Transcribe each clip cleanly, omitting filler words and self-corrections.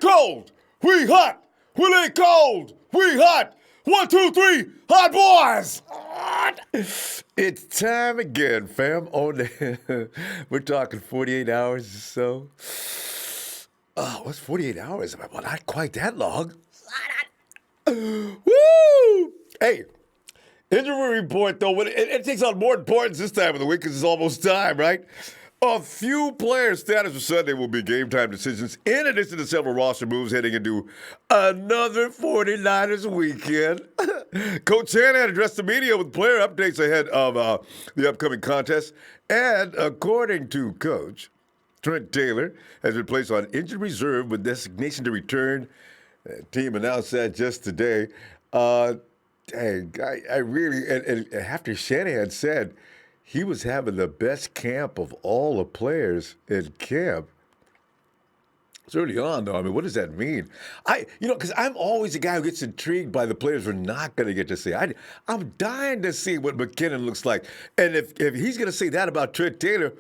cold, we hot. When they cold, we hot. 1, 2, 3, hot boys. It's time again, fam. We're talking 48 hours or so. Oh, what's 48 hours? Well, not quite that long. Woo! Hey, injury report, though, it takes on more importance this time of the week because it's almost time, right? A few players' status for Sunday will be game time decisions, in addition to several roster moves heading into another 49ers weekend. Coach Shanahan addressed the media with player updates ahead of the upcoming contest. And according to Coach, Trent Taylor has been placed on injured reserve with designation to return. The team announced that just today. I really, and after Shanahan said he was having the best camp of all the players in camp. It's early on, though. I mean, what does that mean? Because I'm always the guy who gets intrigued by the players we're not going to get to see. I'm dying to see what McKinnon looks like. And if he's going to say that about Trent Taylor,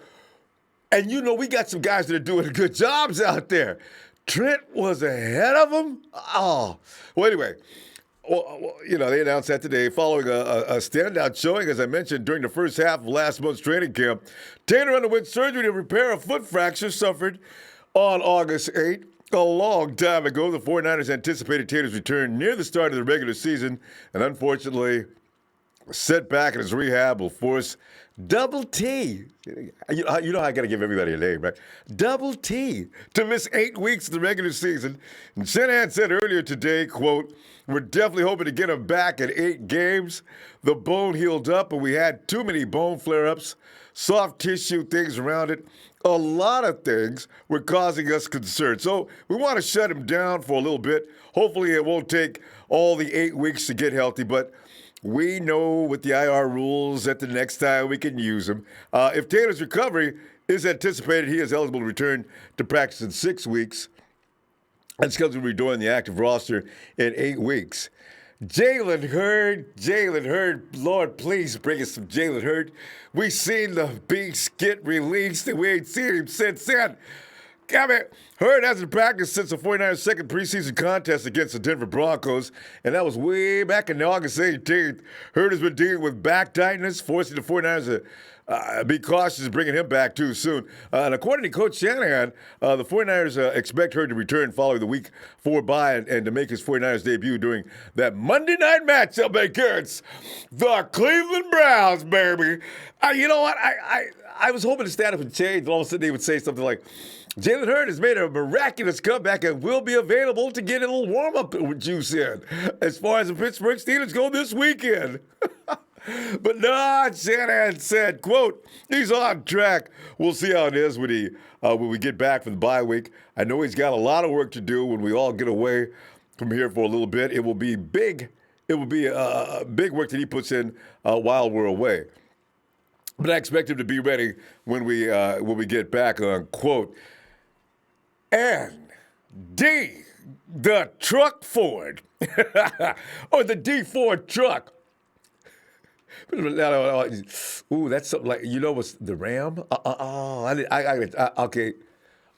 and we got some guys that are doing good jobs out there. Trent was ahead of him? Oh. Well, anyway. Well, they announced that today following a standout showing, as I mentioned, during the first half of last month's training camp. Taylor underwent surgery to repair a foot fracture suffered on August 8th. A long time ago, the 49ers anticipated Taylor's return near the start of the regular season, and unfortunately, a setback in his rehab will force Double T. You know I got to give everybody a name, right? Double T to miss 8 weeks of the regular season. And Shanahan said earlier today, quote, "We're definitely hoping to get him back at 8 games. The bone healed up, but we had too many bone flare-ups, soft tissue things around it. A lot of things were causing us concern. So we want to shut him down for a little bit. Hopefully it won't take all the 8 weeks to get healthy, but we know with the IR rules that the next time we can use him. If Taylor's recovery is anticipated, he is eligible to return to practice in 6 weeks and scheduled to rejoin the active roster in 8 weeks. Jalen Hurd, Lord, please bring us some Jalen Hurd. We seen the beast get released, and we ain't seen him since then. Hurd hasn't practiced since the 49ers' second preseason contest against the Denver Broncos, and that was way back in August 18th. Hurd has been dealing with back tightness, forcing the 49ers to be cautious bringing him back too soon. And according to Coach Shanahan, the 49ers expect Hurd to return following the Week 4 bye and to make his 49ers debut during that Monday night matchup against the Cleveland Browns, baby. You know what? I was hoping the status would change, and all of a sudden they would say something like, Jalen Hurd has made a miraculous comeback and will be available to get a little warm-up juice in as far as the Pittsburgh Steelers go this weekend. But no, Shanahan said, quote, he's on track. We'll see how it is when we get back from the bye week. I know he's got a lot of work to do when we all get away from here for a little bit. It will be big. It will be big work that he puts in while we're away. But I expect him to be ready when we get back, unquote. And D, the truck Ford, or the D Ford truck. Ooh, that's something like, what's the Ram? Okay.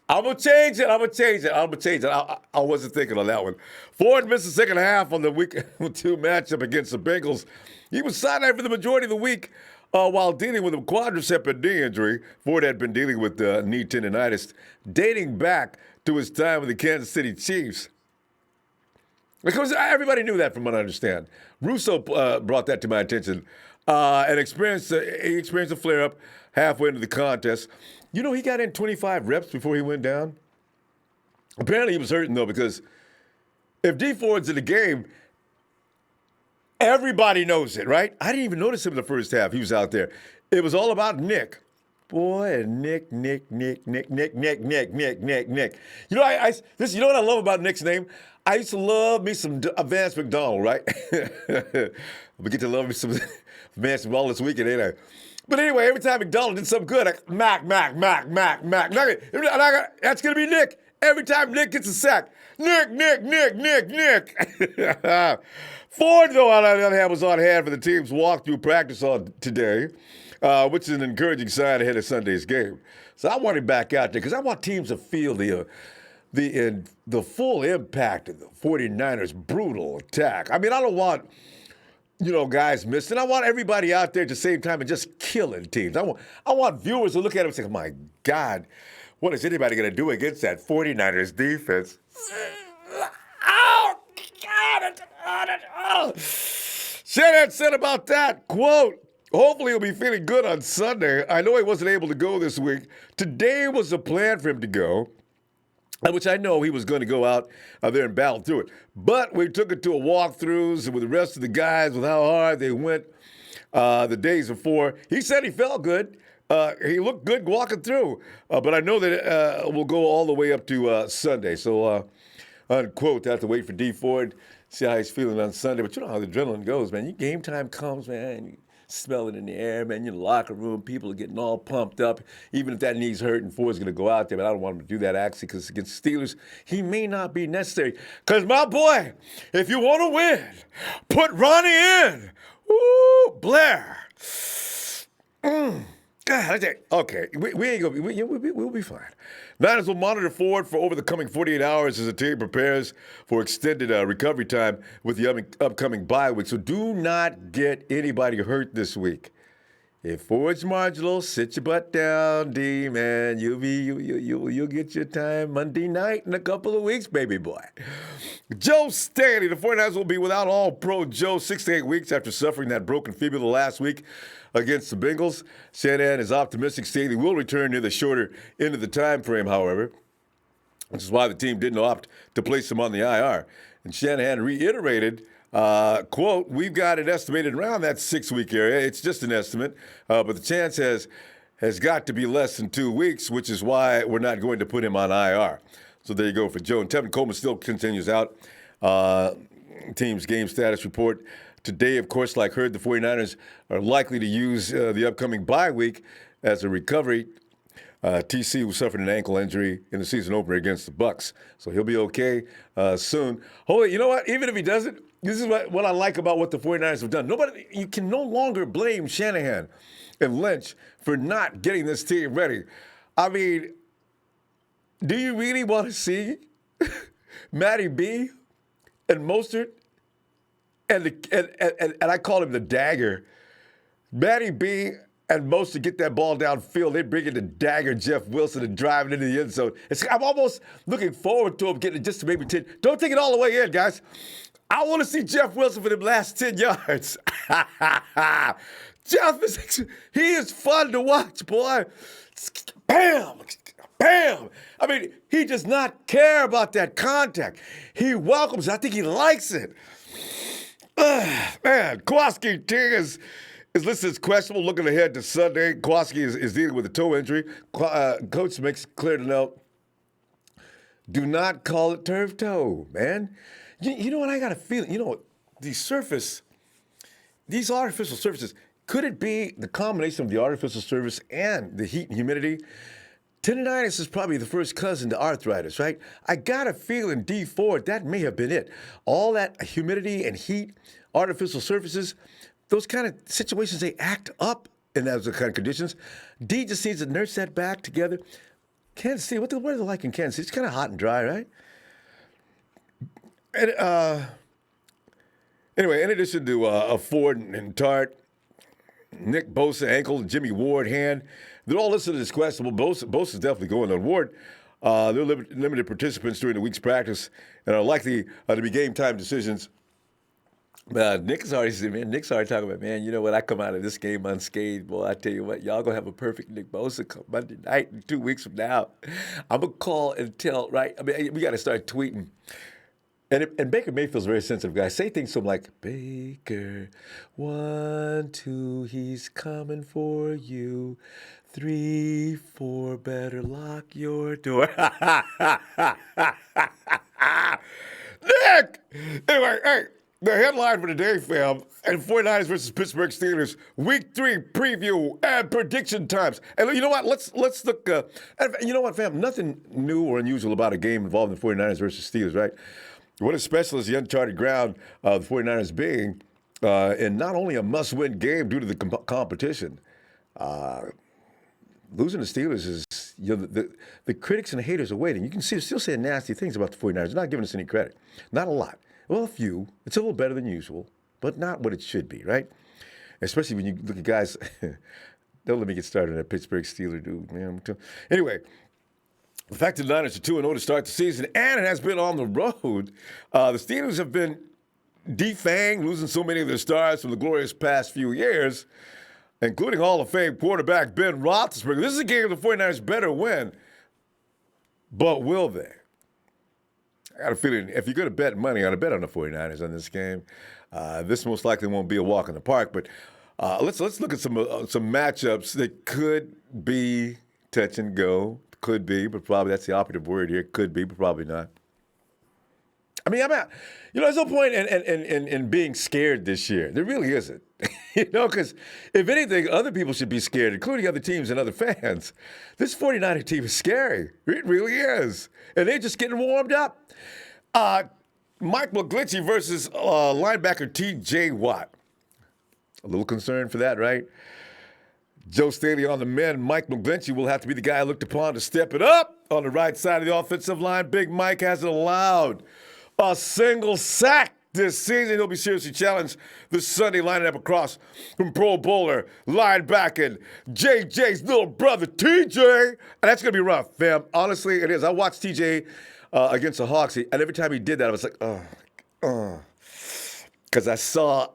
I'm going to change it. I wasn't thinking on that one. Ford missed the second half on the Week 2 matchup against the Bengals. He was sidelined for the majority of the week while dealing with a quadricep knee injury. Ford had been dealing with knee tendonitis dating back to his time with the Kansas City Chiefs. Because everybody knew that from what I understand. Russo brought that to my attention and experienced a flare-up halfway into the contest. He got in 25 reps before he went down. Apparently he was hurting, though, because if D Ford's in the game, everybody knows it, right? I didn't even notice him in the first half. He was out there. It was all about Nick. Boy, Nick. You know what I love about Nick's name? I used to love me some Vance McDonald, right? We get to love me some Vance McDonald this weekend, ain't I? But anyway, every time McDonald did something good, Mac. That's going to be Nick. Every time Nick gets a sack. Nick. Ford, though, on the other hand, was on hand for the team's walkthrough practice on today, which is an encouraging sign ahead of Sunday's game. So I want him back out there because I want teams to feel the the full impact of the 49ers' brutal attack. I mean, I don't want guys missing. I want everybody out there at the same time and just killing teams. I want viewers to look at it and say, my God, what is anybody going to do against that 49ers defense? Oh, God. Shanahan said about that, quote, hopefully he'll be feeling good on Sunday. I know he wasn't able to go this week. Today was the plan for him to go, which I know he was going to go out there and battle through it. But we took it to a walkthroughs with the rest of the guys with how hard they went the days before. He said he felt good. He looked good walking through. But I know that we'll go all the way up to Sunday. So, unquote, I have to wait for D Ford, see how he's feeling on Sunday. But you know how the adrenaline goes, man. Game time comes, man. You smell it in the air, man. You're in the locker room. People are getting all pumped up. Even if that knee's hurt and Ford's going to go out there, but I don't want him to do that actually because against Steelers, he may not be necessary. Because, my boy, if you want to win, put Ronnie in. Woo, Blair. God, okay, we ain't gonna be. We'll be fine. Niners will monitor Ford for over the coming 48 hours as the team prepares for extended recovery time with the upcoming bye week. So do not get anybody hurt this week. If Ford's marginal, sit your butt down, D man. You'll get your time Monday night in a couple of weeks, baby boy. Joe Staley, the 49ers will be without All-Pro Joe 6 to 8 weeks after suffering that broken fibula last week against the Bengals. Shanahan is optimistic Staley will return near the shorter end of the time frame, however, which is why the team didn't opt to place him on the IR. And Shanahan reiterated, quote, we've got it estimated around that 6-week area. It's just an estimate, but the chance has got to be less than 2 weeks, which is why we're not going to put him on IR. So there you go for Joe. And Tevin Coleman still continues out. Team's game status report today, of course, like heard, the 49ers are likely to use the upcoming bye week as a recovery. TC, who suffered an ankle injury in the season opener against the Bucs. So he'll be okay soon. Holy, you know what? Even if he doesn't, this is what I like about what the 49ers have done. You can no longer blame Shanahan and Lynch for not getting this team ready. I mean, do you really want to see Matty B and Mostert and I call him the dagger, Matty B and Mostert get that ball downfield? They bring in the dagger Jeff Wilson and drive it into the end zone. I'm almost looking forward to him getting it just to maybe 10. Don't take it all the way in, guys. I want to see Jeff Wilson for them last 10 yards. Jeff he is fun to watch, boy. Bam! Bam! I mean, he does not care about that contact. He welcomes it. I think he likes it. Man, Kowalski is listed as questionable looking ahead to Sunday. Kowalski is dealing with a toe injury. Coach makes clear to note, do not call it turf toe, man. You know what? I got a feeling, these artificial surfaces, could it be the combination of the artificial surface and the heat and humidity? Tendinitis is probably the first cousin to arthritis, right? I got a feeling, D Ford, that may have been it. All that humidity and heat, artificial surfaces, those kind of situations, they act up in those kind of conditions. D just needs to nurse that back together. Kansas City, what are they like in Kansas City? It's kind of hot and dry, right? And, anyway, in addition to Ford and Tart, Nick Bosa ankle, Jimmy Ward hand, they're all listed as questionable. Bosa's definitely going on. Ward, they're limited participants during the week's practice and are likely to be game time decisions. Nick's already talking about, man, you know what? I come out of this game unscathed. Boy, I tell you what, y'all going to have a perfect Nick Bosa come Monday night and 2 weeks from now. I'm going to call and tell, right? I mean, we got to start tweeting. And Baker Mayfield's a very sensitive guy. Say things to him like, Baker, 1, 2, he's coming for you. 3, 4, better lock your door. Nick! Anyway, hey, the headline for today, fam, and 49ers versus Pittsburgh Steelers, Week 3 preview and prediction times. And you know what? Let's look. You know what, fam? Nothing new or unusual about a game involving the 49ers versus Steelers, right? What is special is the uncharted ground of the 49ers being in not only a must-win game due to the competition. Losing the Steelers is the critics and the haters are waiting. You can see they're still saying nasty things about the 49ers. They're not giving us any credit. Not a lot. Well, a few. It's a little better than usual, but not what it should be, right? Especially when you look at guys. Don't let me get started on that Pittsburgh Steeler dude, man. Anyway, the fact that the Niners are 2-0 to start the season, and it has been on the road. The Steelers have been defanged, losing so many of their stars from the glorious past few years, including Hall of Fame quarterback Ben Roethlisberger. This is a game the 49ers better win, but will they? I got a feeling if you're going to bet money on a bet on the 49ers on this game, this most likely won't be a walk in the park. But let's look at some matchups that could be touch and go. Could be, but probably that's the operative word here. Could be, but probably not. I mean, there's no point in being scared this year. There really isn't. Because if anything, other people should be scared, including other teams and other fans. This 49er team is scary. It really is. And they're just getting warmed up. Mike McGlinchey versus linebacker T.J. Watt. A little concerned for that, right? Joe Staley on the men. Mike McGlinchey will have to be the guy looked upon to step it up on the right side of the offensive line. Big Mike hasn't allowed a single sack this season. He'll be seriously challenged this Sunday, lining up across from Pro Bowler, linebacker, JJ's little brother, TJ. And that's going to be rough, fam. Honestly, it is. I watched TJ against the Hawks, and every time he did that, I was like, because I said,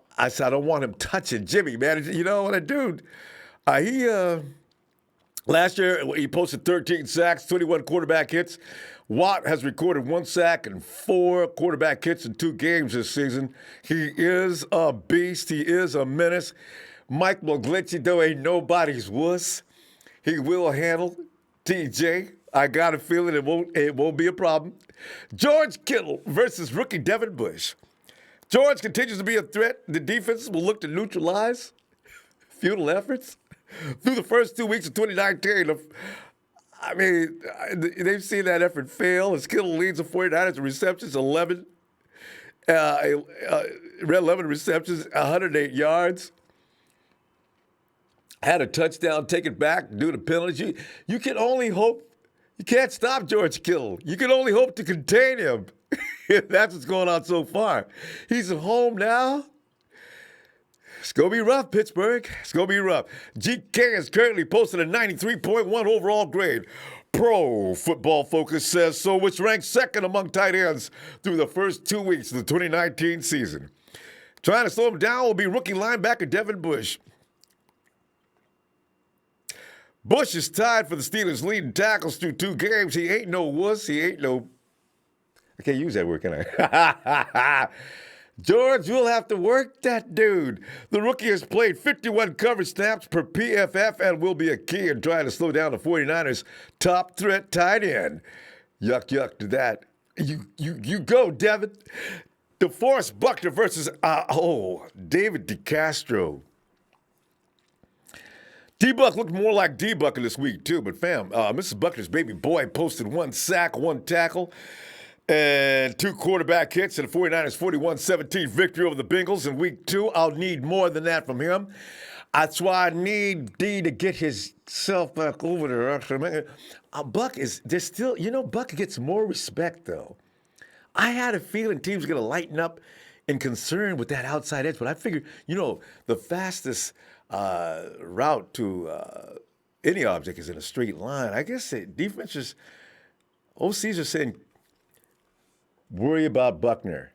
I don't want him touching Jimmy, man. You know what, a dude. Last year, he posted 13 sacks, 21 quarterback hits. Watt has recorded 1 sack and 4 quarterback hits in 2 games this season. He is a beast. He is a menace. Mike McGlinchey, though, ain't nobody's wuss. He will handle TJ. I got a feeling it won't be a problem. George Kittle versus rookie Devin Bush. George continues to be a threat. The defenses will look to neutralize futile efforts. Through the first 2 weeks of 2019, I mean, they've seen that effort fail as Kittle leads the 49ers in receptions, 11 receptions, 108 yards. Had a touchdown taken back due to penalties. You can only hope. You can't stop George Kittle. You can only hope to contain him. That's what's going on so far. He's at home now. It's going to be rough, Pittsburgh. It's going to be rough. GK is currently posted a 93.1 overall grade. Pro Football Focus says so, which ranks second among tight ends through the first 2 weeks of the 2019 season. Trying to slow him down will be rookie linebacker Devin Bush. Bush is tied for the Steelers' leading tackles through 2 games. He ain't no wuss. He ain't no... I can't use that word, can I? George will have to work that dude. The rookie has played 51 coverage snaps per PFF and will be a key in trying to slow down the 49ers' top threat tight end. Yuck to that. You go, Devin. DeForest Buckner versus, David DeCastro. D-Buck looked more like D-Bucker this week, too. But, fam, Mrs. Buckner's baby boy posted 1 sack, 1 tackle, and 2 quarterback hits in the 49ers' 41-17 victory over the Bengals in week 2. I'll need more than that from him. That's why I need D to get himself back over there. Buck is, there's still, Buck gets more respect, though. I had a feeling teams were going to lighten up in concern with that outside edge, but I figured, the fastest route to any object is in a straight line. I guess defenses, OCs are saying, worry about Buckner.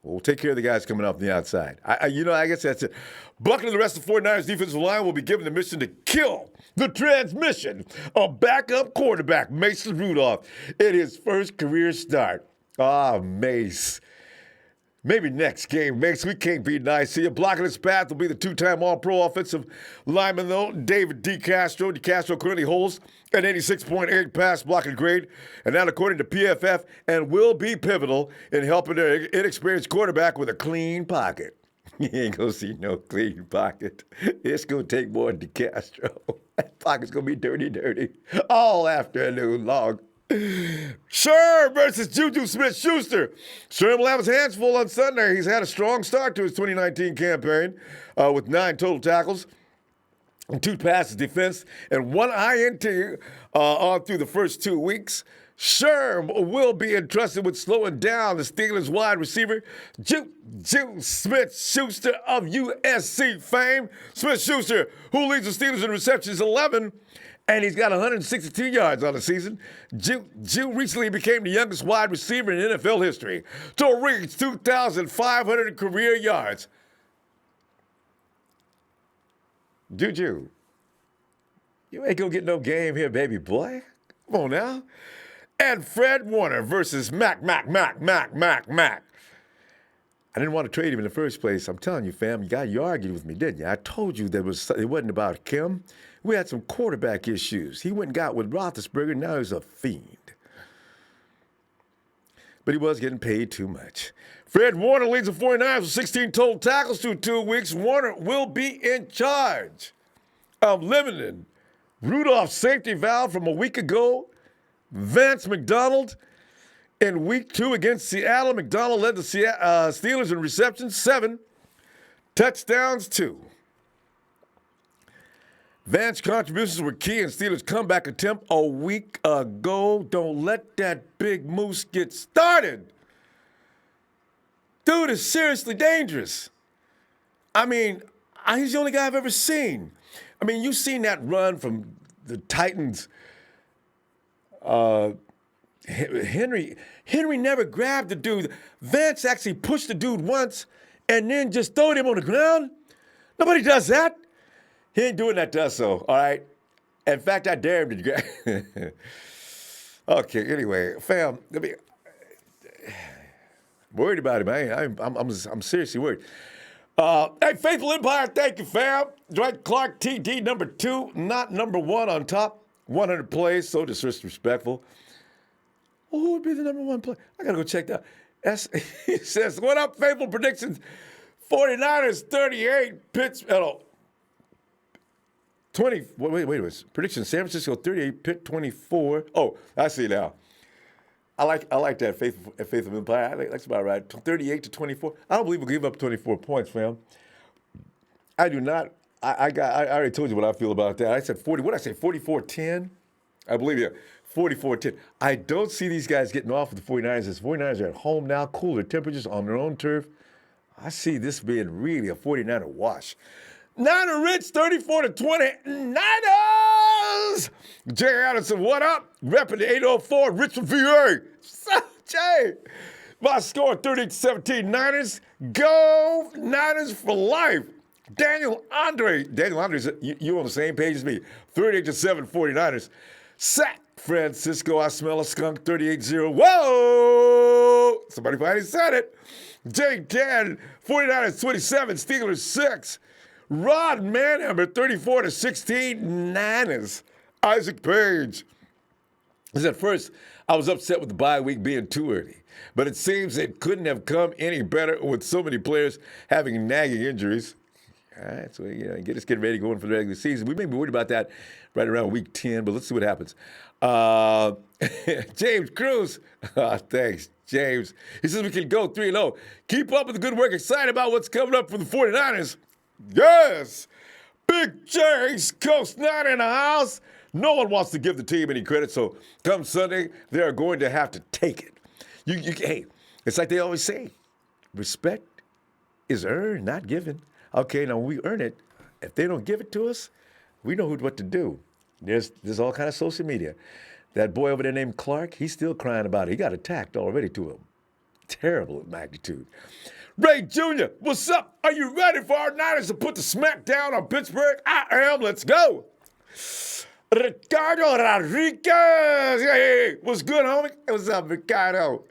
We'll take care of the guys coming off the outside. I guess that's it. Buckner and the rest of the 49ers defensive line will be given the mission to kill the transmission of backup quarterback Mason Rudolph in his first career start. Mace. Maybe next game, Mace. We can't be nice here. Blocking his path will be the 2-time All-Pro offensive lineman, though, David DeCastro. DeCastro currently holds an 86.8 pass blocking grade, and that according to PFF, and will be pivotal in helping their inexperienced quarterback with a clean pocket. You ain't going to see no clean pocket. It's going to take more than DeCastro. That pocket's going to be dirty all afternoon long. Sherm versus Juju Smith-Schuster. Sherm will have his hands full on Sunday. He's had a strong start to his 2019 campaign with 9 total tackles 2 passes defense, and 1 INT on through the first 2 weeks. Sherm will be entrusted with slowing down the Steelers wide receiver, Juju Smith-Schuster of USC fame. Smith-Schuster, who leads the Steelers in receptions 11, and he's got 162 yards on the season. Ju recently became the youngest wide receiver in NFL history to reach 2,500 career yards. Juju, you ain't gonna get no game here, baby boy. Come on now. And Fred Warner versus Mac. I didn't want to trade him in the first place. I'm telling you, fam, you argued with me, didn't you? I told you it wasn't about Kim. We had some quarterback issues. He went and got with Roethlisberger. Now he's a fiend. But he was getting paid too much. Fred Warner leads the 49ers with 16 total tackles through 2 weeks. Warner will be in charge of limiting Rudolph's safety valve from a week ago. Vance McDonald in week 2 against Seattle. McDonald led the Steelers in receptions, 7. Touchdowns, 2. Vance's contributions were key in Steelers' comeback attempt a week ago. Don't let that big moose get started. Dude is seriously dangerous. I mean, he's the only guy I've ever seen. I mean, you've seen that run from the Titans. Henry never grabbed the dude. Vance actually pushed the dude once and then just throwed him on the ground. Nobody does that. He ain't doing that to us, though, all right? In fact, I dare him to grab. Okay, anyway, fam, worried about him. I'm seriously worried. Hey, Faithful Empire, thank you, fam. Dwight Clark, TD, number 2, not number 1 on top. 100 plays, so disrespectful. Well, who would be the number 1 player? I got to go check that. He says, what up, Faithful Predictions? 49ers 38, Pittsburgh. 20, wait a minute. Prediction, San Francisco 38, Pitt 24. Oh, I see now. I like that Faithful Empire. I think that's about right. 38 to 24. I don't believe we'll give up 24 points, fam. I do not. I already told you what I feel about that. I said 40. What did I say? 44-10? I believe you. 44-10. I don't see these guys getting off with the 49ers. The 49ers are at home now, cooler temperatures on their own turf. I see this being really a 49er wash. Niner Rich, 34-20. Niners! Jay Addison, what up? Repping the 804, Richmond, VA. Jay, my score 38-17. Niners, go Niners for life. Daniel Andre, you on the same page as me. 38-7, 49ers. San Francisco, I smell a skunk, 38-0. Whoa! Somebody finally said it. Jay Dan, 49ers 27, Steelers 6. Rod Manhammer, 34-16, Niners. Isaac Page. At first, I was upset with the bye week being too early, but it seems it couldn't have come any better with so many players having nagging injuries. All right, so get us ready going for the regular season. We may be worried about that right around week 10, but let's see what happens. James Cruz, thanks, James. He says we can go 3-0. Keep up with the good work. Excited about what's coming up for the 49ers. Yes! Big J's Coast 9 in the house. No one wants to give the team any credit, so come Sunday, they are going to have to take it. Hey, it's like they always say, respect is earned, not given. Okay, now we earn it. If they don't give it to us, we know what to do. There's all kind of social media. That boy over there named Clark, he's still crying about it. He got attacked already to a terrible magnitude. Ray Jr., what's up? Are you ready for our Niners to put the smack down on Pittsburgh? I am. Let's go. Ricardo Rodriguez. Hey, what's good, homie? What's up, Ricardo?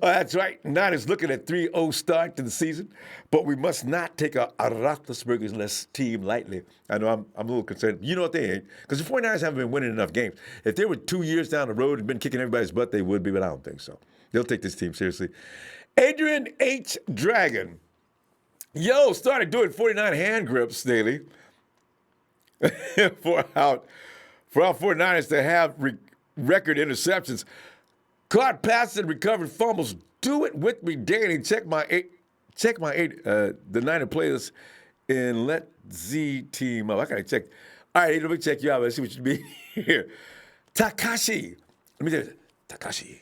That's right. Niners looking at 3-0 start to the season, but we must not take a Roethlisberger's team lightly. I know I'm a little concerned. You know what they ain't? Because the 49ers haven't been winning enough games. If they were 2 years down the road and been kicking everybody's butt, they would be, but I don't think so. They'll take this team seriously. Adrian H. Dragon. Started doing 49 hand grips daily for our 49ers to have record interceptions. Caught passes and recovered fumbles. Do it with me daily. Check my the Niner players and let Z team up. I gotta check. All right, let me check you out. Let's see what you mean here. Takashi. Let me tell you. Takashi.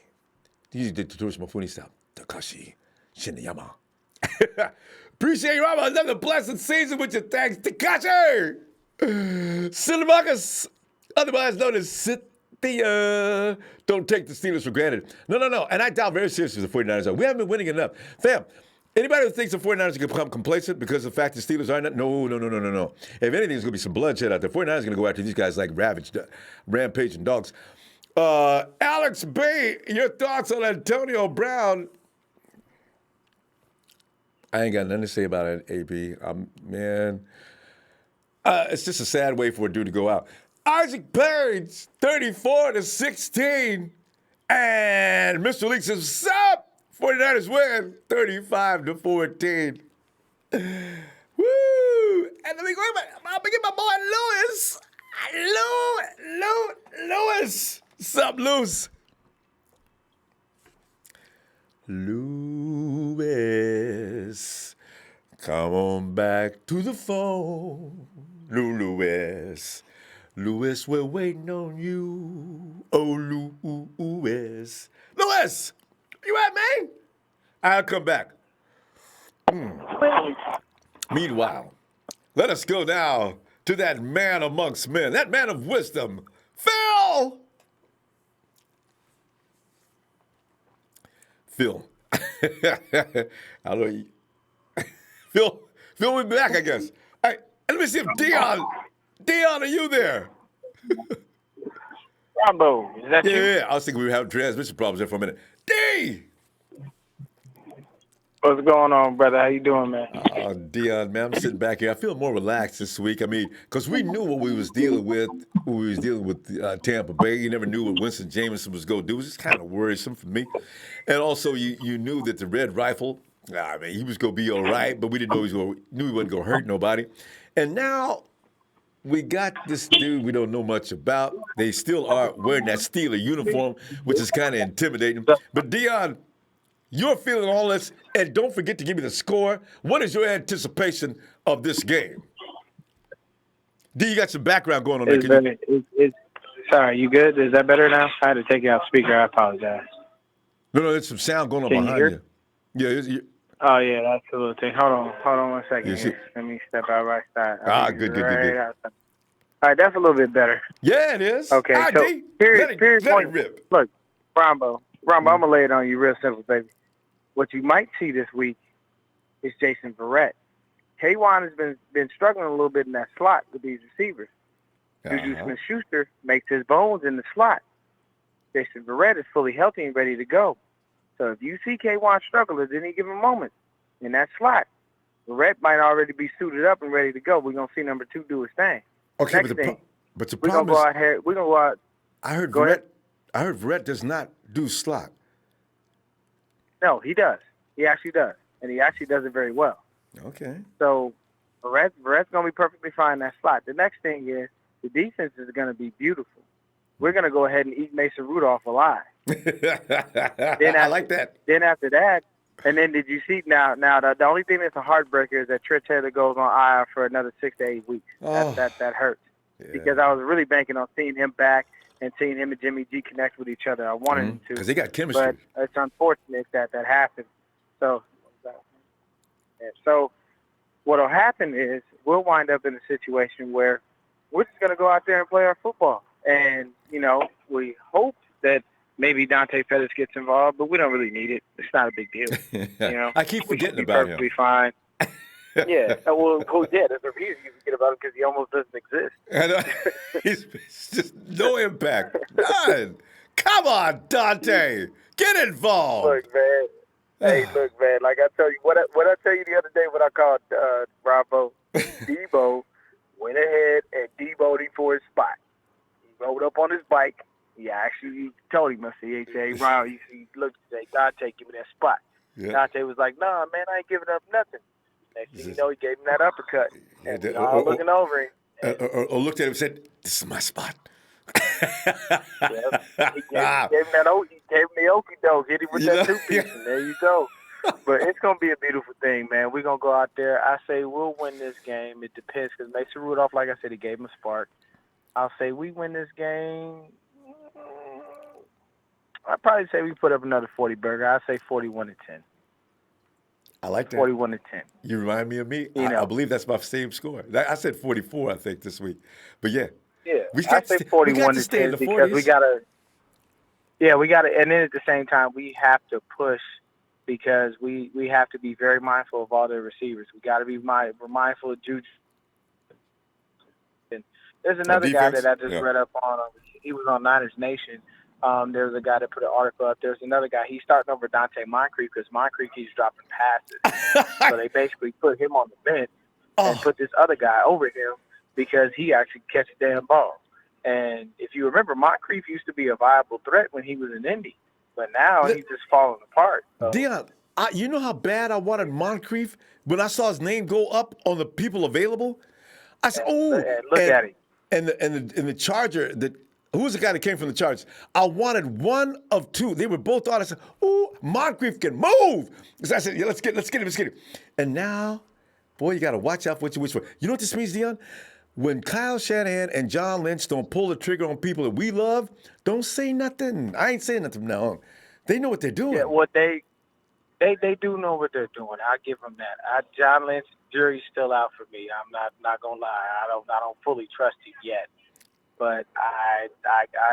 These are the funny stuff. Takashi Shiniyama. Appreciate you, Ronbo. Another blessed season with your thanks. Takashi. Cinemagus, otherwise known as Cynthia. Don't take the Steelers for granted. No. And I doubt very seriously the 49ers are. We haven't been winning enough. Fam, anybody who thinks the 49ers are going to become complacent because of the fact the Steelers are not? No. If anything, there's going to be some bloodshed out there. 49ers are going to go after these guys like rampaging dogs. Alex B., your thoughts on Antonio Brown? I ain't got nothing to say about it, AB. Man, it's just a sad way for a dude to go out. Isaac Page, 34-16. And Mr. Leak says, sup? 49ers win, 35-14. Woo! And let me go get my boy Lewis. Lewis. Sup, Lewis? Lewis, come on back to the phone. Lewis, we're waiting on you. Oh, Lewis. Lewis, you at, man? I'll come back. Meanwhile, let us go now to that man amongst men, that man of wisdom, Phil. Phil. I don't know. Phil will be back, I guess. All right, let me see if Dion, are you there? Ronbo, is that you? Yeah, I was thinking we were having transmission problems there for a minute. D! What's going on, brother? How you doing, man? Dion, man, I'm sitting back here. I feel more relaxed this week. I mean, because we knew what we was dealing with when we was dealing with Tampa Bay. You never knew what Winston Jameson was going to do. It was just kind of worrisome for me. And also, you knew that the Red Rifle, he was going to be all right, but we didn't know he wasn't going to hurt nobody. And now we got this dude we don't know much about. They still are wearing that Steeler uniform, which is kind of intimidating. But Dion, you're feeling all this, and don't forget to give me the score. What is your anticipation of this game? D, you got some background going on there. Sorry, you good? Is that better now? I had to take you off speaker. I apologize. No, there's some sound going on Can behind you. Yeah. Oh, yeah, that's the little thing. Hold on 1 second. Let me step out right side. Good. Outside. All right, that's a little bit better. Yeah, it is. Okay, so period point. Rip. Look, Ronbo, I'm going to lay it on you real simple, baby. What you might see this week is Jason Verrett. K-Wan has been struggling a little bit in that slot with these receivers. Juju Smith-Schuster makes his bones in the slot. Jason Verrett is fully healthy and ready to go. So if you see K-Wan struggle at any given moment in that slot, Verrett might already be suited up and ready to go. We're going to see number 2 do his thing. Okay, but the problem is, we're going to go out. I heard Verrett does not do slot. No, he does. He actually does. And he actually does it very well. Okay. So Verrett's going to be perfectly fine in that slot. The next thing is the defense is going to be beautiful. We're going to go ahead and eat Mason Rudolph alive. I like that. Then after that, and then did you see now the only thing that's a heartbreaker is that Trent Taylor goes on IR for another 6 to 8 weeks. That hurts. Yeah. Because I was really banking on seeing him back and seeing him and Jimmy G connect with each other. I wanted him to. Because they got chemistry. But it's unfortunate that happened. So what will happen is we'll wind up in a situation where we're just going to go out there and play our football. And, we hope that maybe Dante Pettis gets involved, but we don't really need it. It's not a big deal. I keep forgetting about him. Perfectly fine. Yeah. Well, there's a reason you forget about him because he almost doesn't exist. He's just no impact. None. Come on, Dante. Get involved. Look, man. Look, man. Like I tell you, what I tell you the other day when I called Bravo, Debo went ahead and Debo'd him for his spot. He rode up on his bike. He actually told him, I said, hey, Ron, he looked and said, Dante, give me that spot. Yeah. Dante was like, nah, man, I ain't giving up nothing. Next thing you know, he gave him that uppercut. Looking over him. Or looked at him and said, this is my spot. He gave him the okey doke, hit him with that 2-piece, and there you go. But it's gonna be a beautiful thing, man. We're gonna go out there. I say we'll win this game. It depends because Mason Rudolph, like I said, he gave him a spark. I'll say we win this game. I'd probably say we put up another 40 burger. I'd say 41-10. I like that. 41-10. You remind me of me. You know. I believe that's my same score. I said 44, I think, this week. But yeah. Yeah, We I got say to 41 stay in to the 10 because 40s. we gotta. Yeah, we gotta, and then at the same time we have to push because we have to be very mindful of all the receivers. We got to be mindful of Juju. And there's another guy defense? that I just Yeah. read up on. He was on Niners Nation. There's a guy that put an article up. There's another guy. He's starting over Dante Moncrief because Moncrief keeps dropping passes. So they basically put him on the bench and put this other guy over him because he actually catches damn balls. And if you remember, Moncrief used to be a viable threat when he was in Indy, but now he's just falling apart. So. Dion, you know how bad I wanted Moncrief when I saw his name go up on the people available? I said, "Oh, And look at him." And the Charger, who was the guy that came from the Chargers? I wanted one of two. They were both on. I said, "Oh, Moncrief can move." So I said, "Yeah, let's get him." And now, boy, you got to watch out for what you wish for. You know what this means, Dion? When Kyle Shanahan and John Lynch don't pull the trigger on people that we love, don't say nothing. I ain't saying nothing from now on. They know what they're doing. Yeah, what they do know what they're doing. I give them that. John Lynch, jury's still out for me. I'm not gonna lie. I don't fully trust him yet. But I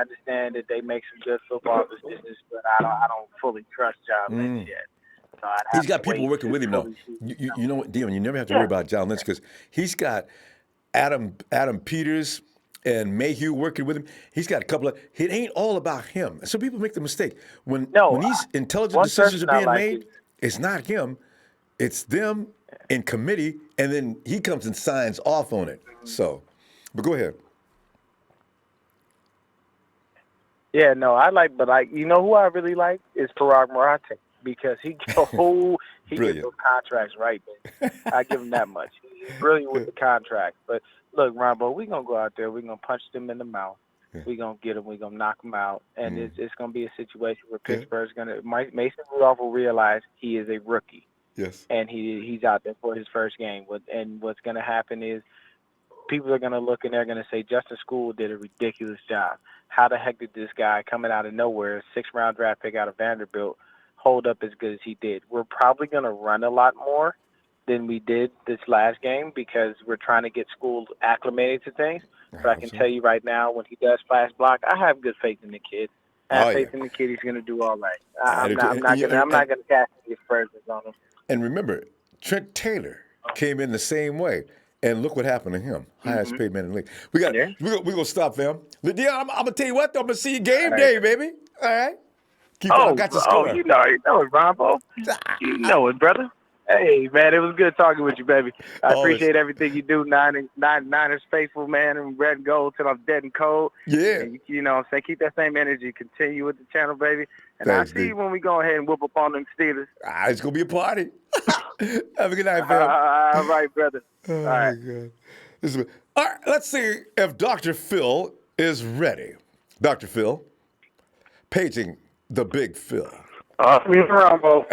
understand that they make some good football decisions, but I don't fully trust John Lynch yet. So He's got people working with him now. You know what, Dion? You never have to worry about John Lynch because he's got Adam Peters and Mayhew working with him. He's got a couple of. It ain't all about him. Some people make the mistake when these intelligent decisions are being made. It's not him. It's them in committee, and then he comes and signs off on it. So, but go ahead. Yeah, no, but you know who I really like is Parag Marate because he gets those contracts right, man. I give him that much. He's brilliant with the contract. But look, Ronbo, we're going to go out there. We're going to punch them in the mouth. Yeah. We're going to get them. We're going to knock them out. And it's going to be a situation where Pittsburgh's going to – Mason Rudolph will realize he is a rookie. Yes. And he's out there for his first game. And what's going to happen is people are going to look and they're going to say Justin School did a ridiculous job. How the heck did this guy coming out of nowhere, 6th-round draft pick out of Vanderbilt, hold up as good as he did? We're probably going to run a lot more than we did this last game because we're trying to get School acclimated to things. But I can tell you right now, when he does flash block, I have good faith in the kid. I have faith in the kid. He's going to do all right. I'm not going to cast any aspersions on him. And remember, Trent Taylor came in the same way. And look what happened to him. Highest paid man in the league. We're going to stop, fam. Dion, I'm going to tell you what, though. I'm going to see you game day, baby. All right? I got your score. You know it, Ronbo. You know it, brother. Hey, man, it was good talking with you, baby. I appreciate everything you do. Niners faithful, man, and red and gold till I'm dead and cold. Yeah. And, you know what I'm saying? Keep that same energy. Continue with the channel, baby. And I'll see you when we go ahead and whoop up on them Steelers. It's going to be a party. Have a good night, fam. All right, brother. All right. God. All right, let's see if Dr. Phil is ready. Dr. Phil, paging the big Phil. Ronbo.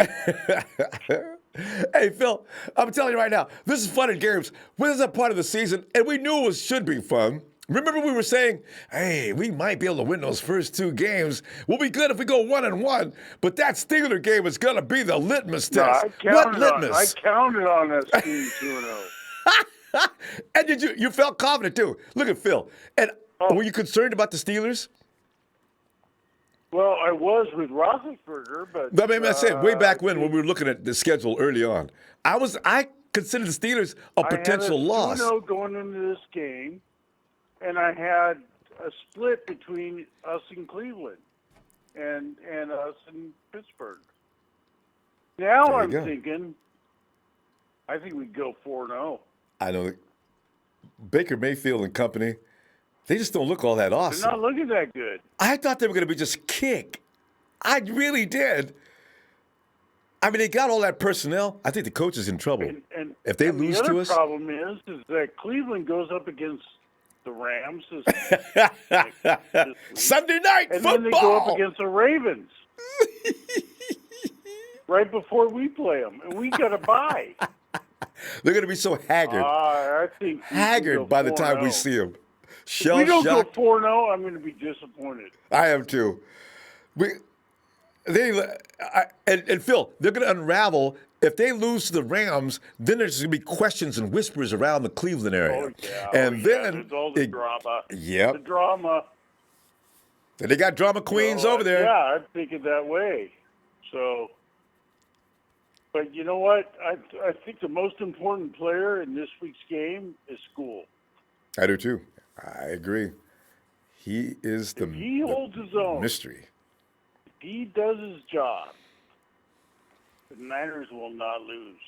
Hey, Phil, I'm telling you right now, this is fun and games. This is a part of the season, and we knew it should be fun. Remember we were saying, hey, we might be able to win those first 2 games. We'll be good if we go 1-1, but that Steeler game is going to be the litmus test. What litmus? I counted on us being 2-0. And you felt confident, too. Look at Phil. And were you concerned about the Steelers? Well, I was with Roethlisberger, but I said way back when we were looking at the schedule early on, I considered the Steelers a potential loss. I had a 2-0 going into this game, and I had a split between us and Cleveland and us and Pittsburgh. Now I'm thinking, I think we'd go 4-0. I know Baker Mayfield and company. They just don't look all that awesome. They're not looking that good. I thought they were going to be just kick. I really did. I mean, they got all that personnel. I think the coach is in trouble. And if they lose to us. The other problem is that Cleveland goes up against the Rams this Sunday night and football. And then they go up against the Ravens. right before we play them, and we got to bye. They're going to be so haggard. I think we Haggard by the time we 4-0. see them. If we don't go Shell-shocked. 4-0, I'm going to be disappointed. I am too. And Phil, they're going to unravel. If they lose to the Rams, then there's going to be questions and whispers around the Cleveland area. Oh, yeah. And then there's all the drama. Yep. The drama. And they got drama queens over there. Yeah, I'm thinking that way. So, but you know what? I think the most important player in this week's game is School. I do too. I agree. He is the He holds his own. mystery. If he does his job, the Niners will not lose.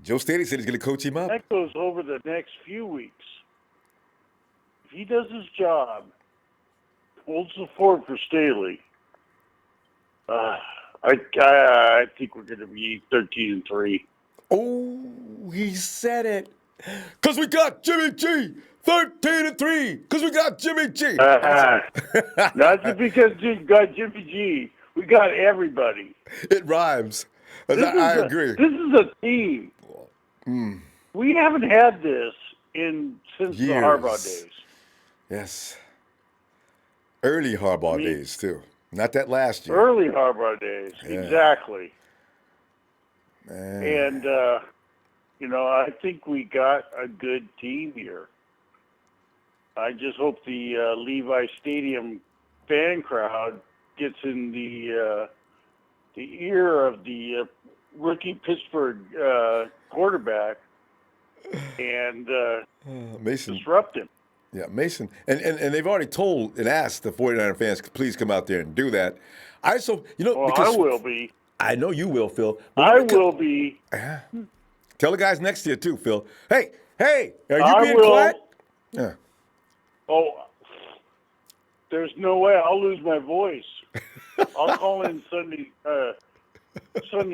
Joe Staley said he's going to coach him up. That goes over the next few weeks. If he does his job, holds the fort for Staley, I think we're going to be 13-3. Oh, he said it. Because we got Jimmy G. 13-3. Because we got Jimmy G. Not just because we got Jimmy G. We got everybody. It rhymes. I agree. This is a team. We haven't had this since the Years. Harbaugh days. Yes. Early Harbaugh days, too. Not that last year. Early Harbaugh days, Yeah. exactly. Man. And, I think we got a good team here. I just hope the Levi Stadium fan crowd gets in the ear of the rookie Pittsburgh quarterback and Mason. disrupt him. Yeah, Mason. And they've already told and asked the 49er fans to please come out there and do that. I will be. I know you will, Phil. I will be. Tell the guys next to you, too, Phil. Hey, are you being will. quiet? Yeah. Oh, there's no way I'll lose my voice. I'll call in Sunday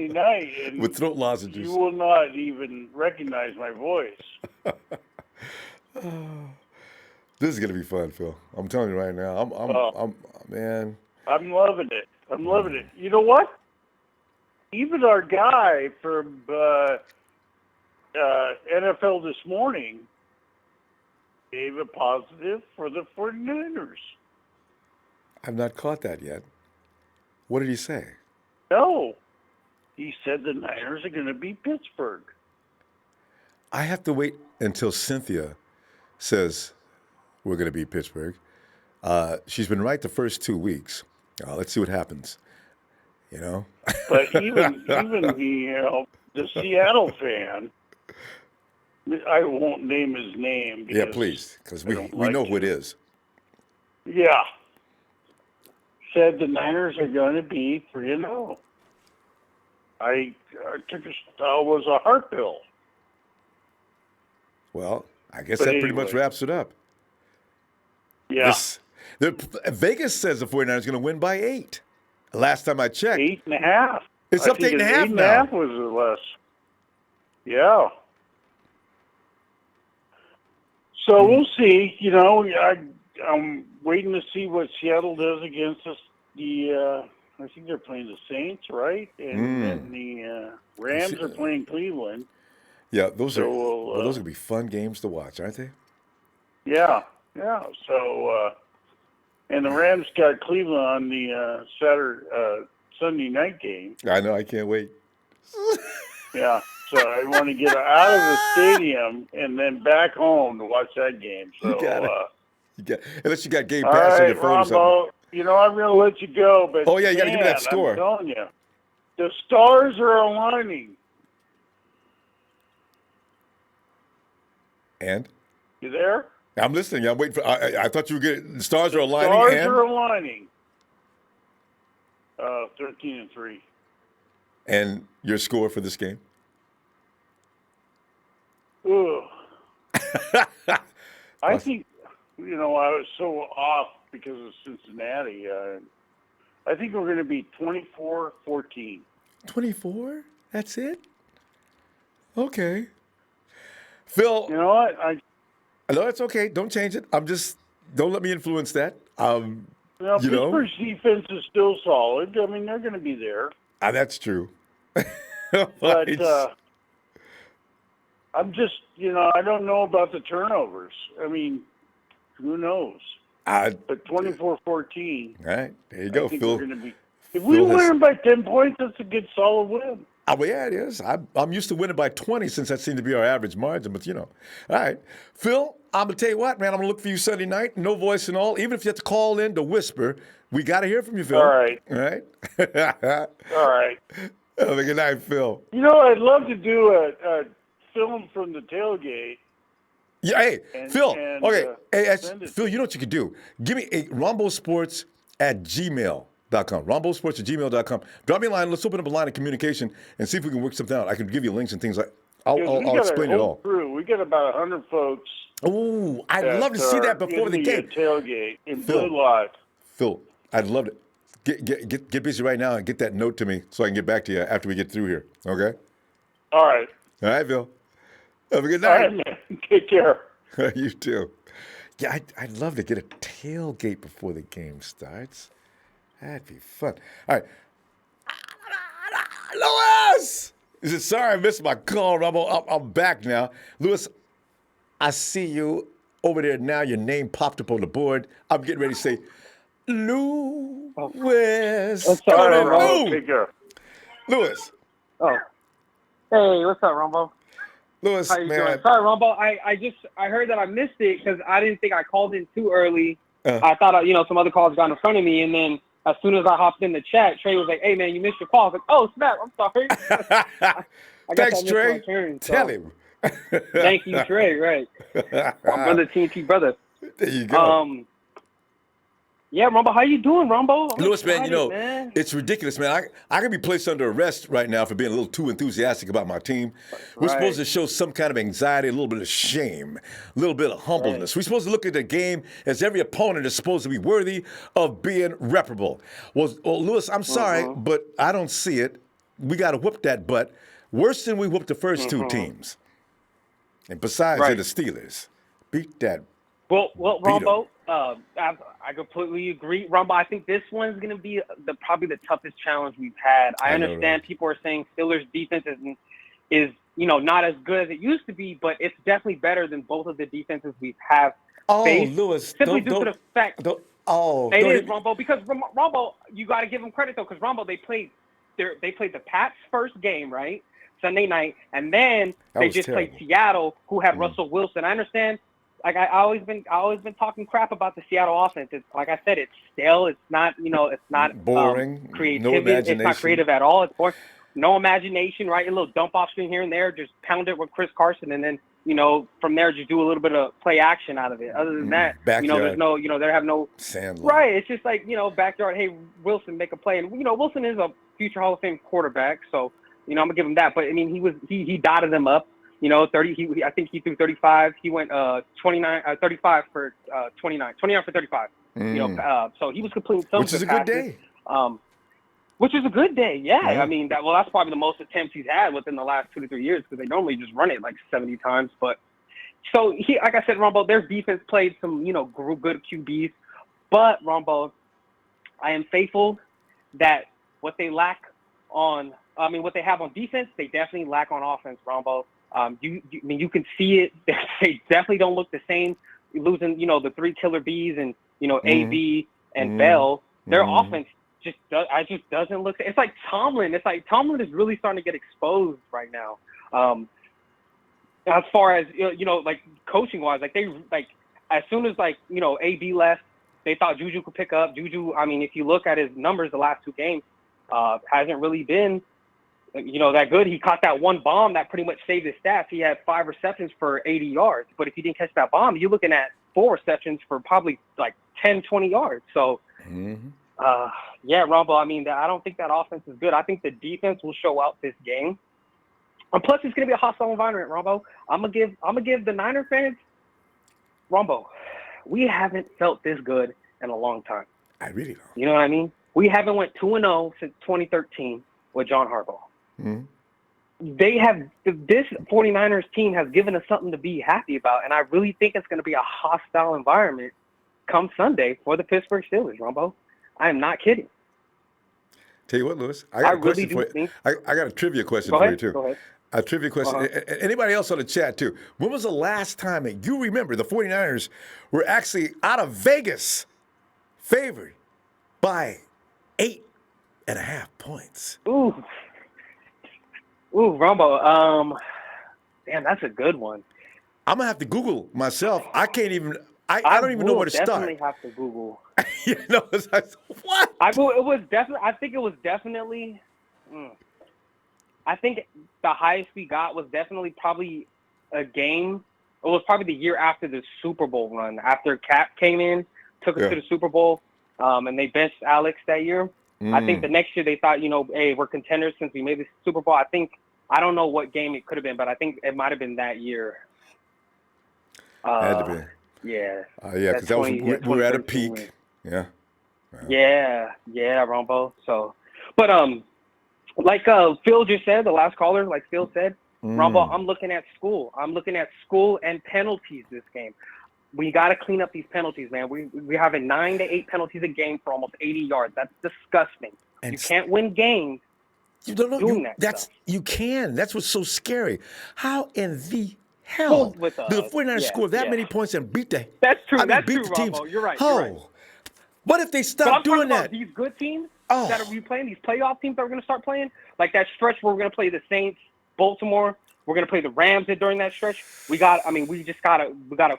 night, and With throat lozenges. you will not even recognize my voice. This is gonna be fun, Phil. I'm telling you right now. Man. I'm loving it. I'm loving it. You know what? Even our guy from NFL This Morning gave a positive for the 49ers. I've not caught that yet. What did he say? No. He said the Niners are going to beat Pittsburgh. I have to wait until Cynthia says we're going to beat Pittsburgh. She's been right the first 2 weeks. Let's see what happens. You know? But even the Seattle fan, I won't name his name. Yeah, please, because we know who it is. Yeah. Said the Niners are going to be 3-0. I took was a heart pill. Well, I guess But that pretty much anyway. wraps it up. Yeah. Vegas says the 49ers are going to win by 8. Last time I checked. 8.5. It's up to 8.5 now. 8.5 was less. Yeah. So we'll see. You know, I'm waiting to see what Seattle does against us. I think they're playing the Saints, right? And the Rams are playing Cleveland. Yeah, those are So those are gonna be fun games to watch, aren't they? Yeah. So, and the Rams got Cleveland on the Sunday night game. I know. I can't wait. Yeah. So I want to get out of the stadium and then back home to watch that game. So, Unless you got Game all Pass on right, your phone or something. Rombo, I'm going to let you go, but Oh, yeah, you gotta give me that score. I'm telling you, the stars are aligning. And You there? I'm listening. I'm waiting for. I thought you were getting the stars are aligning. Stars and are aligning. 13-3. and your score for this game. Ugh. I think, I was so off because of Cincinnati. I think we're going to be 24-14. 24? That's it? Okay. Phil. You know what? No, it's okay. Don't change it. Don't let me influence that. Now, You know? Pittsburgh's defense is still solid. I mean, they're going to be there. That's true. But I'm just, I don't know about the turnovers. I mean, who knows? But 24-14. All right, there you go, I think Phil. we're going to be. If we win by 10 points, that's a good, solid win. Oh, yeah, it is. I'm used to winning by 20 since that seemed to be our average margin, but All right. Phil, I'm going to tell you what, man, I'm going to look for you Sunday night, no voice and all. Even if you have to call in to whisper, we got to hear from you, Phil. All right. All right? All right. Have a good night, Phil. I'd love to do a film from the tailgate. Yeah, hey, Phil. Okay, Phil, you know what you could do? Give me a rombosports@gmail.com. rombosports@gmail.com. Drop me a line. Let's open up a line of communication and see if we can work something out. I can give you links and things like. I'll explain it all. Crew. We got about 100 folks. Oh, I'd love to see that before the game. Tailgate in Blue Live. Phil, I'd love to get busy right now and get that note to me so I can get back to you after we get through here. Okay. All right. All right, Phil. Have a good night. All right, man. Take care. You too. Yeah, I'd love to get a tailgate before the game starts. That'd be fun. All right. Louis! Is it sorry I missed my call, Ronbo? I'm back now. Louis, I see you over there now. Your name popped up on the board. I'm getting ready to say, Louis. What's up, Ronbo? Take care. Louis. Oh. Hey, what's up, Ronbo? Louis, How you man. doing? Sorry, Ronbo. I heard that I missed it because I didn't think I called in too early. I thought, some other calls got in front of me, and then as soon as I hopped in the chat, Trey was like, "Hey, man, you missed your call." I was like, "Oh, snap! I'm sorry." Thanks, Trey. Tell him. Thank you, Trey. Right, my brother, TNT brother. There you go. Yeah, Ronbo, how you doing, Ronbo? Louis, man, it's ridiculous, man. I could be placed under arrest right now for being a little too enthusiastic about my team. We're supposed to show some kind of anxiety, a little bit of shame, a little bit of humbleness. We're supposed to look at the game as every opponent is supposed to be worthy of being reparable. Well Louis, I'm sorry, but I don't see it. We got to whoop that butt worse than we whooped the first two teams. And besides, they're the Steelers. Beat that. Well, Ronbo, I completely agree. Ronbo, I think this one's going to be probably the toughest challenge we've had. I understand people are saying Steelers' defense is not as good as it used to be, but it's definitely better than both of the defenses we've faced. Louis, simply due to the fact it is, Ronbo, because Ronbo, you got to give them credit though, because Ronbo, they played the Pats' first game, right, Sunday night, and then they just played Seattle, who had Russell Wilson. I understand. Like I always been talking crap about the Seattle offense. It's like I said, it's stale. It's not, it's not boring. Creativity. No imagination. It's not creative at all. It's boring. No imagination, right? A little dump off screen here and there. Just pound it with Chris Carson, and then from there just do a little bit of play action out of it. Other than that, backyard. There's no, they have no sand. Right. It's just like backyard. Hey, Wilson, make a play, and Wilson is a future Hall of Fame quarterback, so I'm gonna give him that. But I mean, he dotted them up. 30. I think he threw 35. He went 35 for 29 for 35. So he was completing some. Which is a good day. Which is a good day. Yeah. I mean, that's probably the most attempts he's had within the last 2 to 3 years because they normally just run it like 70 times. But so like I said, Ronbo, their defense played some good QBs, but Ronbo, I am faithful that what they have on defense, they definitely lack on offense, Ronbo. You can see it. They definitely don't look the same. Losing, the three killer bees and AB and Bell. Their offense just doesn't look. It's like Tomlin. It's like Tomlin is really starting to get exposed right now. As far as like coaching wise, as soon as AB left, they thought Juju could pick up. Juju, I mean, if you look at his numbers the last two games, hasn't really been that good. He caught that one bomb that pretty much saved his stats. He had 5 receptions for 80 yards. But if he didn't catch that bomb, you're looking at 4 receptions for probably like 10, 20 yards. So, Ronbo, I mean, I don't think that offense is good. I think the defense will show out this game. And plus, it's going to be a hostile environment, Ronbo. I'm gonna give the Niner fans, Ronbo, we haven't felt this good in a long time. I really don't. You know what I mean? We haven't went 2-0 since 2013 with John Harbaugh. This 49ers team has given us something to be happy about, and I really think it's going to be a hostile environment come Sunday for the Pittsburgh Steelers, Ronbo. I am not kidding. Tell you what, Lewis, I got a question for you. I got a trivia question for you, too. Go ahead. A trivia question. Anybody else on the chat, too? When was the last time that you remember the 49ers were actually out of Vegas favored by 8.5 points? Ooh, Ronbo. Damn, that's a good one. I'm going to have to Google myself. I can't even – I don't even know where to start. I definitely have to Google. You know, it's like, what? I think it was definitely I think the highest we got was definitely probably a game. It was probably the year after the Super Bowl run, after Cap came in, took us to the Super Bowl, and they benched Alex that year. I think the next year they thought, hey, we're contenders since we made the Super Bowl. I don't know what game it could have been, but I think it might have been that year. Had to be. Yeah. Yeah, because we were at a peak. Yeah. Yeah, Ronbo. So, but like Phil just said, the last caller, like Phil said, Ronbo, I'm looking at school. I'm looking at school and penalties this game. We got to clean up these penalties, man. We having 9 to 8 penalties a game for almost 80 yards. That's disgusting. And you can't win games. You don't know doing that. You can. That's what's so scary. How in the hell did the 49ers score that many points and beat the? That's true. That's beat true, the teams? Ronbo. You're right. Oh, you're right. What if they stop doing that? About these good teams that are playing, these playoff teams that we're going to start playing, like that stretch where we're going to play the Saints, Baltimore. We're going to play the Rams during that stretch. We gotta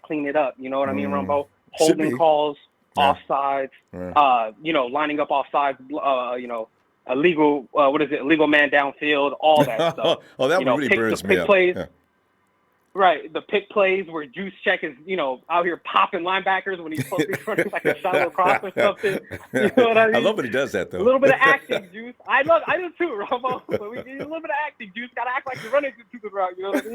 clean it up. You know what I mean, Ronbo? Holding calls, offsides, lining up offsides, illegal, illegal man downfield, all that stuff. Oh, that one really burns me up. Plays, right, the pick plays where Juice Check is, out here popping linebackers when he's supposed to be running like a shallow cross or something. You know what I mean? I love when he does that, though. A little bit of acting, Juice. I do too, Ronbo. But we need a little bit of acting, Juice. Got to act like you're running a stupid route, you know what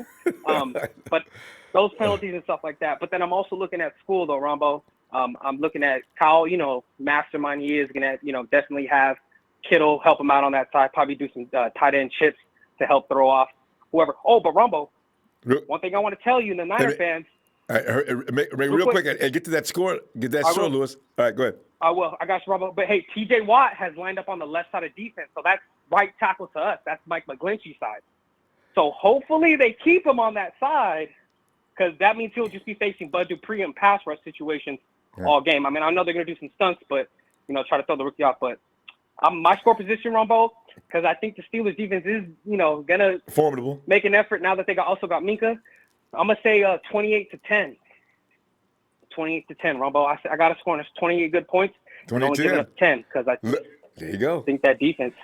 I mean? But those penalties and stuff like that. But then I'm also looking at school, though, Ronbo. I'm looking at Kyle, mastermind he is, going to, definitely have Kittle help him out on that side, probably do some tight end chips to help throw off whoever. Oh, but Ronbo, one thing I want to tell you, the Niner fans. Real quick, and get to that score. Get that score, Lewis. All right, go ahead. I will. I got you, Ronbo. But, hey, T.J. Watt has lined up on the left side of defense, so that's right tackle to us. That's Mike McGlinchey's side. So, hopefully they keep him on that side because that means he'll just be facing Bud Dupree in pass rush situations all game. I mean, I know they're going to do some stunts, but, try to throw the rookie off. But my score position, Ronbo, because I think the Steelers defense is, going to formidable, make an effort now that they also got Minka. I'm going to say 28-10. 28-10, Ronbo. I got a score on this 28 good points. 28-10. 10 because there you go. Think that defense.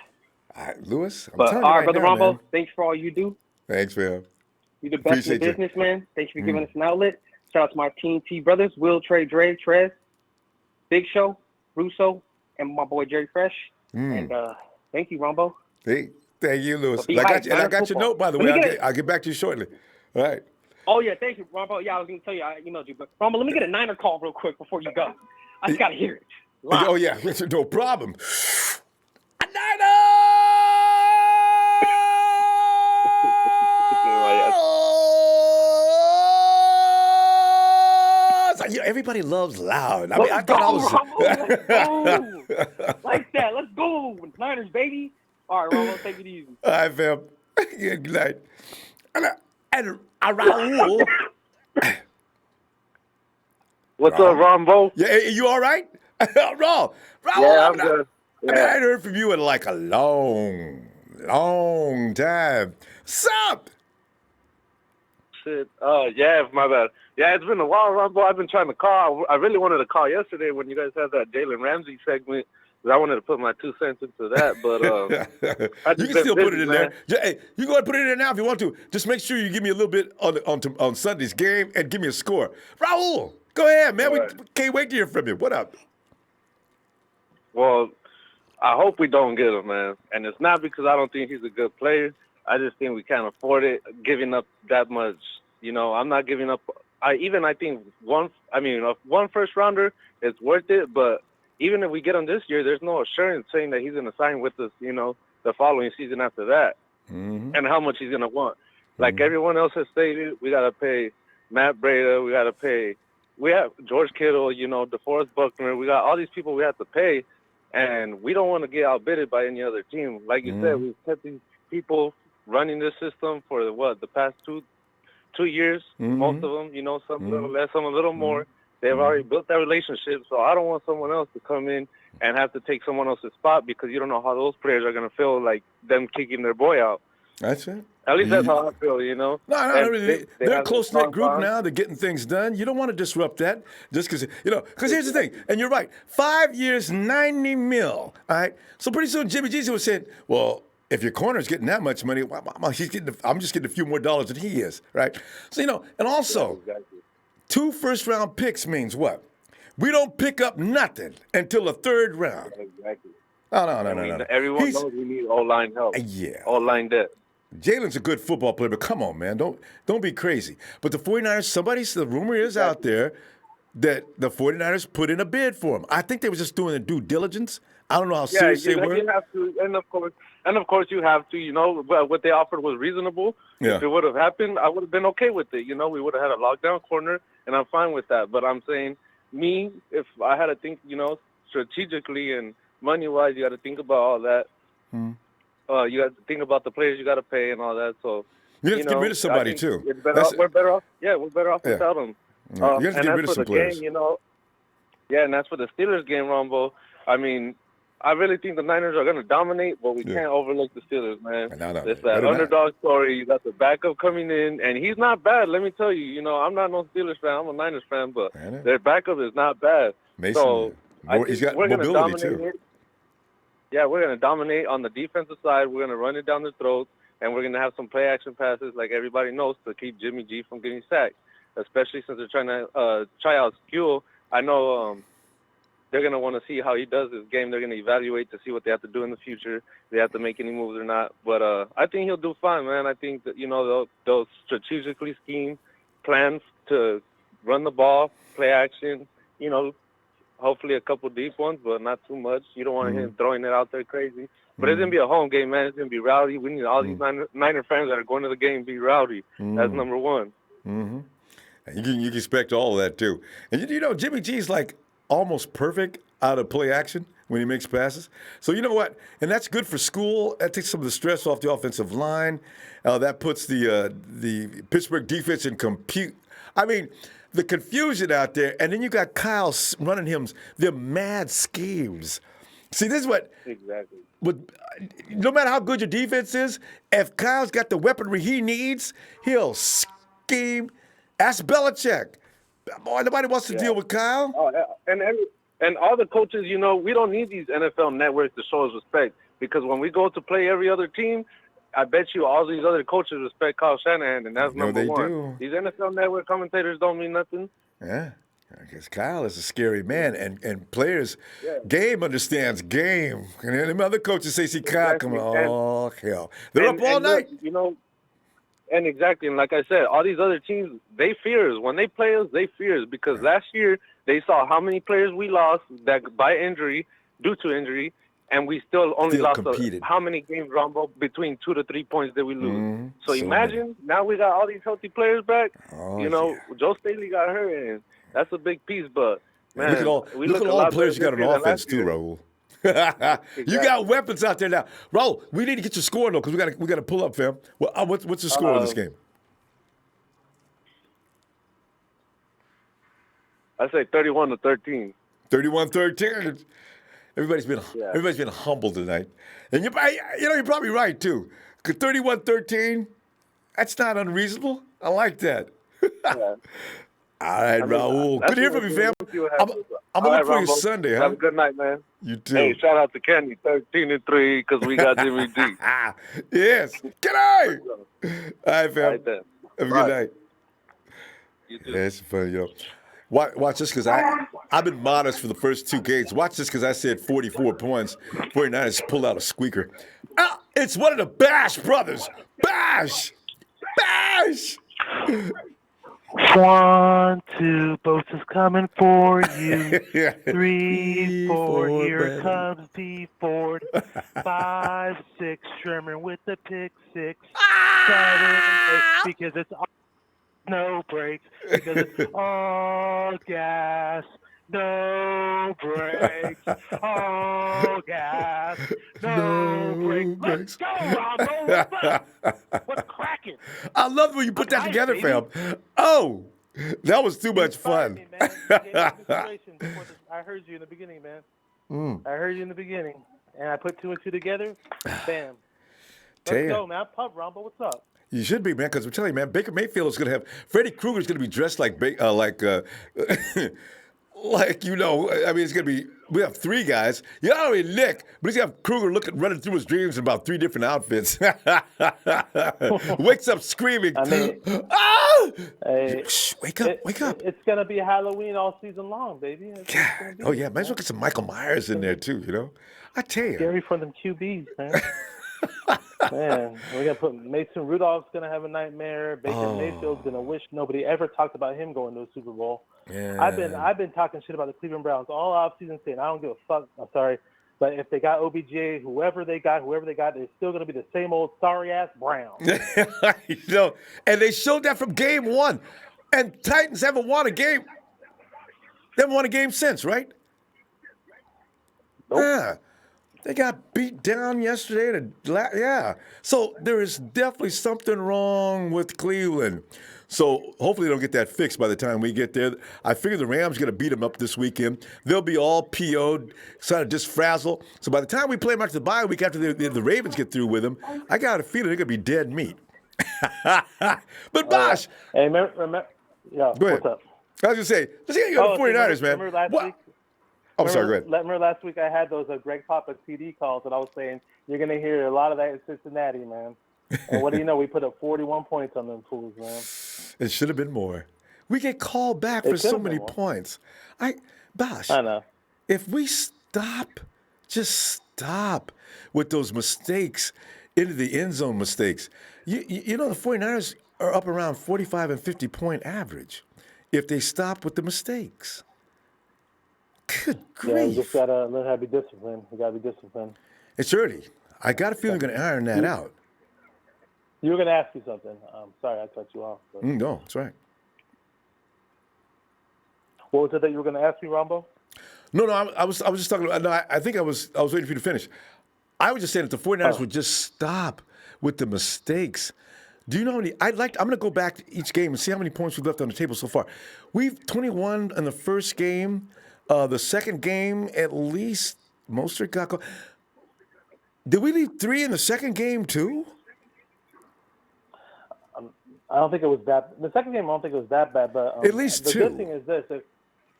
All right, Lewis. All right, brother Ronbo, man. Thanks for all you do. Thanks, man. You're the best in business, man. Thanks for giving us an outlet. Shout out to my Team T brothers, Will, Trey, Dre, Trez, Big Show, Russo, and my boy Jerry Fresh. And thank you, Ronbo. Thank you, Lewis. I got your note, by the way. I'll get back to you shortly. All right. Oh, yeah, thank you, Ronbo. Yeah, I was going to tell you, I emailed you. But, Ronbo, let me get a Niner call real quick before you go. I just got to hear it. Live. Oh, yeah, no problem. A Niner! Everybody loves loud. I mean, I thought I was. Like that. Let's go. Niners, baby. All right, Ronbo, take it easy. All right, fam. Good night. And Raul. What's up, Ronbo? Yeah, you all right? Raul, yeah, I'm good. Yeah. I hadn't heard from you in like a long time. Sup? Shit. Yeah, my bad. Yeah, it's been a while, Ronbo. I've been trying to call. I really wanted to call yesterday when you guys had that Jalen Ramsey segment. I wanted to put my 2 cents into that, but you can still put it in there. Hey, you go ahead and put it in there now if you want to. Just make sure you give me a little bit on Sunday's game and give me a score. Raul, go ahead, man. Right. We can't wait to hear from you. What up? Well, I hope we don't get him, man. And it's not because I don't think he's a good player. I just think we can't afford it, giving up that much. I'm not giving up. I think one first rounder is worth it, but even if we get him this year, there's no assurance saying that he's going to sign with us, the following season after that, and how much he's going to want. Like everyone else has stated, we got to pay Matt Breida, we got to pay we have George Kittle, DeForest Buckner. We got all these people we have to pay, and we don't want to get outbidded by any other team. Like you said, we've kept these people running this system for the past 2 years. Most of them, some a little less, some a little more. They've already built that relationship, so I don't want someone else to come in and have to take someone else's spot because you don't know how those players are going to feel like them kicking their boy out. That's it. At least that's how I feel, No, They they're a have close-knit strong group bond. now. They're getting things done. You don't want to disrupt that just because, because here's the thing, and you're right, 5 years, $90 million, all right? So pretty soon Jimmy G was saying, well, if your corner's getting that much money, I'm just getting a few more dollars than he is, right? So, and also, Yeah, exactly. 2 first-round picks means what? We don't pick up nothing until the 3rd round. Exactly. Oh, no. Everyone knows we need O-line help. Yeah. O-line depth. Jalen's a good football player, but come on, man. Don't be crazy. But the 49ers, the rumor is out there that the 49ers put in a bid for him. I think they were just doing their due diligence. I don't know how serious they were. You have to, and of course you have to, what they offered was reasonable. Yeah. If it would have happened, I would have been okay with it. We would have had a lockdown corner, and I'm fine with that. But I'm saying, if I had to think, strategically and money-wise, you got to think about all that. You got to think about the players you got to pay and all that. So You have to get rid of somebody, too. We're better off. Yeah, we're better off without them. You have to get rid of some players. Game, and that's for the Steelers game, Ronbo. I mean, I really think the Niners are going to dominate, but we can't overlook the Steelers, man. No, It's that underdog story. You got the backup coming in, and he's not bad. Let me tell you, I'm not no Steelers fan. I'm a Niners fan, but their backup is not bad. Mason, so he's got we're mobility, gonna dominate too. it. Yeah, we're going to dominate on the defensive side. We're going to run it down their throats, and we're going to have some play-action passes like everybody knows to keep Jimmy G from getting sacked, especially since they're trying to try out Skule. I know they're going to want to see how he does this game. They're going to evaluate to see what they have to do in the future. If they have to make any moves or not. But I think he'll do fine, man. I think that, they'll strategically scheme plans to run the ball, play action, hopefully a couple deep ones, but not too much. You don't want him throwing it out there crazy. But it's going to be a home game, man. It's going to be rowdy. We need all these Niner fans that are going to the game be rowdy. That's number one. And you can expect all of that, too. And, Jimmy G's like almost perfect out of play action when he makes passes. So you know what? And that's good for school. That takes some of the stress off the offensive line. That puts the Pittsburgh defense in compute. I mean, the confusion out there, and then you got Kyle running their mad schemes. See, this is what exactly. No matter how good your defense is, if Kyle's got the weaponry he needs, he'll scheme. Ask Belichick. Boy, nobody wants to deal with Kyle. Oh, and all the coaches, we don't need these NFL networks to show us respect because when we go to play every other team, I bet you all these other coaches respect Kyle Shanahan, and that's number one. Do. These NFL network commentators don't mean nothing. Yeah, because Kyle is a scary man, and players, game understands game. And then the other coaches say, see Kyle coming, oh, hell. They're up all night. Look, and exactly, and like I said, all these other teams, they fear us. When they play us, they fear us because last year they saw how many players we lost due to injury, and we still only lost how many games, Ronbo? Between 2 to 3 points did we lose. So imagine, now we got all these healthy players back. Joe Staley got hurt, and that's a big piece. But, man, look at all the players you got on offense, too, Raul. You got weapons out there now. Raul, we need to get your score, though, because we got to pull up, fam. Well, what's the score of this game? I say 31-13. 31-13. Everybody's been humble tonight, and you're probably right too. 31-13, that's not unreasonable. I like that. Yeah. All right, Raul. Good to hear from you, fam. I'm gonna look for you Sunday, huh? Have a good night, man. You too. Hey, shout out to Kenny, 13-3, because we got Jimmy G. Yes. Good night. All right, fam. All right, then. Have a good night. You too. Yeah, it's funny, yo. Watch this, because I've been modest for the first 2 games. Watch this, because I said 44 points. 49ers pulled out a squeaker. It's one of the Bash brothers. Bash! 1, 2, boats is coming for you. 3, 4, here comes D Ford. 5, 6, Sherman with the pick 6. 7, 8, because it's no brakes, because it's all gas, no brakes, all gas, no brakes. Let's go, Ronbo. What's up? What's cracking? I love when you put that Nice, together, baby. fam. Oh, that was too much Inspired fun. me, man. You gave me inspiration before I heard you in the beginning, man. I heard you in the beginning, and I put 2 and 2 together. Bam. Let's go, man. Pump, Ronbo. What's up? You should be, man, because I'm telling you, man, Baker Mayfield is going to have Freddy Krueger's going to be dressed like like, you know, I mean, it's going to be, we have 3 guys. You already Nick, but he's going to have Krueger running through his dreams in about 3 different outfits. Wakes up screaming. I mean, ah! Hey, Shh, wake up. It's going to be Halloween all season long, baby. God. Oh, yeah, might as well get some Michael Myers in there, too, you know? I tell you. Scary from them QBs, man. Man, we're gonna put Mason Rudolph's gonna have a nightmare. Baker Mayfield's gonna wish nobody ever talked about him going to a Super Bowl. Yeah. I've been talking shit about the Cleveland Browns all offseason, saying I don't give a fuck. I'm sorry, but if they got OBJ, whoever they got, they're still gonna be the same old sorry ass Browns. You know, and they showed that from game 1. And Titans haven't won a game. They haven't won a game since, right? Nope. Yeah. They got beat down yesterday. Yeah. So there is definitely something wrong with Cleveland. So hopefully they don't get that fixed by the time we get there. I figure the Rams are going to beat them up this weekend. They'll be all PO'd, kind of just frazzle. So by the time we play them after the bye week, after the Ravens get through with them, I got a feeling they're going to be dead meat. But Bosh. Hey, remember, yeah, Go ahead. what's up? I was going to say, let's get you on the 49ers, man. Remember last week? I'm sorry, go ahead. Remember last week I had those Greg Papa CD calls, and I was saying you're going to hear a lot of that in Cincinnati, man. And what do you know? We put up 41 points on them fools, man. It should have been more. We get called back for so many points. Bosh, I know. If we just stop with those mistakes into the end zone mistakes. You know the 49ers are up around 45 and 50 point average if they stop with the mistakes. Good grief. Yeah, you just got to learn how to be disciplined. You got to be disciplined. It's early. I got a feeling we're going to iron that out. You were going to ask me something. Sorry, I cut you off. But... No, that's right. What was it that you were going to ask me, Ronbo? No, I was just talking about. No, I think I was waiting for you to finish. I was just saying that the 49ers would just stop with the mistakes. Do you know how many? I'm going to go back to each game and see how many points we've left on the table so far. We've 21 in the first game. The second game, at least, Mostert got called. Did we leave 3 in the second game, too? I don't think it was that. The second game, I don't think it was that bad. But at least 2. The good thing is this: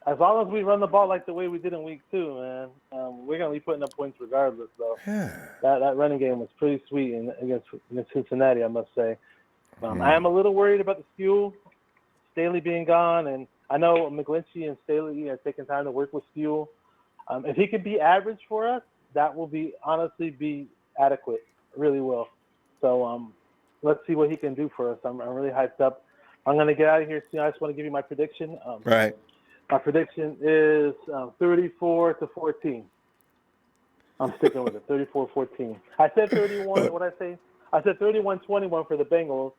as long as we run the ball like the way we did in week 2, man, we're gonna be putting up points regardless. So that running game was pretty sweet against Cincinnati, I must say. I am a little worried about the Skule, Staley being gone, and I know McGlinchey and Staley are taking time to work with Skule. If he could be average for us, that will honestly be adequate. It really will. So let's see what he can do for us. I'm really hyped up. I'm going to get out of here soon. I just want to give you my prediction. Right. My prediction is 34-14. I'm sticking with it, 34-14. I said 31. What did I say? I said 31-21 for the Bengals.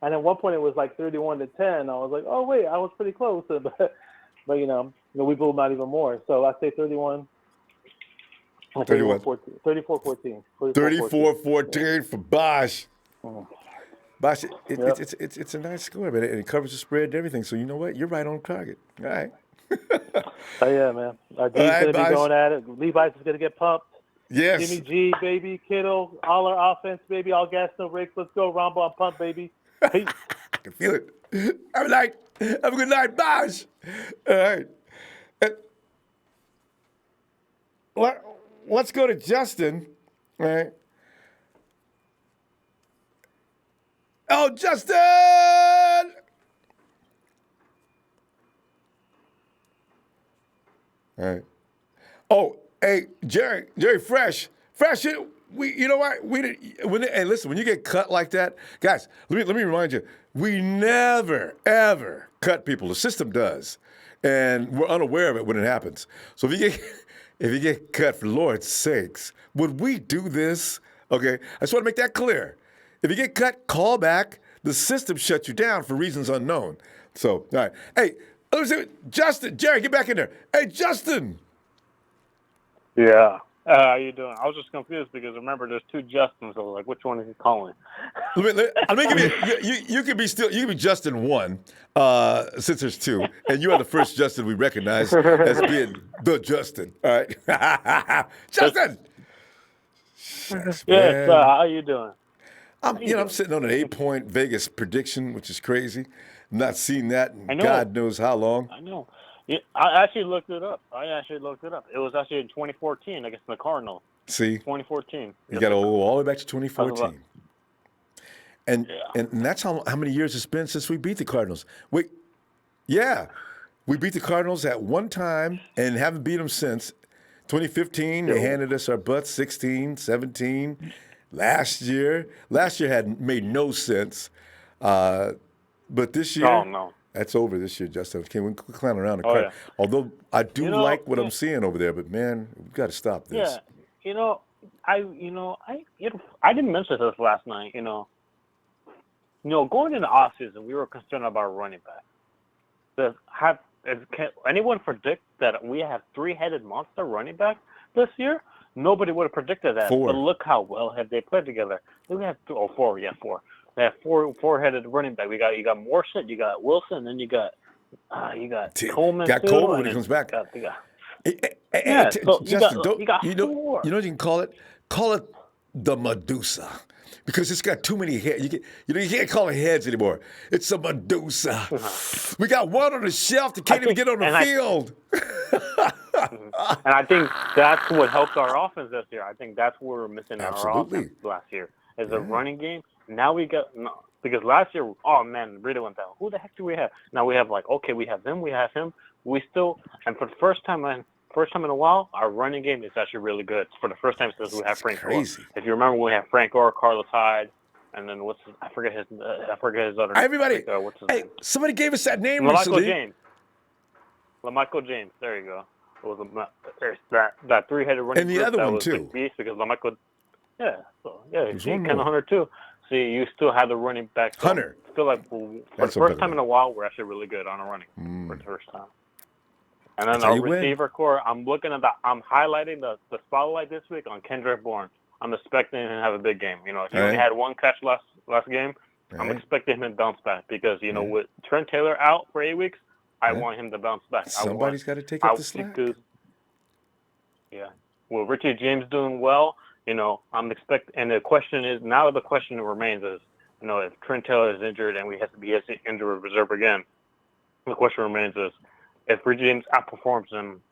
And at one point it was like 31-10. I was like, oh, wait, I was pretty close. But we blew them out even more. So I say 31. 34-14. 34-14 for Bosh. Bosh, it's a nice score, man. And it covers the spread and everything. So you know what? You're right on target. All right. Oh, yeah, man. Our D's going to be going at it. Levi's is going to get pumped. Yes. Jimmy G, baby. Kittle. All our offense, baby. All gas, no brakes. Let's go. Ronbo, I'm pumped, baby. Peace. I can feel it. Have a good night, Bosh. All right. Let's go to Justin. All right. Oh, Justin! All right. Oh, hey, Jerry, Fresh, you know what? Hey, listen, when you get cut like that, guys, let me remind you, we never, ever cut people. The system does. And we're unaware of it when it happens. So if you get cut, for Lord's sakes, would we do this? Okay, I just want to make that clear. If you get cut, call back. the system shut you down for reasons unknown. So, all right. Hey, Justin, Jerry, get back in there. Hey, Justin. Yeah. How you doing? I was just confused because remember there's two Justins. So like, which one is he calling? Let me give you. You can be Justin 1, since there's 2, and you are the first Justin we recognize as being the Justin. All right, Justin. Yes. How you doing? I'm sitting on an 8-point Vegas prediction, which is crazy. I'm not seen that in God knows how long. I know. Yeah, I actually looked it up. It was actually in 2014 against the Cardinals. See? 2014. You got to go all the way back to 2014. And that's how many years it's been since we beat the Cardinals. We beat the Cardinals at one time and haven't beat them since. 2015, they handed us our butts. 16, 17. Last year had made no sense. But this year, oh, no. That's over this year, Justin. We're clowning around the crowd. Although I do like what I'm seeing over there, but man, we've got to stop this. Yeah, I didn't mention this last night. Going into off season, we were concerned about running back. Can anyone predict that we have 3-headed monster running back this year? Nobody would have predicted that. 4. But look how well have they played together. We have 4. Yeah, 4. They have 4-headed running back. You got Morshett, you got Wilson, then you got Coleman. Got too, Coleman when he comes back. Justin, you know what you can call it? Call it the Medusa. Because it's got too many heads. You can't call it heads anymore. It's a Medusa. We got one on the shelf that can't even get on the field. And I think that's what helped our offense this year. I think that's what we're missing in our offense last year is the running game. Now we got because last year, oh man, really went down. Who the heck do we have? Now we have we have them, we have him. We still, and for the first time in a while, our running game is actually really good. It's for the first time since we have Frank Gore. If you remember, when we have Frank Gore, Carlos Hyde, and then I forget his other name. Everybody, what's his name? Somebody gave us that name recently. LaMichael James. There you go. It was that 3-headed running. And the other one too. Beast because LaMichael. Yeah. So he's kind of Hunter too. See, you still have the running back. So Hunter. I feel like for the first time in a while, we're actually really good on a running for the first time. And then our receiver core, I'm highlighting the spotlight this week on Kendrick Bourne. I'm expecting him to have a big game. He only had 1 catch last game. I'm expecting him to bounce back because, with Trent Taylor out for 8 weeks, I want him to bounce back. Somebody's got to take up the slack. Well, Richie James doing well. I'm expecting, and the question remains is, if Trent Taylor is injured and we have to be injured reserve again, the question remains is, if Richie James outperforms him,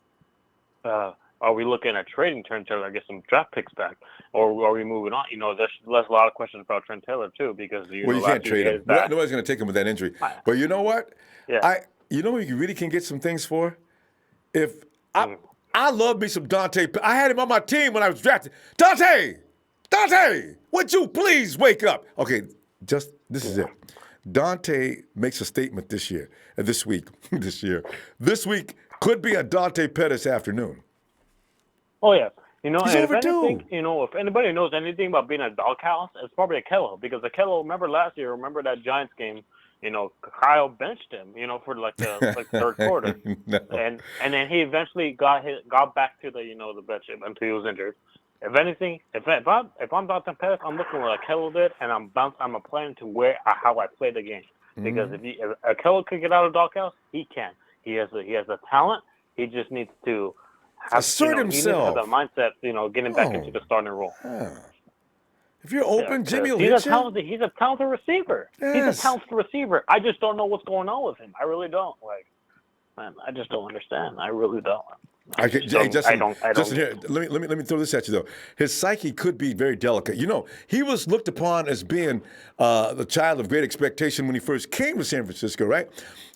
are we looking at trading Trent Taylor and get some draft picks back, or are we moving on? There's a lot of questions about Trent Taylor too because you can't trade him. Nobody's going to take him with that injury. But you know what? Yeah. You really can get some things for? If I love me some Dante. I had him on my team when I was drafted. Dante, would you please wake up? Okay, this is it. Dante makes a statement this week. This week could be a Dante Pettis afternoon. Oh yeah, he's overdue. If anybody knows anything about being a doghouse, it's probably Akello because Akello. Remember that Giants game. Kyle benched him. For the third quarter, No. and then he eventually got back to the bench until he was injured. If anything, if I'm Dante Pettis, I'm looking where Akello did, and I'm applying to how I play the game. Because if Akello could get out of doghouse, he can. He has a talent. He just needs to assert himself. He needs to have the mindset, getting back into the starting role. If you're open, Jimmy will he's hit you. He's a talented receiver. Yes. He's a talented receiver. I just don't know what's going on with him. I really don't. I just don't understand. I really don't. Justin, here, let me throw this at you though. His psyche could be very delicate. He was looked upon as being the child of great expectation when he first came to San Francisco, right?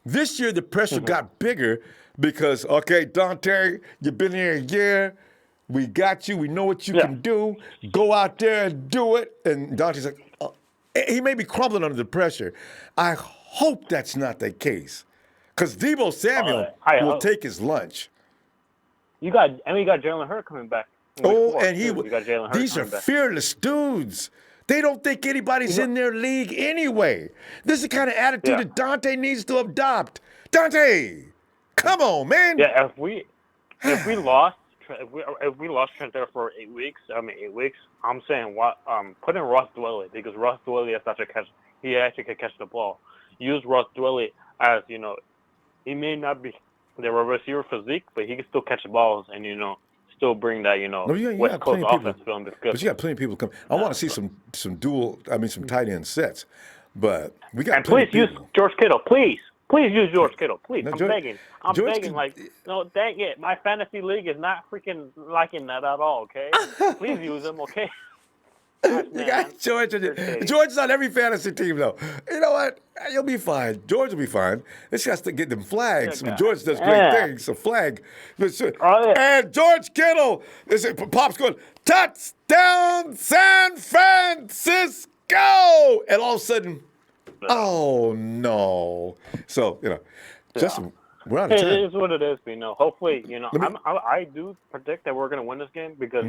This year the pressure got bigger because, okay, Dante, you've been here a year. We got you. We know what you can do. Go out there and do it. And Dante's like, he may be crumbling under the pressure. I hope that's not the case, because Deebo Samuel will take his lunch. You got Jalen Hurts coming back. These are fearless dudes. They don't think anybody's in their league anyway. This is the kind of attitude that Dante needs to adopt. Dante, come on, man. Yeah, if we lost Trent there for 8 weeks, I'm saying put in Ross Dwelly, because Ross Dwelly has such a catch. He actually can catch the ball. Use Ross Dwelly as, he may not be the receiver physique, but he can still catch the balls and, still bring that, West Coast offense feeling. But you got plenty of people come. I want to see some some tight end sets. But we got plenty of people. Please use George Kittle. Please use George Kittle. Please. I'm begging. No, dang it. My fantasy league is not freaking liking that at all, okay? Please use him, okay? Gosh, you got George. George's on every fantasy team, though. You know what? You'll be fine. George will be fine. It's just to get them flags. George does great things. So flag. And George Kittle. Pop's going, touchdown San Francisco. And all of a sudden, oh, no. So, Justin, we're out of time. It is what it is. Hopefully, I do predict that we're going to win this game because,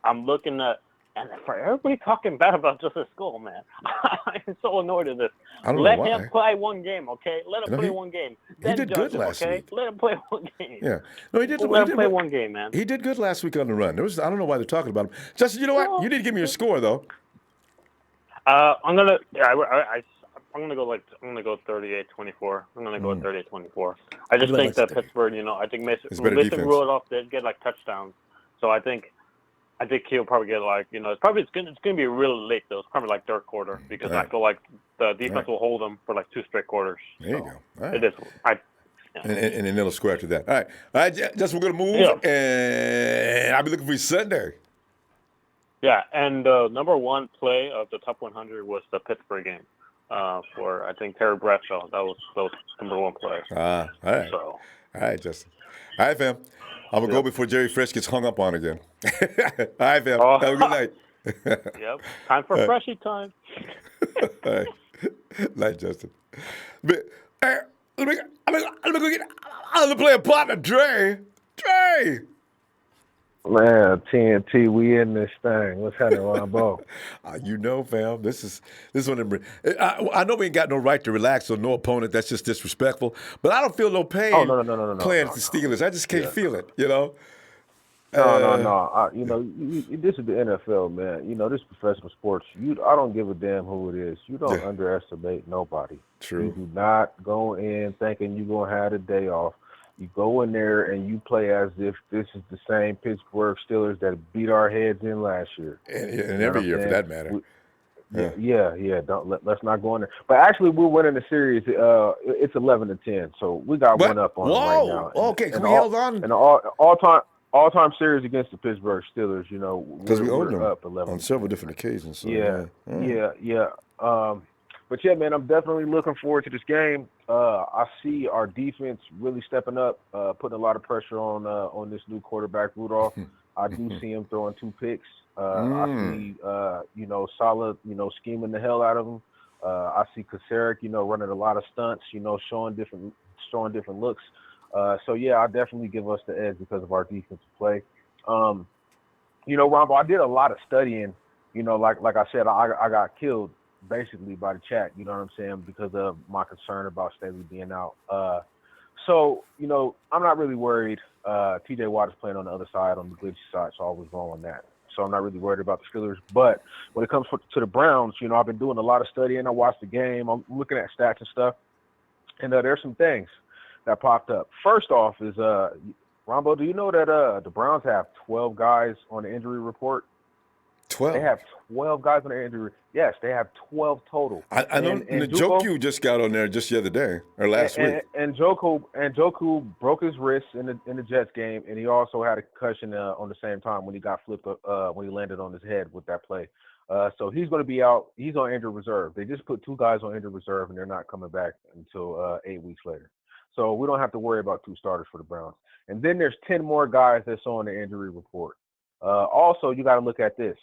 I'm looking at, and for everybody talking bad about Justice School, man, I'm so annoyed at this. Let him play one game, okay? Let him play one game. He did good last week. Let him play one game. Yeah. No, he did. Let him play one game, man. He did good last week on the run. I don't know why they're talking about him. Justin, you know what? You need to give me your score, though. I'm gonna go 38-24. I'm gonna go 38-24. I just think that Pittsburgh, I think Mason Rudolph did get touchdowns, so I think he'll probably get it's gonna be really late though. It's probably third quarter because I feel like the defense will hold them for 2 straight quarters. There you go. All right. It is. And then they'll score after that. All right, Justin, we're gonna move, and I'll be looking for you Sunday. Yeah, and the number one play of the top 100 was the Pittsburgh game for, I think, Terry Bradshaw. That was number one play. All right. So. All right, Justin. All right, fam. I'm going to go before Jerry Fresh gets hung up on again. All right, fam. Have a good night. Yep. Time for Freshie time. All right. Night, Justin. But, let me play a partner, Dre. Dre. Man, TNT, we in this thing. What's happening, Ronbo? Fam, this is one of them. I know we ain't got no right to relax on no opponent. That's just disrespectful. But I don't feel no pain playing the Steelers. I just can't feel it, No. This is the NFL, man. This is professional sports. I don't give a damn who it is. You don't underestimate nobody. True. You do not go in thinking you're going to have a day off. You go in there and you play as if this is the same Pittsburgh Steelers that beat our heads in last year. And every year, for that matter. Let's not go in there. But actually, we're winning the series. It's 11-10, so we got one up on them right now. Okay, we held on. And all-time series against the Pittsburgh Steelers. Because we owed them up 11 on several different occasions. So, yeah. But yeah, man, I'm definitely looking forward to this game. I see our defense really stepping up, putting a lot of pressure on this new quarterback, Rudolph. I do see him throwing 2 picks. I see, Solid, scheming the hell out of him. I see Kasarik, running a lot of stunts, showing different looks. So yeah, I definitely give us the edge because of our defensive play. Ronbo, I did a lot of studying. Like I said, I got killed basically by the chat, you know what I'm saying, because of my concern about Staley being out. So, I'm not really worried. TJ Watt is playing on the other side, on the glitchy side, so I was wrong on that. So I'm not really worried about the Steelers. But when it comes to the Browns, I've been doing a lot of studying. I watched the game. I'm looking at stats and stuff. And there's some things that popped up. First off is, Ronbo, do you know that the Browns have 12 guys on the injury report? 12? They have 12 guys on the injury. Yes, they have 12 total. I know Njoku just got on there just the other day or last week. And Njoku broke his wrist in the Jets game, and he also had a concussion on the same time when he got flipped when he landed on his head with that play. So he's going to be out. He's on injured reserve. They just put 2 guys on injured reserve, and they're not coming back until 8 weeks later. So we don't have to worry about 2 starters for the Browns. And then there's 10 more guys that's on the injury report. Also, you got to look at this.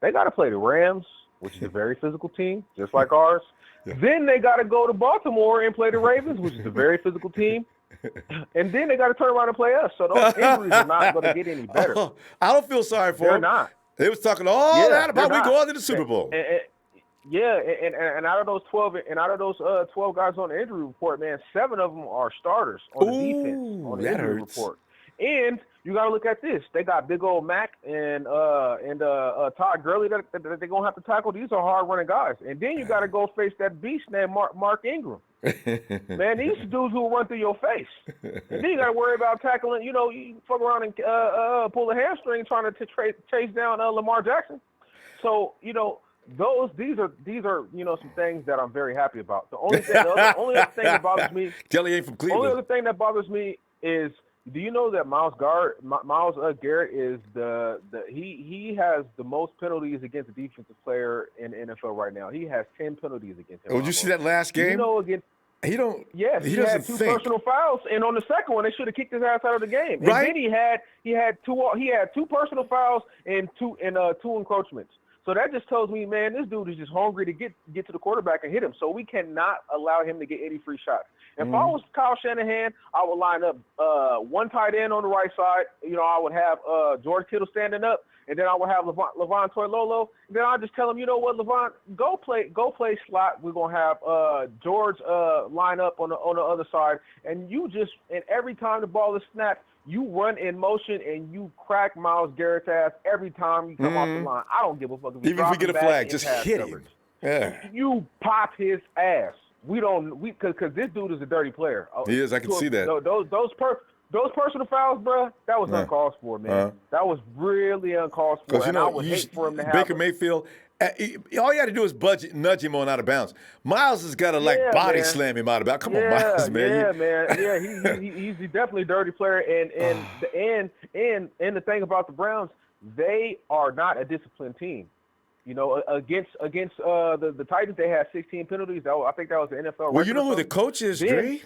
They got to play the Rams, which is a very physical team, just like ours. Yeah. Then they got to go to Baltimore and play the Ravens, which is a very physical team. And then they got to turn around and play us. So those injuries are not going to get any better. I don't feel sorry for them. They're not. They was talking all that about we going to the Super Bowl. And out of those 12 guys on the injury report, man, 7 of them are starters on the defense on the injury report. And you got to look at this. They got big old Mac and Todd Gurley that they're going to have to tackle. These are hard-running guys. And then you got to go face that beast named Mark Ingram. Man, these dudes who will run through your face. And then you got to worry about tackling, you fuck around and pull a hamstring trying to chase down Lamar Jackson. So, these are some things that I'm very happy about. The only other thing that bothers me, Kelly ain't from Cleveland. The only other thing that bothers me is, do you know that Myles Garrett is he has the most penalties against a defensive player in the NFL right now. He has 10 penalties against him. Oh, did you see that last game? He don't. Yes, he doesn't had 2 think. personal fouls, and on the second one, they should have kicked his ass out of the game. Right. And then he had 2 personal fouls and 2 encroachments. So that just tells me, man, this dude is just hungry to get to the quarterback and hit him. So we cannot allow him to get any free shots. If I was Kyle Shanahan, I would line up 1 tight end on the right side. I would have George Kittle standing up, and then I would have Levon Toilolo. And then I'll just tell him, you know what, Levon, go play slot. We're gonna have George line up on the other side, and every time the ball is snapped, you run in motion and you crack Myles Garrett's ass every time you come off the line. I don't give a fuck even if we get a flag, just hit him. Yeah. You pop his ass. Because this dude is a dirty player. He is. I can see that. Those personal fouls, bro, that was uncalled for, man. That was really uncalled for. And I would hate for him to have Baker Mayfield. All you had to do is nudge him on out of bounds. Miles has got to body slam him out of bounds. Come on, Miles, man. Yeah, he's definitely a dirty player. And the thing about the Browns, they are not a disciplined team. Against the Titans, they had 16 penalties. I think that was the NFL. Well, you know who the coach is, Dre?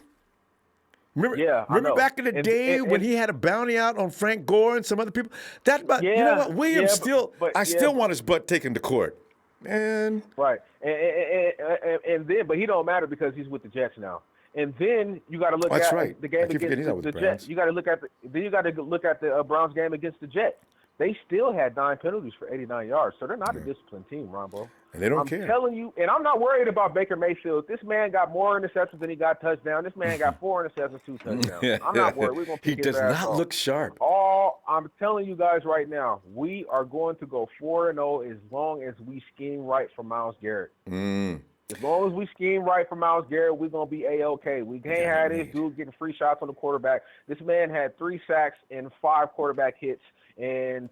Remember back in the day when he had a bounty out on Frank Gore and some other people? You know what? Williams still want his butt taken to court. Man. Right. And then, but he don't matter because he's with the Jets now. And then you got to look at the game against the Jets. You got to look at the Browns game against the Jets. They still had 9 penalties for 89 yards, so they're not a disciplined team, Ronbo. And they don't care. I'm telling you, and I'm not worried about Baker Mayfield. This man got more interceptions than he got touchdowns. This man got 4 interceptions, 2 touchdowns. I'm not worried. We're going to pick his ass off. He does not look sharp. I'm telling you guys right now, we are going to go 4-0 as long as we scheme right for Myles Garrett. As long as we scheme right for Myles Garrett, we're going to be A-OK. We can't have this dude getting free shots on the quarterback. This man had 3 sacks and 5 quarterback hits. And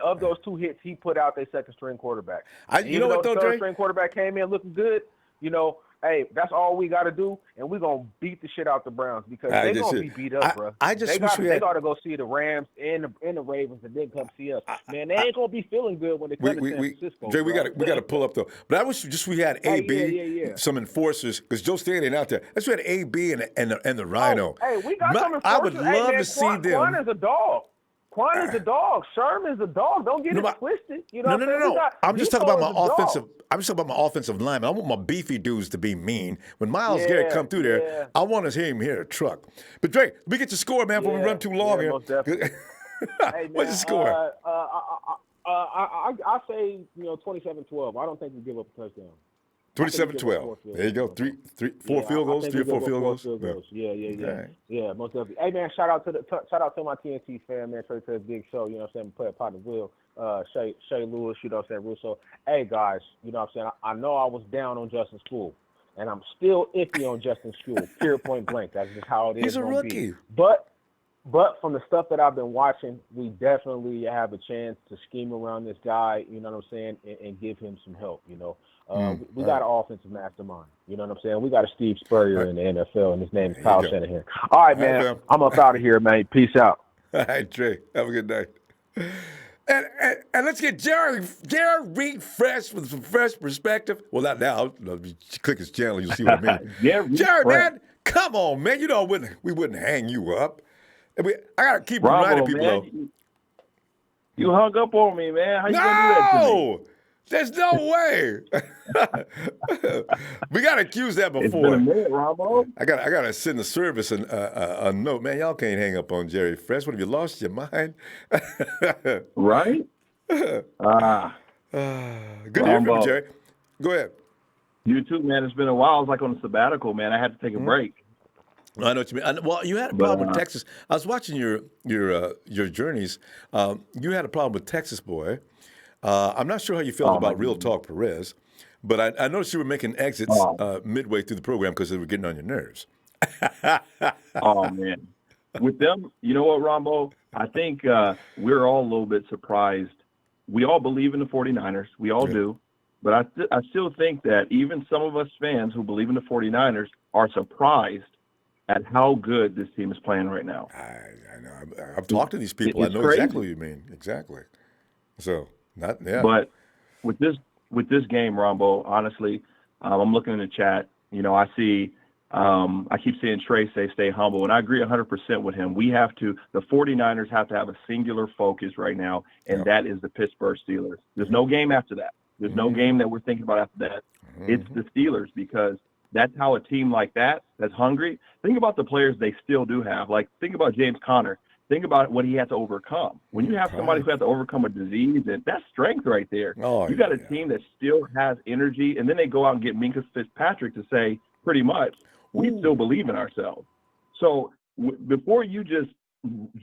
of those 2 hits, he put out their second-string quarterback. You know what, though, Dre? Dre? Third-string quarterback came in looking good. Hey, that's all we got to do, and we're going to beat the shit out the Browns because they're going to be beat up, bro. They got to go see the Rams and the Ravens and then come see us. Man, they ain't going to be feeling good when they come to San Francisco. Dre, we got to pull up, though. But I wish we had AB, some enforcers, because Joe Staley ain't out there. Let's we had AB and the Rhino. We got some enforcers. I would love to see them. Quan is a dog. Quan is a dog. Sherman's a dog. Don't get it twisted. No. I'm just talking about my offensive. I'm just talking about my offensive lineman. I want my beefy dudes to be mean. When Myles Garrett come through there, I want to hear him hit a truck. But Drake, we get your score, man, before we run too long here. What's your score? I say 27-12. I don't think we give up a touchdown. 27-12. There you go. 3 or 4 field goals. Yeah. Okay. Yeah, most definitely. Hey man, shout out to my TNT fan, man. Trey says big show. You know what I'm saying? Play a part of Will, Shay Lewis. You know what I'm saying? Russo. Hey guys, you know what I'm saying? I know I was down on Justin School, and I'm still iffy on Justin School. Period, point blank. That's just how it is. He's a rookie. But from the stuff that I've been watching, we definitely have a chance to scheme around this guy. You know what I'm saying? And give him some help. We got an offensive mastermind. You know what I'm saying? We got a Steve Spurrier in the NFL, and his name is Kyle Shanahan. All right, man. I'm up out of here, man. Peace out. All right, Trey. Have a good night. And let's get Jerry Fresh with some fresh perspective. Well, not now. Click his channel, you'll see what I mean. Jerry, man, come on, man. We wouldn't hang you up. I gotta keep reminding people, though. You hung up on me, man. How you gonna do that to me? There's no way. We got accused that before. It's been a minute, Ronbo. I gotta send the service a note, man. Y'all can't hang up on Jerry Fresh. What have you lost your mind? Right? Good to hear from you, Jerry. Go ahead. You too, man. It's been a while. I was like on a sabbatical, man. I had to take a break. I know what you mean. Well, you had a problem with Texas. I was watching your journeys. You had a problem with Texas, boy. I'm not sure how you felt about Real Talk Perez, but I noticed you were making exits midway through the program because they were getting on your nerves. Oh, man. With them, you know what, Ronbo? I think we're all a little bit surprised. We all believe in the 49ers. We all do. But I still think that even some of us fans who believe in the 49ers are surprised at how good this team is playing right now. I know. I've talked to these people. I know crazy. Exactly what you mean. Exactly. So, But with this game, Ronbo, honestly, I'm looking in the chat. You know, I see I keep seeing Trey say stay humble, and I agree 100% with him. The 49ers have to have a singular focus right now, and that is the Pittsburgh Steelers. There's no game after that. There's no game that we're thinking about after that. It's the Steelers, because that's how a team like that's hungry. Think about the players they still do have. Like, think about James Conner. Think about what he had to overcome. When you have somebody who had to overcome a disease, and that's strength right there. You got a team that still has energy, and then they go out and get Minka Fitzpatrick to say, pretty much, we still believe in ourselves. So before you just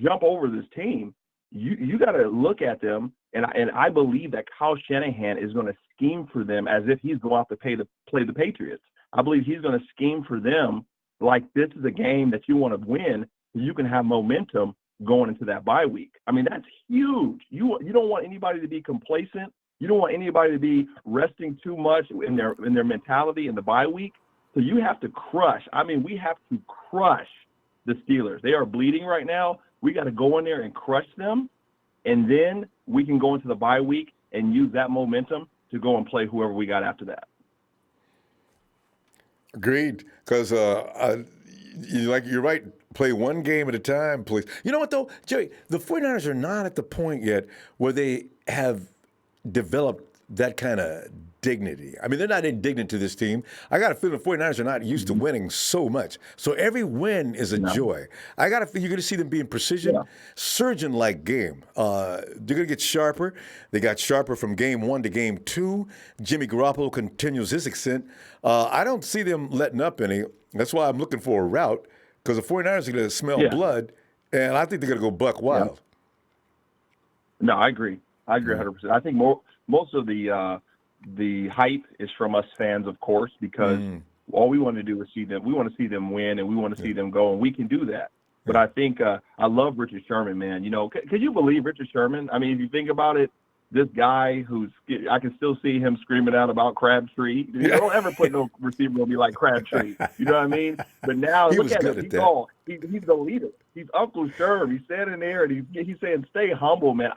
jump over this team, you got to look at them, and I believe that Kyle Shanahan is going to scheme for them as if he's going out to play the Patriots. I believe he's going to scheme for them like this is a game that you want to win, so you can have momentum going into that bye week. I mean, that's huge. You don't want anybody to be complacent. You don't want anybody to be resting too much in their mentality in the bye week. So you have to crush. I mean, we have to crush the Steelers. They are bleeding right now. We got to go in there and crush them, and then we can go into the bye week and use that momentum to go and play whoever we got after that. Agreed. Because you're right. Play one game at a time, please. You know what, though, Jerry? The 49ers are not at the point yet where they have developed that kind of dignity. I mean, they're not indignant to this team. I got a feeling the 49ers are not used to winning so much. So every win is a joy. I got a feeling you're going to see them being precision, surgeon-like game. They're going to get sharper. They got sharper from game 1 to game 2. Jimmy Garoppolo continues his ascent. I don't see them letting up any. That's why I'm looking for a route, because the 49ers are going to smell blood, and I think they're going to go buck wild. No, I agree. I agree 100%. I think most of the hype is from us fans, of course, because all we want to do is see them. We want to see them win, and we want to see them go, and we can do that. But I think I love Richard Sherman, man. You know, could you believe Richard Sherman? I mean, if you think about it, this guy I can still see him screaming out about Crabtree. You don't ever put no receiver will be like Crabtree. You know what I mean? But now look at him. He's the leader. He's Uncle Sherm. He's standing there and he's saying, "Stay humble, man."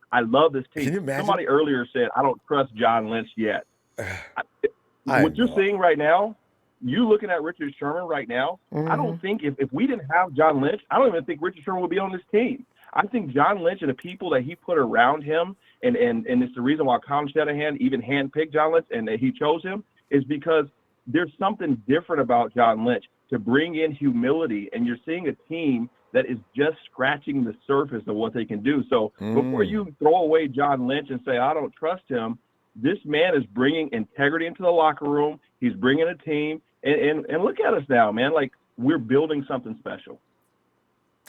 I love this team. Can you imagine? Somebody earlier said, "I don't trust John Lynch yet." What you're seeing right now, you looking at Richard Sherman right now, I don't think if we didn't have John Lynch, I don't even think Richard Sherman would be on this team. I think John Lynch and the people that he put around him, and it's the reason why Kyle Shanahan even handpicked John Lynch and he chose him, is because there's something different about John Lynch to bring in humility, and you're seeing a team that is just scratching the surface of what they can do. So before you throw away John Lynch and say, I don't trust him, this man is bringing integrity into the locker room. He's bringing a team. And look at us now, man. Like, we're building something special.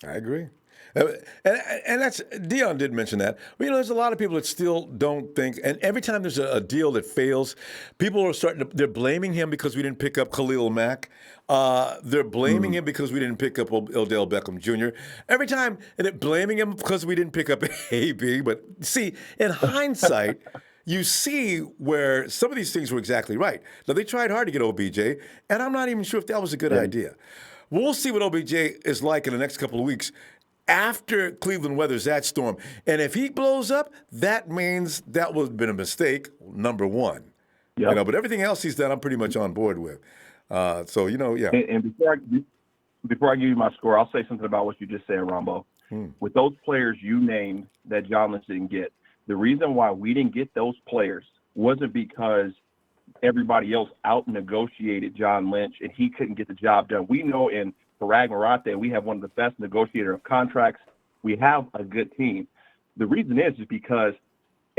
I agree. And that's Dion did mention that. But, you know, there's a lot of people that still don't think. And every time there's a deal that fails, people are they're blaming him because we didn't pick up Khalil Mack. They're blaming him because we didn't pick up Odell Beckham Jr. Every time, and they're blaming him because we didn't pick up AB. But see, in hindsight, you see where some of these things were exactly right. Now, they tried hard to get OBJ, and I'm not even sure if that was a good idea. We'll see what OBJ is like in the next couple of weeks after Cleveland weathers that storm. And if he blows up, that means that would have been a mistake, number one. Yep. You know, but everything else he's done, I'm pretty much on board with. So, you know, yeah. And before I give you my score, I'll say something about what you just said, Ronbo. With those players you named that John Lynch didn't get, the reason why we didn't get those players wasn't because everybody else out-negotiated John Lynch and he couldn't get the job done. We know in Parag Marathe, we have one of the best negotiator of contracts. We have a good team. The reason is because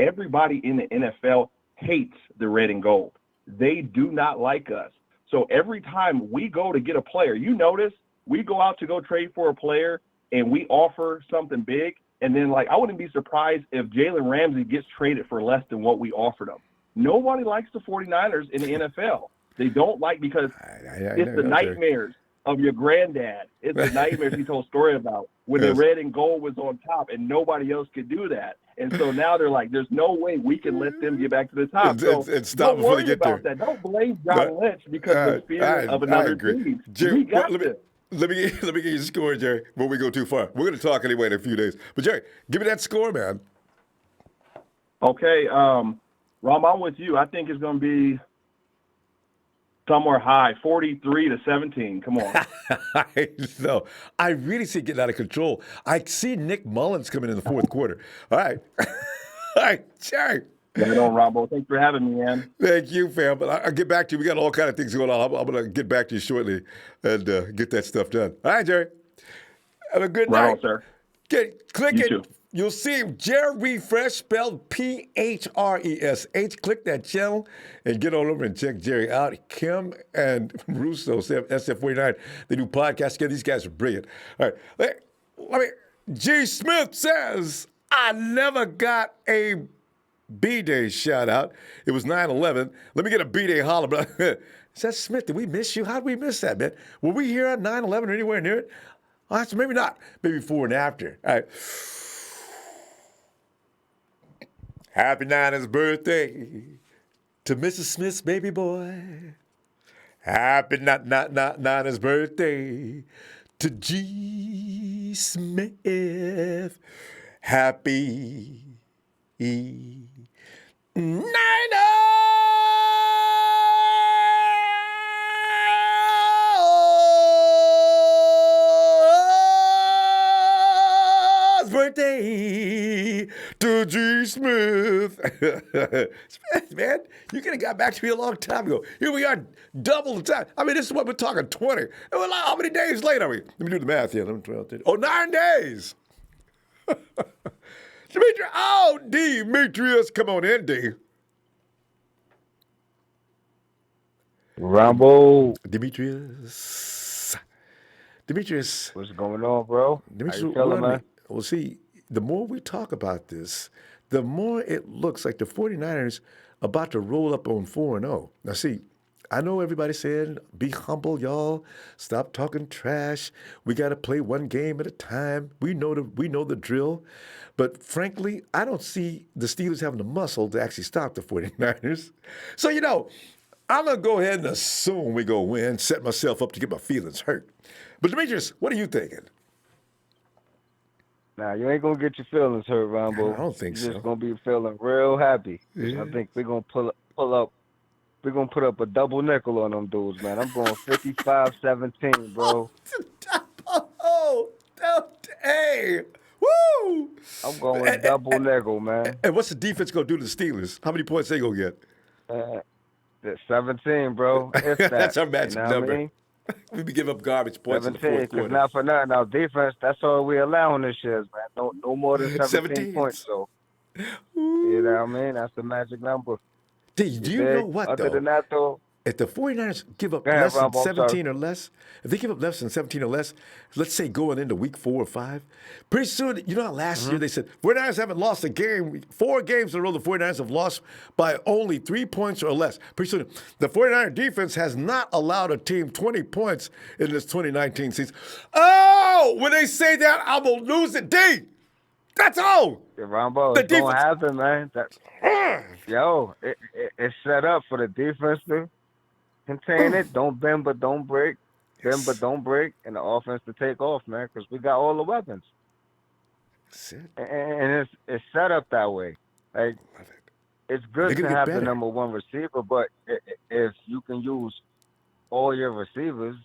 everybody in the NFL hates the red and gold. They do not like us. So every time we go to get a player, you notice we go out to go trade for a player and we offer something big. And then, like, I wouldn't be surprised if Jalen Ramsey gets traded for less than what we offered him. Nobody likes the 49ers in the NFL. They don't like because it's the nightmares of your granddad. It's the nightmares he told a story about when the red and gold was on top and nobody else could do that. And so now they're like, there's no way we can let them get back to the top. So stop don't worry about that. Don't blame John Lynch because of the fear of another team. Jerry, let me get your score, Jerry, before we go too far. We're going to talk anyway in a few days. But, Jerry, give me that score, man. Okay. Rom, I'm with you. I think it's going to be somewhere high, 43-17. Come on. No, I really see it getting out of control. I see Nick Mullins coming in the fourth quarter. All right. All right, Jerry. Right on, Ronbo. Thanks for having me, man. Thank you, fam. But I'll get back to you. We got all kind of things going on. I'm going to get back to you shortly and get that stuff done. All right, Jerry. Have a good night. Right on, sir. Click you it. Too. You'll see him, Jerry Fresh, spelled P-H-R-E-S-H. Click that channel and get on over and check Jerry out. Kim and Russo, SF49, they do podcasts together. These guys are brilliant. All right. Let me. G. Smith says, I never got a B-Day shout out. It was 9/11. Let me get a B-Day holler. Is that Smith? Did we miss you? How did we miss that, man? Were we here on 9/11 or anywhere near it? Oh, maybe not. Maybe before and after. All right. Happy Nana's birthday to Mrs. Smith's baby boy. Happy Nana's birthday to G. Smith. Happy Nina's birthday to G. Smith. Smith, man, you could have got back to me a long time ago. Here we are, double the time. I mean, this is what we're talking, 20. How many days late are we? Let me do the math here. 11, 12, 13. Oh, 9 days. Demetrius, come on in, D. Ronbo. Demetrius. What's going on, bro? Demetrius, how you feeling, man? Well, see, the more we talk about this, the more it looks like the 49ers about to roll up on 4-0. Now, see, I know everybody saying, be humble, y'all. Stop talking trash. We got to play one game at a time. We know the drill. But frankly, I don't see the Steelers having the muscle to actually stop the 49ers. So, I'm going to go ahead and assume we go win, set myself up to get my feelings hurt. But Demetrius, what are you thinking? Nah, you ain't going to get your feelings hurt, Ronbo. I don't think so. You're just going to be feeling real happy. Yeah. I think we're going to pull up. We're going to put up a double nickel on them dudes, man. I'm going 55-17, bro. Hey, woo! I'm going double nickel, man. And what's the defense going to do to the Steelers? How many points they going to get? 17, bro. That's our magic number. I mean? We be giving up garbage points 17, in the fourth quarter. Not for nothing. Our defense, that's all we allow on this shit, man. No more than 17 points. So, you know what I mean? That's the magic number. Do you know what, Other than that, though, if the 49ers give up less than 17 or less, if they give up less than 17 or less, let's say going into week 4 or 5, pretty soon, how last year they said 49ers haven't lost a game. 4 games in a row, the 49ers have lost by only 3 points or less. Pretty soon, the 49er defense has not allowed a team 20 points in this 2019 season. Oh, when they say that, I'm going to lose it. D, that's all. Yeah, Ronbo, it's going to happen, man. It's set up for the defense to contain it. Don't bend, but don't break. Bend, but don't break. And the offense to take off, man, because we got all the weapons. That's it. And it's set up that way. Like, it's good to have the number 1 receiver, but if you can use all your receivers,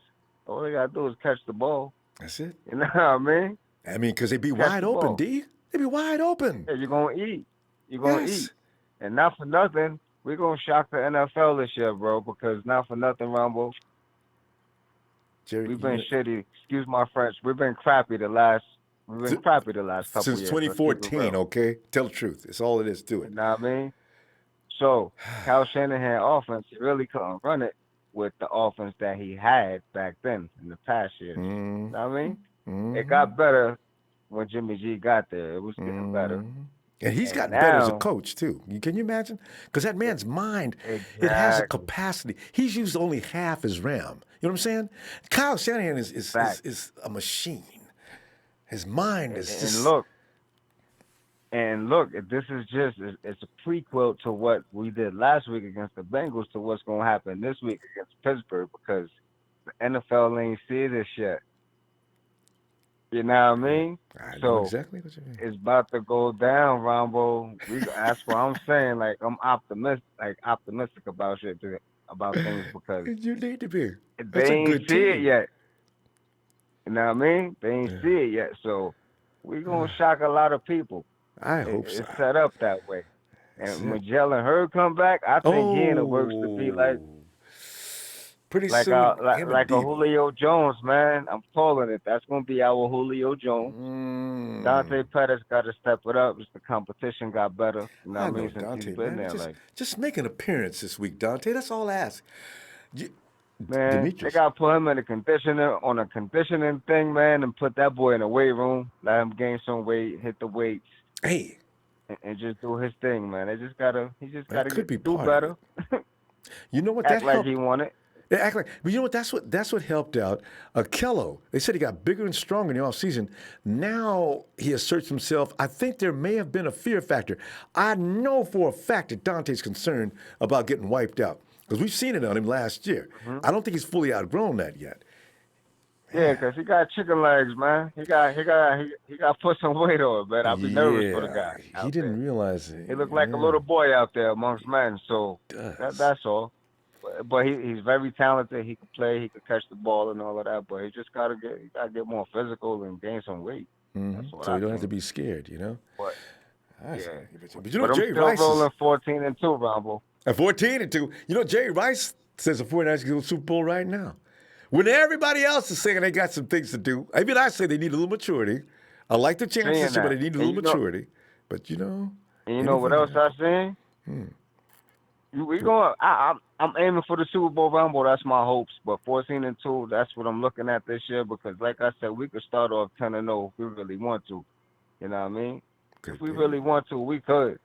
all they got to do is catch the ball. That's it. You know what I mean? Because they be wide open, D. They be wide open. Yeah, you're going to eat. You're going to eat. And not for nothing, we're going to shock the NFL this year, bro, because not for nothing, Ronbo. Jerry, we've been shitty. Excuse my French. We've been crappy the last We've been crappy the last couple Since years. Let's keep it 2014, real. okay? Tell the truth. It's all it is to You it. know what I mean? So Kyle Shanahan offense really couldn't run it with the offense that he had back then in the past years. You know what I mean? It got better when Jimmy G got there. It was getting better. And he's And gotten better as a now- coach, too. Can you imagine? Because that man's mind, it has a Exactly. capacity. He's used only half his RAM. You know what I'm saying? Kyle Shanahan is a machine. His mind is just... And look, this is just, it's a prequel to what we did last week against the Bengals to what's going to happen this week against Pittsburgh, because the NFL ain't see this yet. You know what I mean? I know So exactly what you mean. it's about to go down, Ronbo. That's what I'm saying. Like, I'm optimistic about shit, about things, because You need to be. they That's a ain't good see it team. yet. You know what I mean? They ain't see it yet. So we're going to shock a lot of people. I hope so. It's set up that way. And when Jalen Hurd come back, I think he in the works to be like pretty like soon, a Julio Jones, man. I'm calling it. That's gonna be our Julio Jones. Dante Pettis got to step it up. Just the competition got better. You know what I mean? Since Dante, he's been man. there, Just make an appearance this week, Dante. That's all I ask. Man, Demetrius. they got to put him in a conditioning thing, man, and put that boy in the weight room. Let him gain some weight, hit the weights. Hey. And just do his thing, man. He just gotta do part better. You know what? Act that like helped. he won it. Yeah, act like, but you know what? That's what helped out. Kello, they said he got bigger and stronger in the offseason. Now he asserts himself. I think there may have been a fear factor. I know for a fact that Dante's concerned about getting wiped out because we've seen it on him last year. I don't think he's fully outgrown that yet. Yeah, because he got chicken legs, man. He got put some weight on, man. I'll be nervous for the guy. He didn't realize it. He looked like a little boy out there amongst men, so that's all. But he's very talented. He can play. He can catch the ball and all of that. But he just gotta get more physical and gain some weight. So you don't have to be scared, you know. But But you know, Jerry I'm still Rice rolling 14-2, Rombo. At 14-2. You know, Jerry Rice says the 49ers can go to the Super Bowl right now. When everybody else is saying they got some things to do, even I say they need a little maturity. I like the championship, but they need a little maturity. But you know, and you know what else I seen? We going. I'm aiming for the Super Bowl Rumble. That's my hopes. But 14-2, that's what I'm looking at this year. Because, like I said, we could start off 10-0 if we really want to. You know what I mean? If we really want to, we could.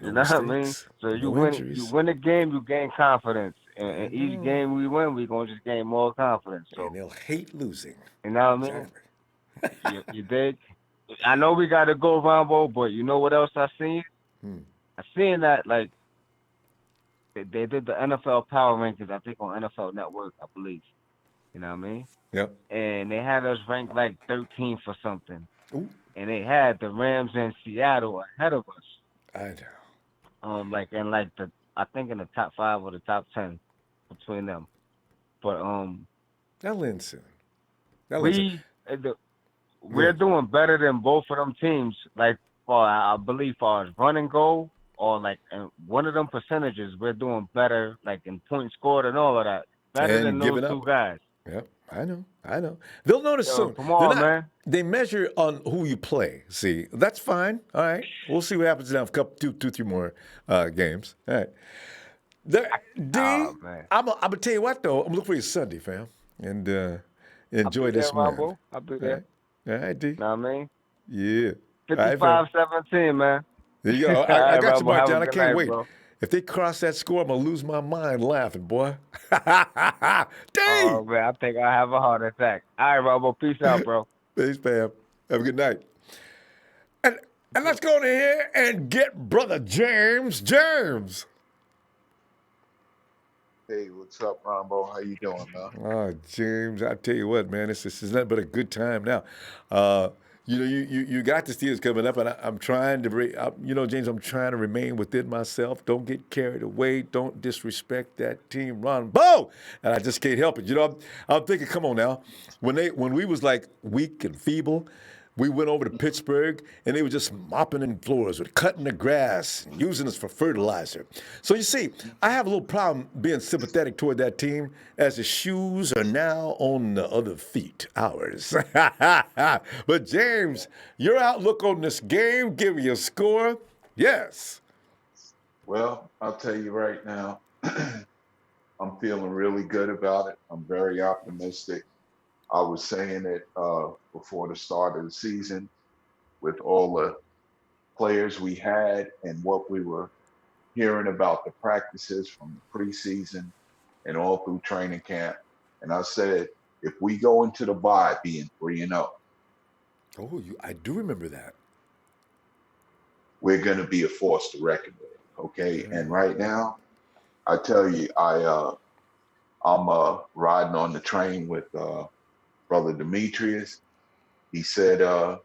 You know what I mean? So you win a game, you gain confidence. And each game we win, we're going to just gain more confidence. So, and they'll hate losing. You know what I mean? You dig? I know we got to go, Ronbo, but you know what else I seen? I seen that, like, they did the NFL Power Rankings, I think, on NFL Network, I believe. You know what I mean? Yep. And they had us ranked, like, 13th or something. Ooh. And they had the Rams in Seattle ahead of us. I know. I think in the top 5 or the top 10 between them. But that'll end soon. We're doing better than both of them teams. Like I believe, far as run and go, or like in one of them percentages, we're doing better, like in points scored and all of that. Better than those two guys. Yep, I know. They'll notice soon. Come on, man. They measure on who you play. See, that's fine. All right, we'll see what happens now. Two, 3 more games. All right. I'm gonna tell you what though. I'm looking for you Sunday, fam, and enjoy this one. I'll be there. All right, D. Know what I mean? Yeah. 55-17, man. There you go. I got you marked down. I can't wait. Bro. If they cross that score, I'm going to lose my mind laughing, boy. D! Oh, man, I think I have a heart attack. All right, Robo. Peace out, bro. Peace, fam. Have a good night. And let's go in here and get Brother James. James. Hey, what's up, Ronbo? How you doing, man? Oh, James, I tell you what, man, this is nothing but a good time now. You got the Steelers coming up, and I'm trying to, James, I'm trying to remain within myself. Don't get carried away. Don't disrespect that team, Ronbo. And I just can't help it. I'm thinking, come on now, when we was like weak and feeble, we went over to Pittsburgh, and they were just mopping in floors, cutting the grass, and using us for fertilizer. So you see, I have a little problem being sympathetic toward that team, as the shoes are now on the other feet, ours. But James, your outlook on this game, give me a score. Yes. Well, I'll tell you right now, I'm feeling really good about it. I'm very optimistic. I was saying it before the start of the season, with all the players we had and what we were hearing about the practices from the preseason and all through training camp. And I said, if we go into the bye being 3-0, I do remember that. We're going to be a force to reckon with. Okay. And right now, I tell you, I'm riding on the train with Brother Demetrius. He said, I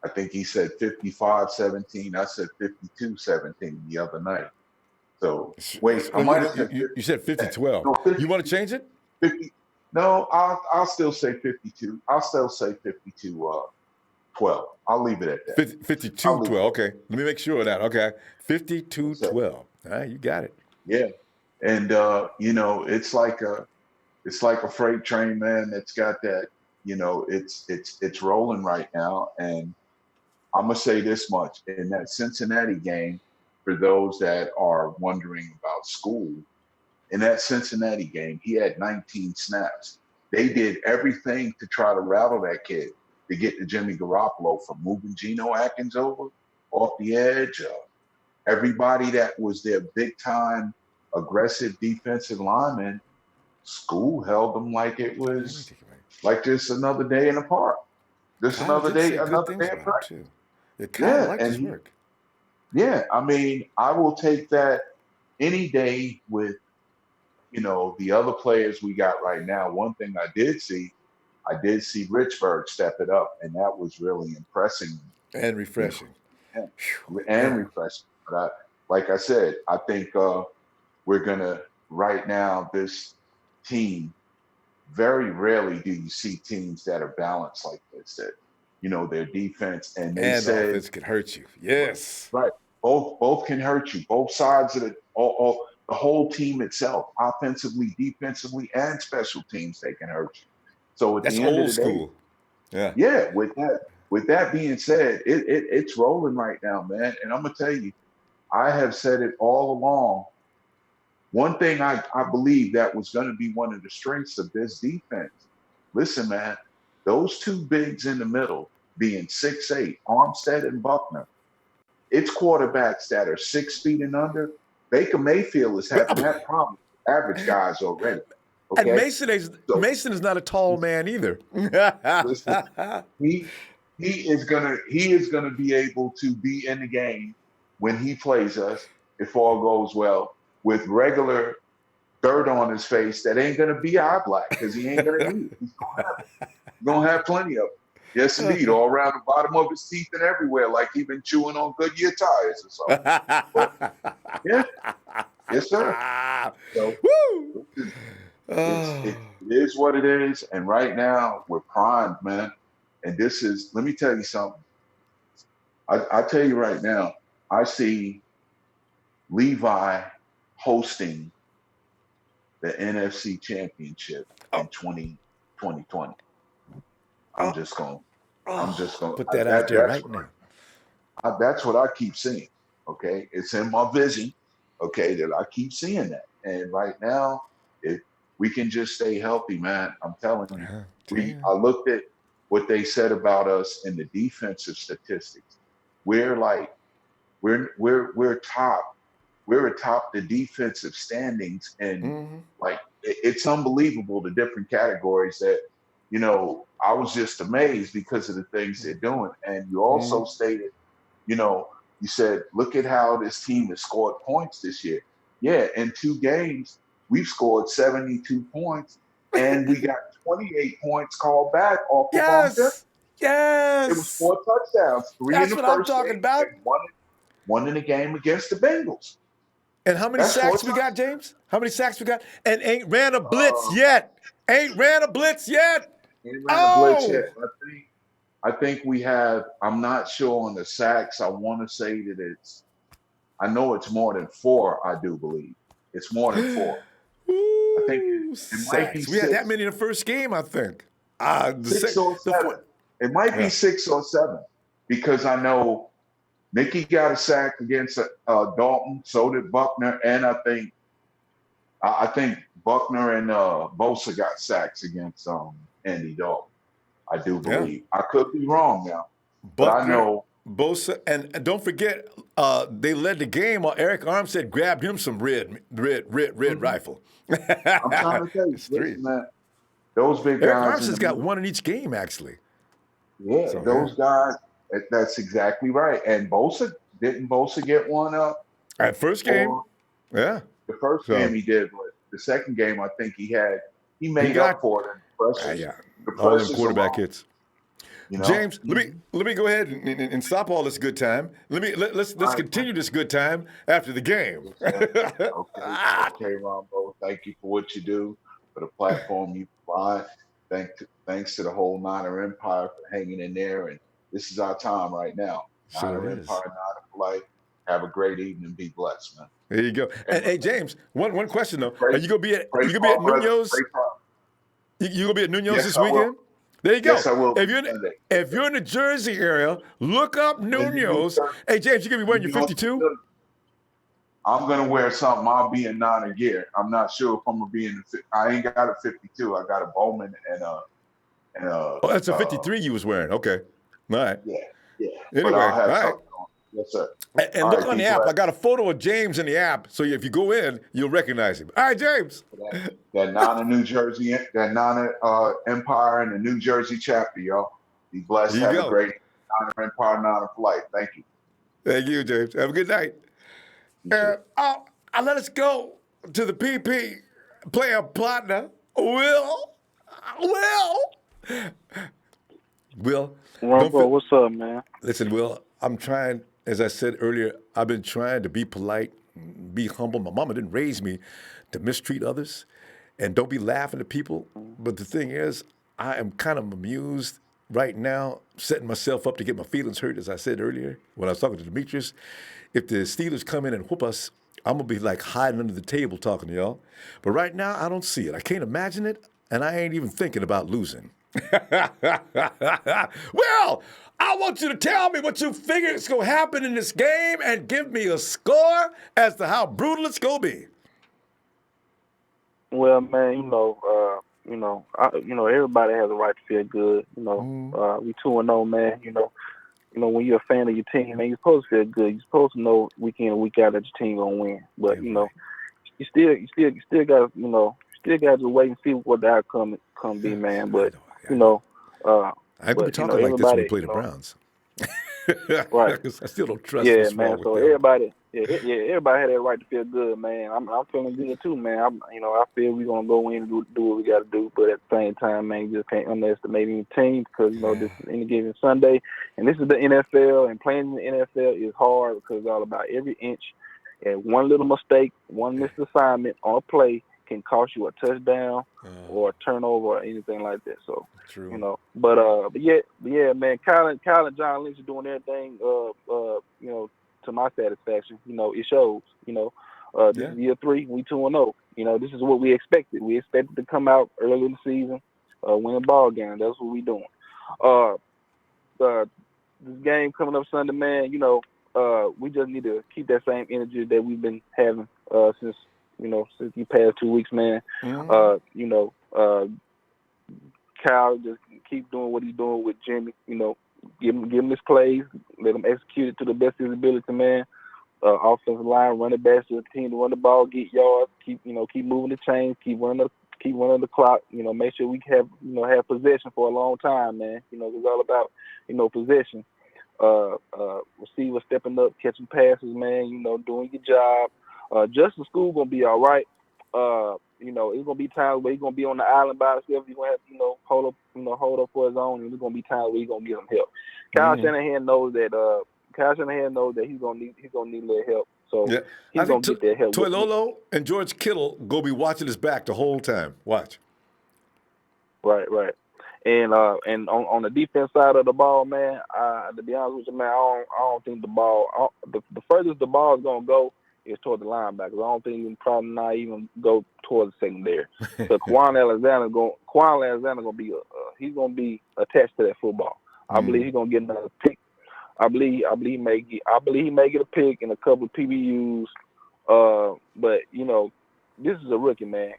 think he said 55-17. I said 52-17 the other night. So wait, I might have said you said 50-12. No, you want to change it? 50. No, I'll still say 52. I'll still say 52-12. I'll leave it at that. 52-12. Okay, let me make sure of that. Okay, 52-12. All right, you got it. Yeah, and it's like a freight train, man. It's got that. It's rolling right now, and I'm gonna say this much: in that Cincinnati game, for those that are wondering about school, in that Cincinnati game, he had 19 snaps. They did everything to try to rattle that kid, to get to Jimmy Garoppolo, from moving Geno Atkins over off the edge. Everybody that was their big-time aggressive defensive lineman, school held them like it was like just another day in the park. Just another day in practice. Yeah, I mean, I will take that any day with, the other players we got right now. One thing I did see Richburg step it up, and that was really impressing. And refreshing. Refreshing. But like I said, I think we're going to, right now, this team, very rarely do you see teams that are balanced like this, that, their defense and offense can hurt you. Yes. Right. Both can hurt you. Both sides of the whole team itself, offensively, defensively, and special teams, they can hurt you. So at that's the end old of the day, school. Yeah. Yeah. With that being said, it's rolling right now, man. And I'm gonna tell you, I have said it all along. One thing I believe that was going to be one of the strengths of this defense. Listen, man, those two bigs in the middle, being 6'8", Armstead and Buckner, it's quarterbacks that are 6 feet and under. Baker Mayfield is having that problem. Average guys already. Okay? And Mason is not a tall man either. Listen, he is gonna be able to be in the game when he plays us, if all goes well, with regular dirt on his face that ain't gonna be eye black, because he ain't gonna need it. He's gonna have plenty of it. Yes, indeed, all around the bottom of his teeth and everywhere, like he's been chewing on Goodyear tires or something. But, yeah, yes, sir. So, it is what it is, and right now we're primed, man. And this is, let me tell you something. I tell you right now, I see Levi hosting the NFC Championship in 2020. I'm just going to put that out there right now. That's what I keep seeing. Okay. It's in my vision. Okay. That I keep seeing that. And right now, if we can just stay healthy, man, I'm telling you, I looked at what they said about us in the defensive statistics. We're top. We're atop the defensive standings, and like it's unbelievable the different categories that, I was just amazed because of the things they're doing. And you also stated, you said, look at how this team has scored points this year. Yeah, in 2 games, we've scored 72 points, and we got 28 points called back off of our defense. Yes. It was 4 touchdowns, 3 That's in the what first I'm talking game, about. and one in the game against the Bengals. And how many sacks we got, James? How many sacks we got? And ain't ran a blitz yet. Ain't ran a blitz yet. Ain't ran a blitz yet. I think we have. I'm not sure on the sacks. I want to say that I know it's more than 4. I do believe it's more than 4. I think it might be Sacks. We had that 6, many in the first game, I think. 6 or 7. It might be 6 or 7 because I know Mickey got a sack against Dalton. So did Buckner, and I think Buckner and Bosa got sacks against Andy Dalton. I do believe. I could be wrong now, but I know Bosa, and don't forget, they led the game while Eric Armstead grabbed him some red rifle. I'm trying to tell you, listen, man, those big Eric guys. Armstead's got one in each game, actually. Yeah, so, those guys. That's exactly right. And didn't Bosa get one up? At first game, yeah. The first game he did, but the second game I think he made up for it in the pressures. Yeah, all them quarterback hits. You know? James, let me go ahead and stop all this good time. Let's continue this good time after the game. Okay, Ronbo. Thank you for what you do, for the platform you provide. Thanks to the whole Niner Empire for hanging in there. And this is our time right now. Niner Empire, Niner for life. Have a great evening. Be blessed, man. There you go. And hey, James, one question though: Are you gonna be at Nuno's? You gonna be at Nuno's this weekend? There you go. Yes, I will. If you're in the Jersey area, look up Nuno's. Hey, James, you gonna be wearing your 52? I'm gonna wear something. I'll be in Niner gear. I'm not sure if I'm gonna be in the. I ain't got a 52. I got a Bowman and a. Oh, that's a 53 you was wearing. Okay. All right. Yeah. Anyway, all right. Yes, sir. And look on the app. I got a photo of James in the app, so if you go in, you'll recognize him. All right, James. That Niner New Jersey, that Niner Empire and the New Jersey chapter, y'all. Be blessed. Have a great Niner Empire, Niner for life. Thank you. Thank you, James. Have a good night. Let us go to the PP player partner, Will. Ronbo, what's up, man? Listen, Will, I'm trying, as I said earlier, I've been trying to be polite, be humble. My mama didn't raise me to mistreat others and don't be laughing at people. But the thing is, I am kind of amused right now, setting myself up to get my feelings hurt, as I said earlier when I was talking to Demetrius. If the Steelers come in and whoop us, I'm going to be like hiding under the table talking to y'all. But right now, I don't see it. I can't imagine it, and I ain't even thinking about losing. Well, I want you to tell me what you figure is going to happen in this game and give me a score as to how brutal it's going to be. Well, man, everybody has a right to feel good. We 2-0, man. When you're a fan of your team, man, you're supposed to feel good. You're supposed to know week in and week out that your team gonna win. But you still got to wait and see what the outcome be, man. But I'm gonna be talking like this when we play the Browns. Right. I still don't trust. Yeah, man. So everybody had that right to feel good, man. I'm feeling good too, man. I feel we're gonna go in and do what we got to do, but at the same time, man, you just can't underestimate any team because this is any given Sunday, and this is the NFL, and playing in the NFL is hard because it's all about every inch. And one little mistake, one missed assignment on a play can cost you a touchdown or a turnover or anything like that. So, true. But yeah, man, Kyle and John Lynch are doing everything, to my satisfaction. It shows. This is year 3, we 2-0. This is what we expected. We expected to come out early in the season, win a ball game. That's what we doing. This game coming up Sunday, man. We just need to keep that same energy that we've been having since the past 2 weeks, man. Kyle just keep doing what he's doing with Jimmy. Give him his plays, let him execute it to the best of his ability, man. Offensive line, running backs to continue to run the ball, get yards, keep moving the chains, keep running the clock. Make sure we have possession for a long time, man. It's all about possession. Receiver stepping up, catching passes, man. Doing your job. Justin School gonna be all right. It's gonna be times where he's gonna be on the island by himself. He's gonna have to, hold up for his own, and there's gonna be times where he's gonna get him help. Kyle Shanahan knows that. He's gonna need a little help. So he's gonna get that help. Toilolo and George Kittle go be watching his back the whole time. Watch. Right. And on the defense side of the ball, man, to be honest with you, man, I don't think the ball the furthest the ball is gonna go is toward the linebackers. I don't think you can probably not even go towards the secondary. So Quan Alexander gonna be he's gonna be attached to that football. I believe he's gonna get another pick. I believe he may get a pick and a couple of PBUs. But you know, this is a rookie, man.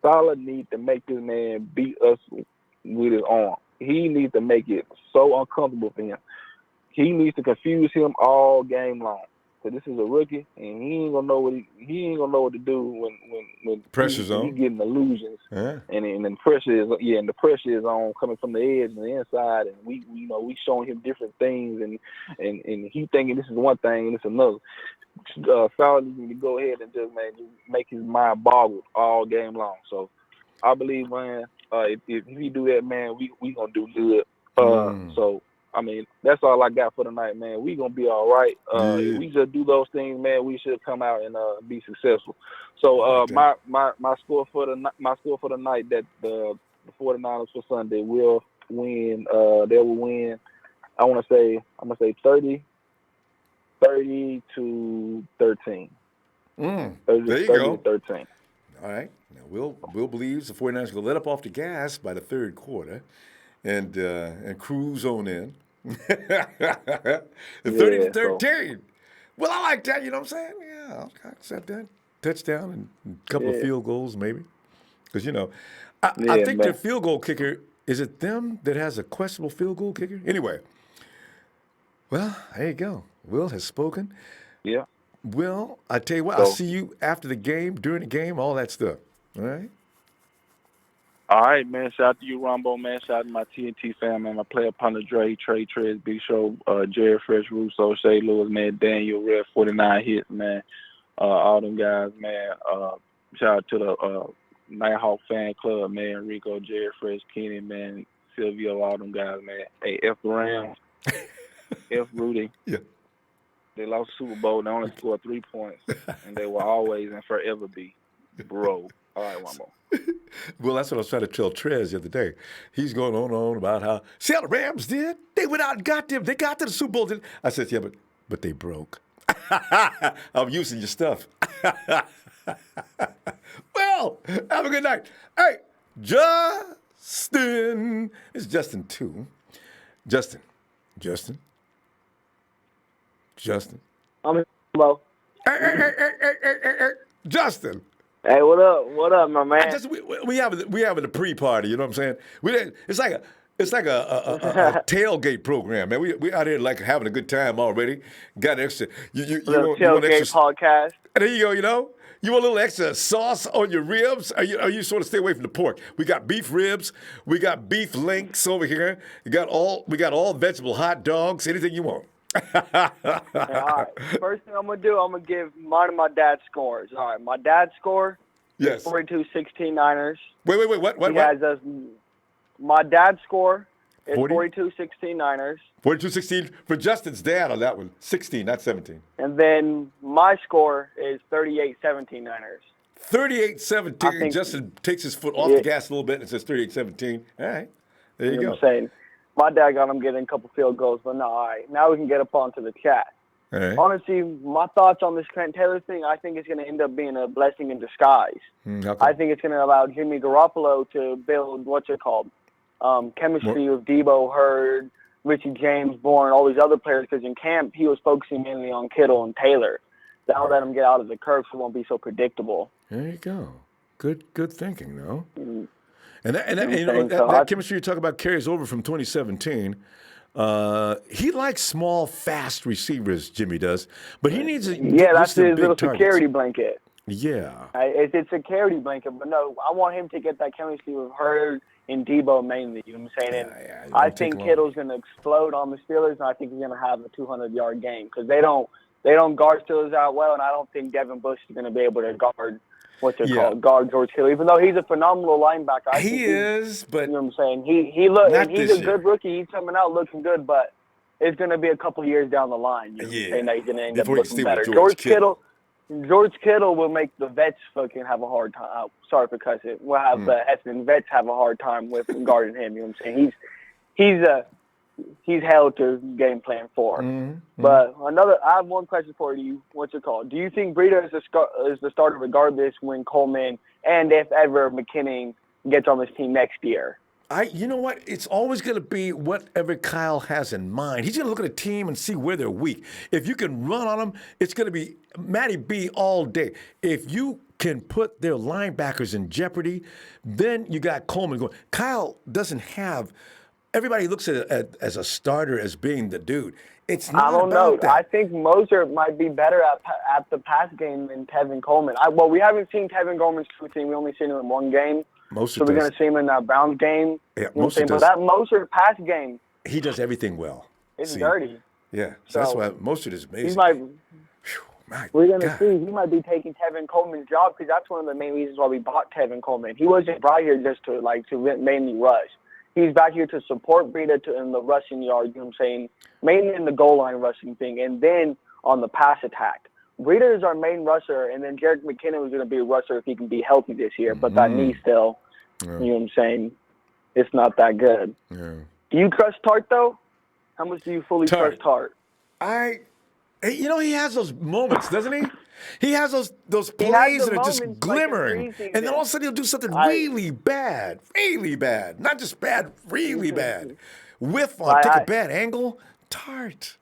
Saleh needs to make this man beat us with his arm. He needs to make it so uncomfortable for him. He needs to confuse him all game long. So this is a rookie, and he ain't gonna know what to do when pressure's on. He getting illusions, yeah. and the pressure is on coming from the edge and the inside, and we showing him different things, and he thinking this is one thing and it's another. Saleh needs to go ahead and just make his mind boggled all game long. So I believe, man, if he do that, man, we gonna do good. So I mean, that's all I got for tonight, man. We gonna be all right. If we just do those things, man, we should come out and be successful. So my score for the night that the 49ers for Sunday will win. They will win. I'm gonna say 30-13. 30 there you go. 13. All right. Now Will believes the 49ers will let up off the gas by the third quarter and cruise on in. 30-13. Well, I like that, you know what I'm saying? Yeah, I'll accept that. Touchdown and a couple of field goals maybe. Because, you know, I think their field goal kicker, is it them that has a questionable field goal kicker? Anyway, well, there you go. Will has spoken. Yeah. Will, I tell you what, I'll see you after the game, during the game, all that stuff. All right? All right, man. Shout out to you, Ronbo, man. Shout out to my TNT fam, man. My player partner, Dre, Trey, Trez, Big Show, Jared Fresh, Russo, Shay Lewis, man, Daniel, Red 49 hits, man. All them guys, man. Shout out to the Nighthawk fan club, man. Rico, Jared Fresh, Kenny, man. Silvio, all them guys, man. Hey, F the Rams, F Rudy. Yeah. They lost the Super Bowl. They only scored 3 points, and they will always and forever be bro. All right, Ronbo. Well, that's what I was trying to tell Trez the other day. He's going on about how, see how the Rams did? They went out and got them. They got to the Super Bowl. I said, yeah, but they broke. I'm using your stuff. Well, have a good night. Hey, Justin. It's Justin, too. Justin. I'm hello. Hey, Justin. Hey, what up? What up, my man? We having a pre-party. You know what I'm saying? It's like a tailgate program, man. We out here like having a good time already. Got extra. You want extra podcast. There you go. You know, you want a little extra sauce on your ribs. Or you sort of stay away from the pork. We got beef ribs. We got beef links over here. We got all vegetable hot dogs. Anything you want. All right. First thing I'm gonna do, I'm gonna give mine and my dad's scores. All right, my dad's score is 42-16 Niners. Wait, what? He has us. My dad's score is 42-16 Niners. 42-16 for Justin's dad on that one. 16, not 17. And then my score is 38-17 Niners. 38-17. Justin takes his foot off the gas a little bit and says 38-17. All right, there you go. What I'm saying. My dad got him getting a couple field goals, but no, all right. Now we can get up onto the chat. Right. Honestly, my thoughts on this Trent Taylor thing, I think it's going to end up being a blessing in disguise. I think it's going to allow Jimmy Garoppolo to build, chemistry with Debo, Hurd, Richie James, Bourne, all these other players, because in camp he was focusing mainly on Kittle and Taylor. That'll let him get out of the curve so it won't be so predictable. There you go. Good thinking, though. And that chemistry you talk about carries over from 2017. He likes small, fast receivers, Jimmy does. But he needs that's his little security blanket. Yeah. It's a security blanket. But no, I want him to get that chemistry with Hurd and Debo mainly. You know what I'm saying? And I think Kittle's going to explode on the Steelers, and I think he's going to have a 200-yard game because they don't guard Steelers out well, and I don't think Devin Bush is going to be able to guard guard George Kittle, even though he's a phenomenal linebacker. He is, but you know what I'm saying? He's a good rookie. He's coming out looking good, but it's going to be a couple years down the line. You know what I'm saying? That he's going to end up looking better. George Kittle, George Kittle will make the vets fucking have a hard time. Sorry for cussing. We'll have the Essendon vets have a hard time with guarding him. You know what I'm saying? He's held to game plan for. But I have one question for you. What's it called? Do you think Breida is the starter regardless when Coleman and if ever McKinnon gets on this team next year? You know what? It's always going to be whatever Kyle has in mind. He's going to look at a team and see where they're weak. If you can run on them, it's going to be Matty B all day. If you can put their linebackers in jeopardy, then you got Coleman going. Kyle doesn't have – everybody looks at it as a starter as being the dude. It's not I don't about know. that. I think Moser might be better at the pass game than Tevin Coleman. We haven't seen Tevin Coleman's true team. We only seen him in one game. Moser so we're does. going to see him in that Browns game. Yeah, Moser does. But that Moser pass game, he does everything well. it's dirty. Yeah, so that's why Moser is amazing. He might. We're going to God. see. He might be taking Tevin Coleman's job because that's one of the main reasons why we bought Tevin Coleman. He wasn't brought here just to mainly rush. He's back here to support Breida in the rushing yard, you know what I'm saying? Mainly in the goal line rushing thing, and then on the pass attack. Breida is our main rusher, and then Jerick McKinnon was going to be a rusher if he can be healthy this year. But that knee still, you know what I'm saying, it's not that good. Yeah. Do you trust Tart, though? How much do you fully trust Tart? He has those moments, doesn't he? He has those plays that are just glimmering. And then all of a sudden he'll do something really bad. Really bad. Not just bad, really bad. Whiff on, take a bad angle. Tart.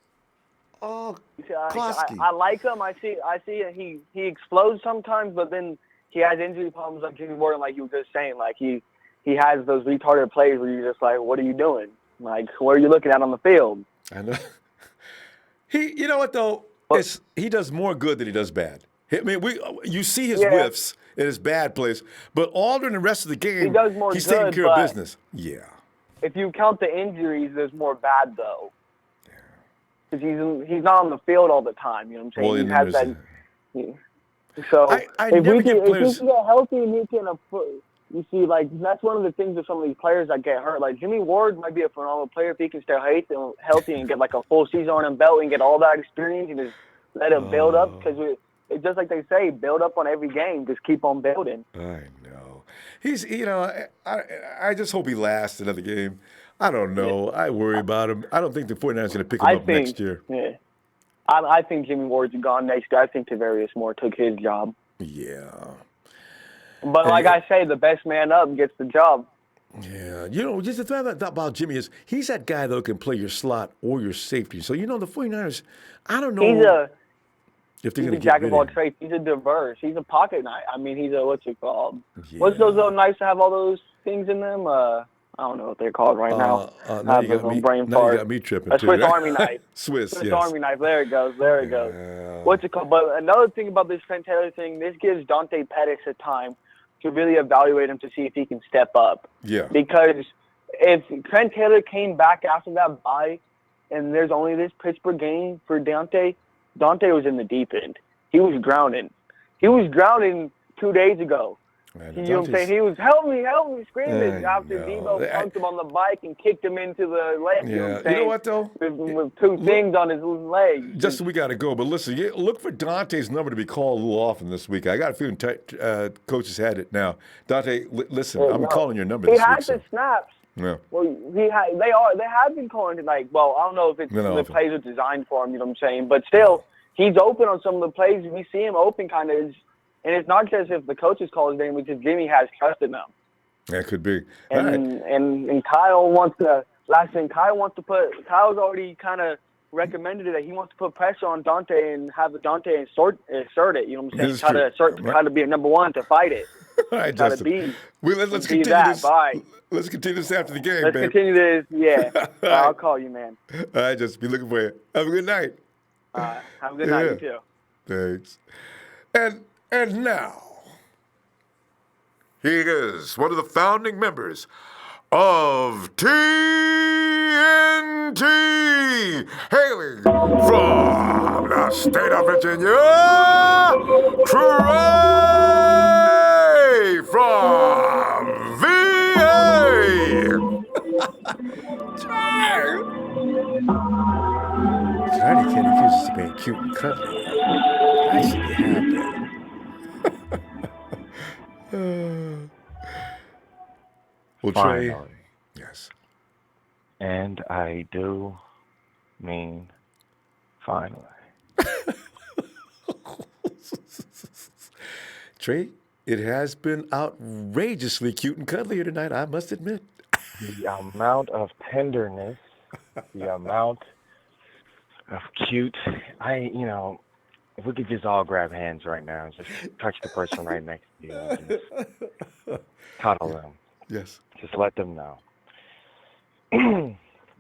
Oh, Klosky. I like him. I see he explodes sometimes, but then he has injury problems like Jimmy Ward, like you were just saying. Like he has those retarded plays where you're just like, what are you doing? Like, what are you looking at on the field? I know. You know what, though? He does more good than he does bad. I mean, you see his whiffs and his bad plays, but all during the rest of the game, he does more he's good, taking care of business. Yeah. If you count the injuries, there's more bad, though. Because he's not on the field all the time, you know what I'm saying? Well, he has that. So if he can get healthy and he can you see, like, that's one of the things with some of these players that get hurt. Like, Jimmy Ward might be a phenomenal player if he can stay healthy and get, like, a full season on him belt and get all that experience and just let it build up. Because it's just like they say, build up on every game. Just keep on building. I know. He's, I just hope he lasts another game. I don't know. I worry about him. I don't think the 49ers are going to pick him up next year. Yeah. I think Jimmy Ward's gone next year. I think Tavarius Moore took his job. Yeah. But like I say, the best man up gets the job. Yeah. Just the thing about Jimmy is he's that guy that can play your slot or your safety. So, the 49ers, I don't know if they're going to get jack rid of all of him. trades. He's a diverse. He's a pocket knight. I mean, he's a, what's it called? Yeah. What's those little knives that have all those things in them? I don't know what they're called right now. Now you got me tripping, a Swiss Army knife. Swiss yes. Army knife. There it goes. There it goes. What's it called? But another thing about this Trent Taylor thing, this gives Dante Pettis a time to really evaluate him to see if he can step up. Yeah. Because if Trent Taylor came back after that bye and there's only this Pittsburgh game for Dante was in the deep end. He was drowning. He was drowning 2 days ago. Man, you know what I'm saying? He was, help me, screaming after Debo pumped him on the bike and kicked him into the leg. Yeah. You know what, though? With two things on his leg. Justin, we got to go. But listen, look for Dante's number to be called a little often this week. I got a feeling coaches had it now. Dante, listen, I'm calling your number this week. He had the snaps. Yeah. Well, they have been calling it like, well, I don't know if it's the plays are designed for him, you know what I'm saying? But still, he's open on some of the plays. We see him open kind of. And it's not just if the coaches call his name, because Jimmy has trusted them. That could be. And Kyle wants to. Last thing, Kyle's already kind of recommended it that he wants to put pressure on Dante and have Dante assert it. You know what I'm saying? Try to be a number one to fight it. All right, Justin. Let's continue this. Bye. Let's continue this after the game, Let's continue this. Yeah. I'll call you, man. All right, just be looking for you. Have a good night. Have a good night, you too. Thanks. And now, he is one of the founding members of TNT, hailing from the state of Virginia, Trey from VA. Trey! Tonight he can't accuse us of being cute and cuddly. Yes, they have been. Well, Trey. Finally. Yes. And I do mean finally. Trey, it has been outrageously cute and cuddly here tonight, I must admit. The amount of tenderness, the amount of cute. If we could just all grab hands right now and just touch the person right next to you and just cuddle them. Yes. Just let them know.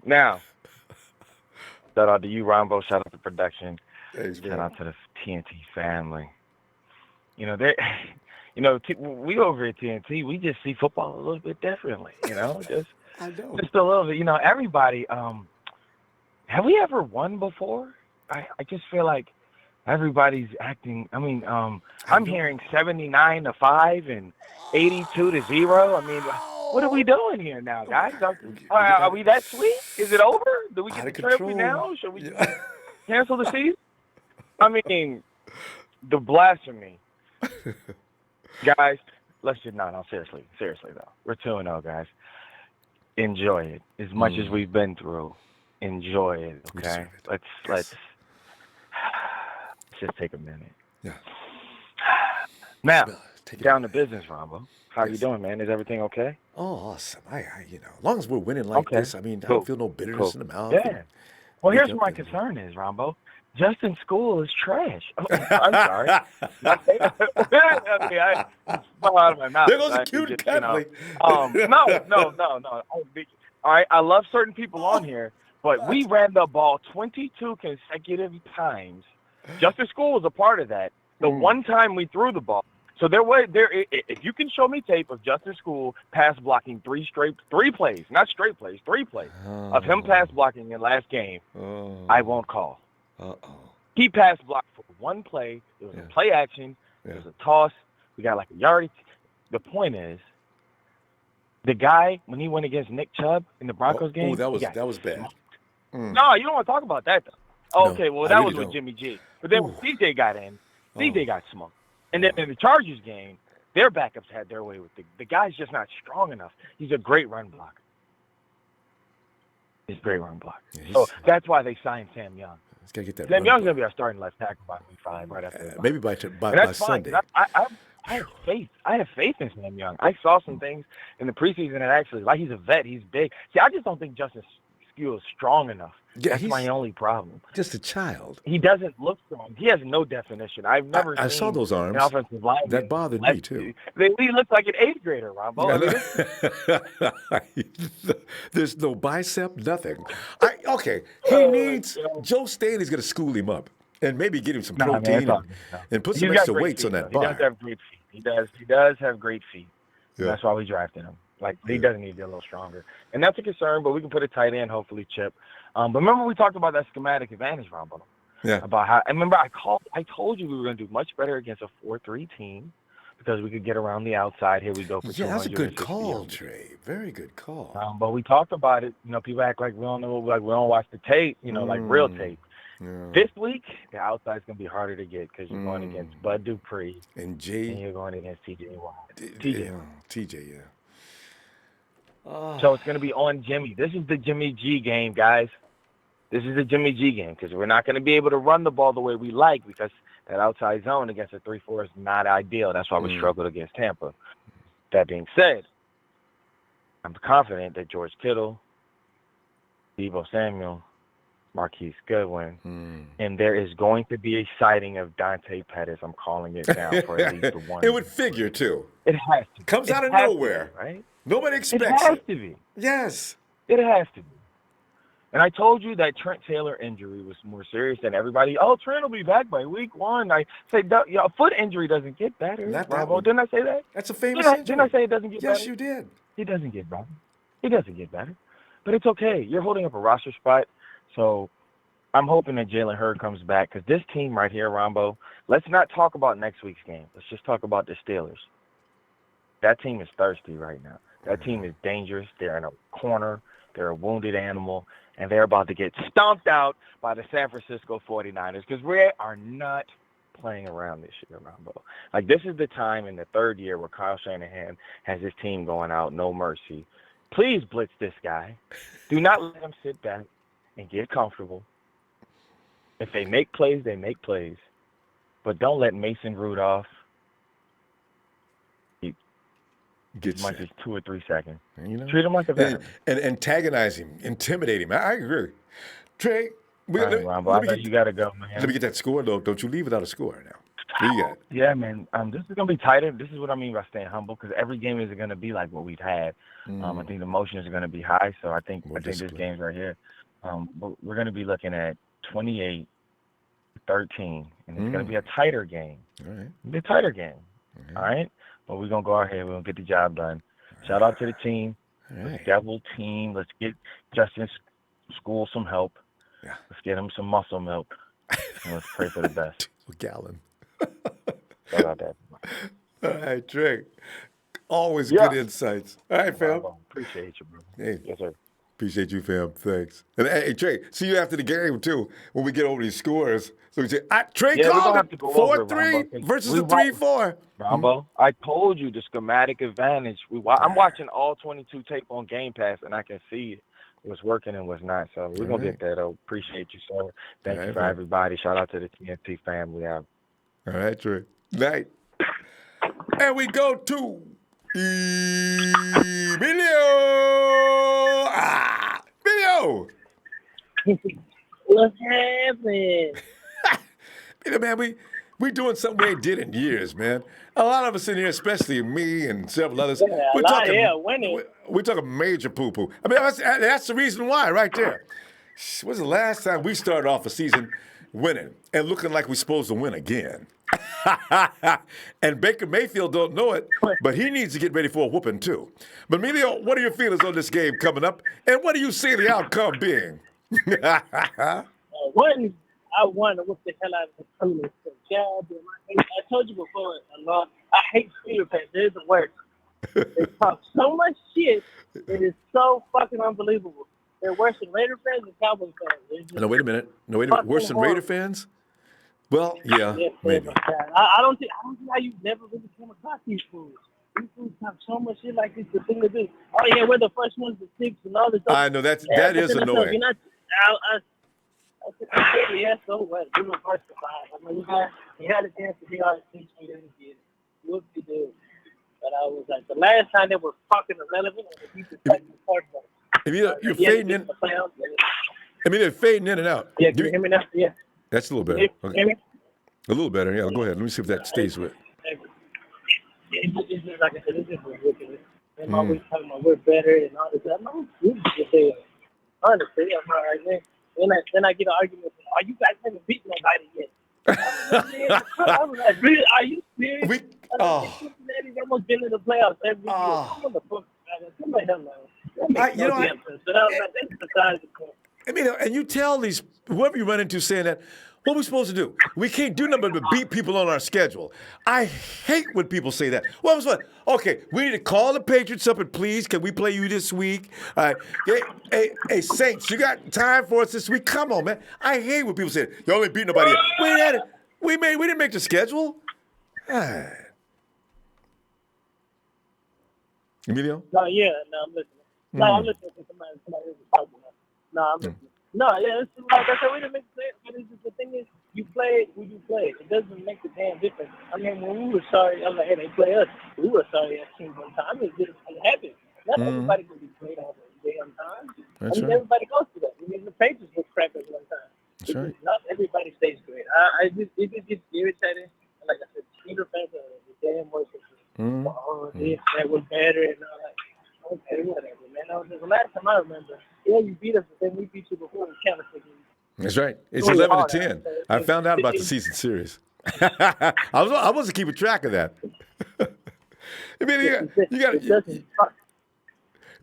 Now, shout out to you, Ronbo. Shout out to production. Thanks, shout out to the TNT family. We over at TNT, we just see football a little bit differently. I know. Just a little bit. Everybody. Have we ever won before? I just feel like everybody's acting. I'm hearing 79-5 and 82-0. What are we doing here now, guys? Are we that sweet? Is it over? Do we get the trophy now? Should we cancel the season? The blasphemy. Guys, let's just no, seriously though. We're 2-0, guys. Enjoy it as much as we've been through. Enjoy it, okay? Let's just take a minute. Yeah. Now, down to business, Ronbo. How are you doing, man? Is everything okay? Oh, awesome. As long as we're winning like this, I don't feel no bitterness in the mouth. Yeah. Well, here's my concern is, Ronbo. Justin's school is trash. I'm sorry. I fell out of my mouth. There goes a cute cuddly. No. All right, I love certain people on here, but we ran the ball 22 consecutive times. Justin School was a part of that. The one time we threw the ball. So if you can show me tape of Justin School pass blocking three plays, not straight plays, 3 plays of him pass blocking in last game, I won't call. He pass blocked for 1 play. It was a play action. It was a toss. We got like a yardage. The point is, the guy, when he went against Nick Chubb in the Broncos game, that was bad. No, you don't want to talk about that, though. Okay, well, that was with Jimmy G. But then when CJ got in, CJ got smoked. And then in the Chargers game, their backups had their way with the guy's just not strong enough. He's a great run blocker. He's a great run blocker. Yeah, so that's why they signed Sam Young. He's got to get that. Sam Young's going to be our starting left tackle by week 5 right after that. Maybe by Sunday. I have faith. I have faith in Sam Young. I saw some things in the preseason that actually, he's a vet. He's big. See, I just don't think Justin School is strong enough. Yeah, that's my only problem. Just a child. He doesn't look strong. He has no definition. I've never seen I saw those arms. An offensive line that bothered me, too. He looks like an 8th grader, Ronbo. There's no bicep, nothing. He needs Joe Staley's going to school him up and maybe get him some protein and put some extra weights on that bar. He does have great feet. He does have great feet. Yeah. That's why we drafted him. He doesn't need to be a little stronger. And that's a concern, but we can put a tight end, hopefully, Chip. But remember we talked about that schematic advantage, Ronbo? Yeah. About how, and remember I told you we were going to do much better against a 4-3 team because we could get around the outside. Here we go for 200. Yeah, that's a good call, Trey. Very good call. But we talked about it. People act like we don't know, we don't watch the tape, like real tape. Yeah. This week, the outside's going to be harder to get because you're going against Bud Dupree. And you're going against TJ Watt. TJ, yeah. So it's going to be on Jimmy. This is the Jimmy G game, guys. This is the Jimmy G game because we're not going to be able to run the ball the way we like because that outside zone against a 3-4 is not ideal. That's why we struggled against Tampa. That being said, I'm confident that George Kittle, Deebo Samuel, Marquise Goodwin, and there is going to be a sighting of Dante Pettis. I'm calling it now for at least the one. It would figure, too. It has to. Comes out of nowhere. Be, right? Nobody expects it. It has to be. Yes. It has to be. And I told you that Trent Taylor injury was more serious than everybody. Oh, Trent will be back by week 1. I say, a foot injury doesn't get better. Didn't I say that? That's a famous injury. Didn't I say it doesn't get better? Yes, you did. It doesn't get better. It doesn't get better. But it's okay. You're holding up a roster spot. So I'm hoping that Jalen Hurd comes back because this team right here, Ronbo, let's not talk about next week's game. Let's just talk about the Steelers. That team is thirsty right now. That team is dangerous. They're in a corner. They're a wounded animal. And they're about to get stomped out by the San Francisco 49ers because we are not playing around this year, Ronbo. Like, this is the time in the third year where Kyle Shanahan has his team going out, no mercy. Please blitz this guy. Do not let him sit back and get comfortable. If they make plays, they make plays. But don't let Mason Rudolph get as much as 2 or 3 seconds. Treat him like a veteran. And antagonize him, intimidate him. I agree. Trey, Ronbo, I know you got to go, man. Let me get that score, though. Don't you leave without a score now. Who you got? Yeah, man. This is going to be tighter. This is what I mean by staying humble, because every game isn't going to be like what we've had. I think the emotions are going to be high, so I think this game's right here. But we're going to be looking at 28-13, and it's going to be a tighter game. All right. It'll be a tighter game. All right? But we're going to go out here. We're going to get the job done. Shout out to the team, the Devil team. Let's get Justin's school some help. Yeah. Let's get him some muscle milk. And let's pray for the best. A gallon. Shout out that. All right, Trey. Always good insights. All right, fam. Appreciate you, bro. Hey. Yes, sir. Appreciate you, fam. Thanks. And hey, Trey, see you after the game, too, when we get over these scores. So we say, Trey called it 4-3 versus the 3-4. Ronbo, I told you the schematic advantage. I'm watching all 22 tape on Game Pass, and I can see it. What's working and what's not. So we're going to get that, though. Appreciate you, sir. Thank you for everybody. Shout out to the TNT family out. All right, Trey. Night. And we go to Emilio. Emilio. What's happening? Man, we doing something we ain't did in years, man. A lot of us in here, especially me and several others, we're talking major poo-poo. I mean, that's the reason why right there. When's the last time we started off a season winning and looking like we're supposed to win again? And Baker Mayfield don't know it, but he needs to get ready for a whooping too. But Emilio, what are your feelings on this game coming up, and what do you see the outcome being? I won to whoop the hell out of the Coolers. I told you before, I hate Steelers fans. They're the worst. They talk so much shit. It is so fucking unbelievable. They're worse than Raider fans and Cowboys fans. No, wait a minute. Worse than Raider fans? Well, yeah, maybe. I don't see how you never really come across these fools. These fools talk so much shit like it's the thing to do. Oh, yeah, we're the first ones to 6 and all this stuff. I know, that is annoying. Yeah, so what? We were first to 5. I mean, he had a chance to be on the 6 and didn't get it. Whoop-de-doo. But I was like, the last time they were fucking irrelevant, and the defense like the part of you're fading in. I mean, they're fading in and out. Yeah, can you hear me now? Yeah. That's a little better. Okay. Hear me? A little better, yeah. Go ahead. Let me see if that stays with. It's just like I said, it's just ridiculous. I'm always talking about we're better and all this stuff. I'm just saying, honestly, I'm all right, man. Then I get an argument with, oh, you guys haven't beaten nobody yet. I was like, really? Are you serious? Cincinnati's almost been in the playoffs every year. I'm on the book. Come the hell on. I mean, and you tell these, whoever you run into saying that, what are we supposed to do? We can't do nothing but beat people on our schedule. I hate when people say that. Well, okay, we need to call the Patriots up and please, can we play you this week? Hey, Saints, you got time for us this week? Come on, man. I hate when people say, you only beat nobody yet. We didn't make the schedule. Emilio? I'm listening. I'm listening to somebody who's talking about. I'm listening. It's like I said, we didn't make sense. But the thing is, you play who you play. It doesn't make a damn difference. I mean, when we were sorry, I was like, hey, they play us. We were sorry as team one time. It didn't happen. Not everybody can be played all the damn time. Everybody goes through that. I mean, the Patriots was crap at one time. That's right. Not everybody stays great. It just gets irritating. And like I said, Steelers fans are the damn worst. That was better and all that. Okay, whatever, man. That was the last time I remember. Yeah, you beat us, but then we beat you before we counted. That's right. It's 11-10. I found out about the season series. I wasn't keeping track of that. I mean, you got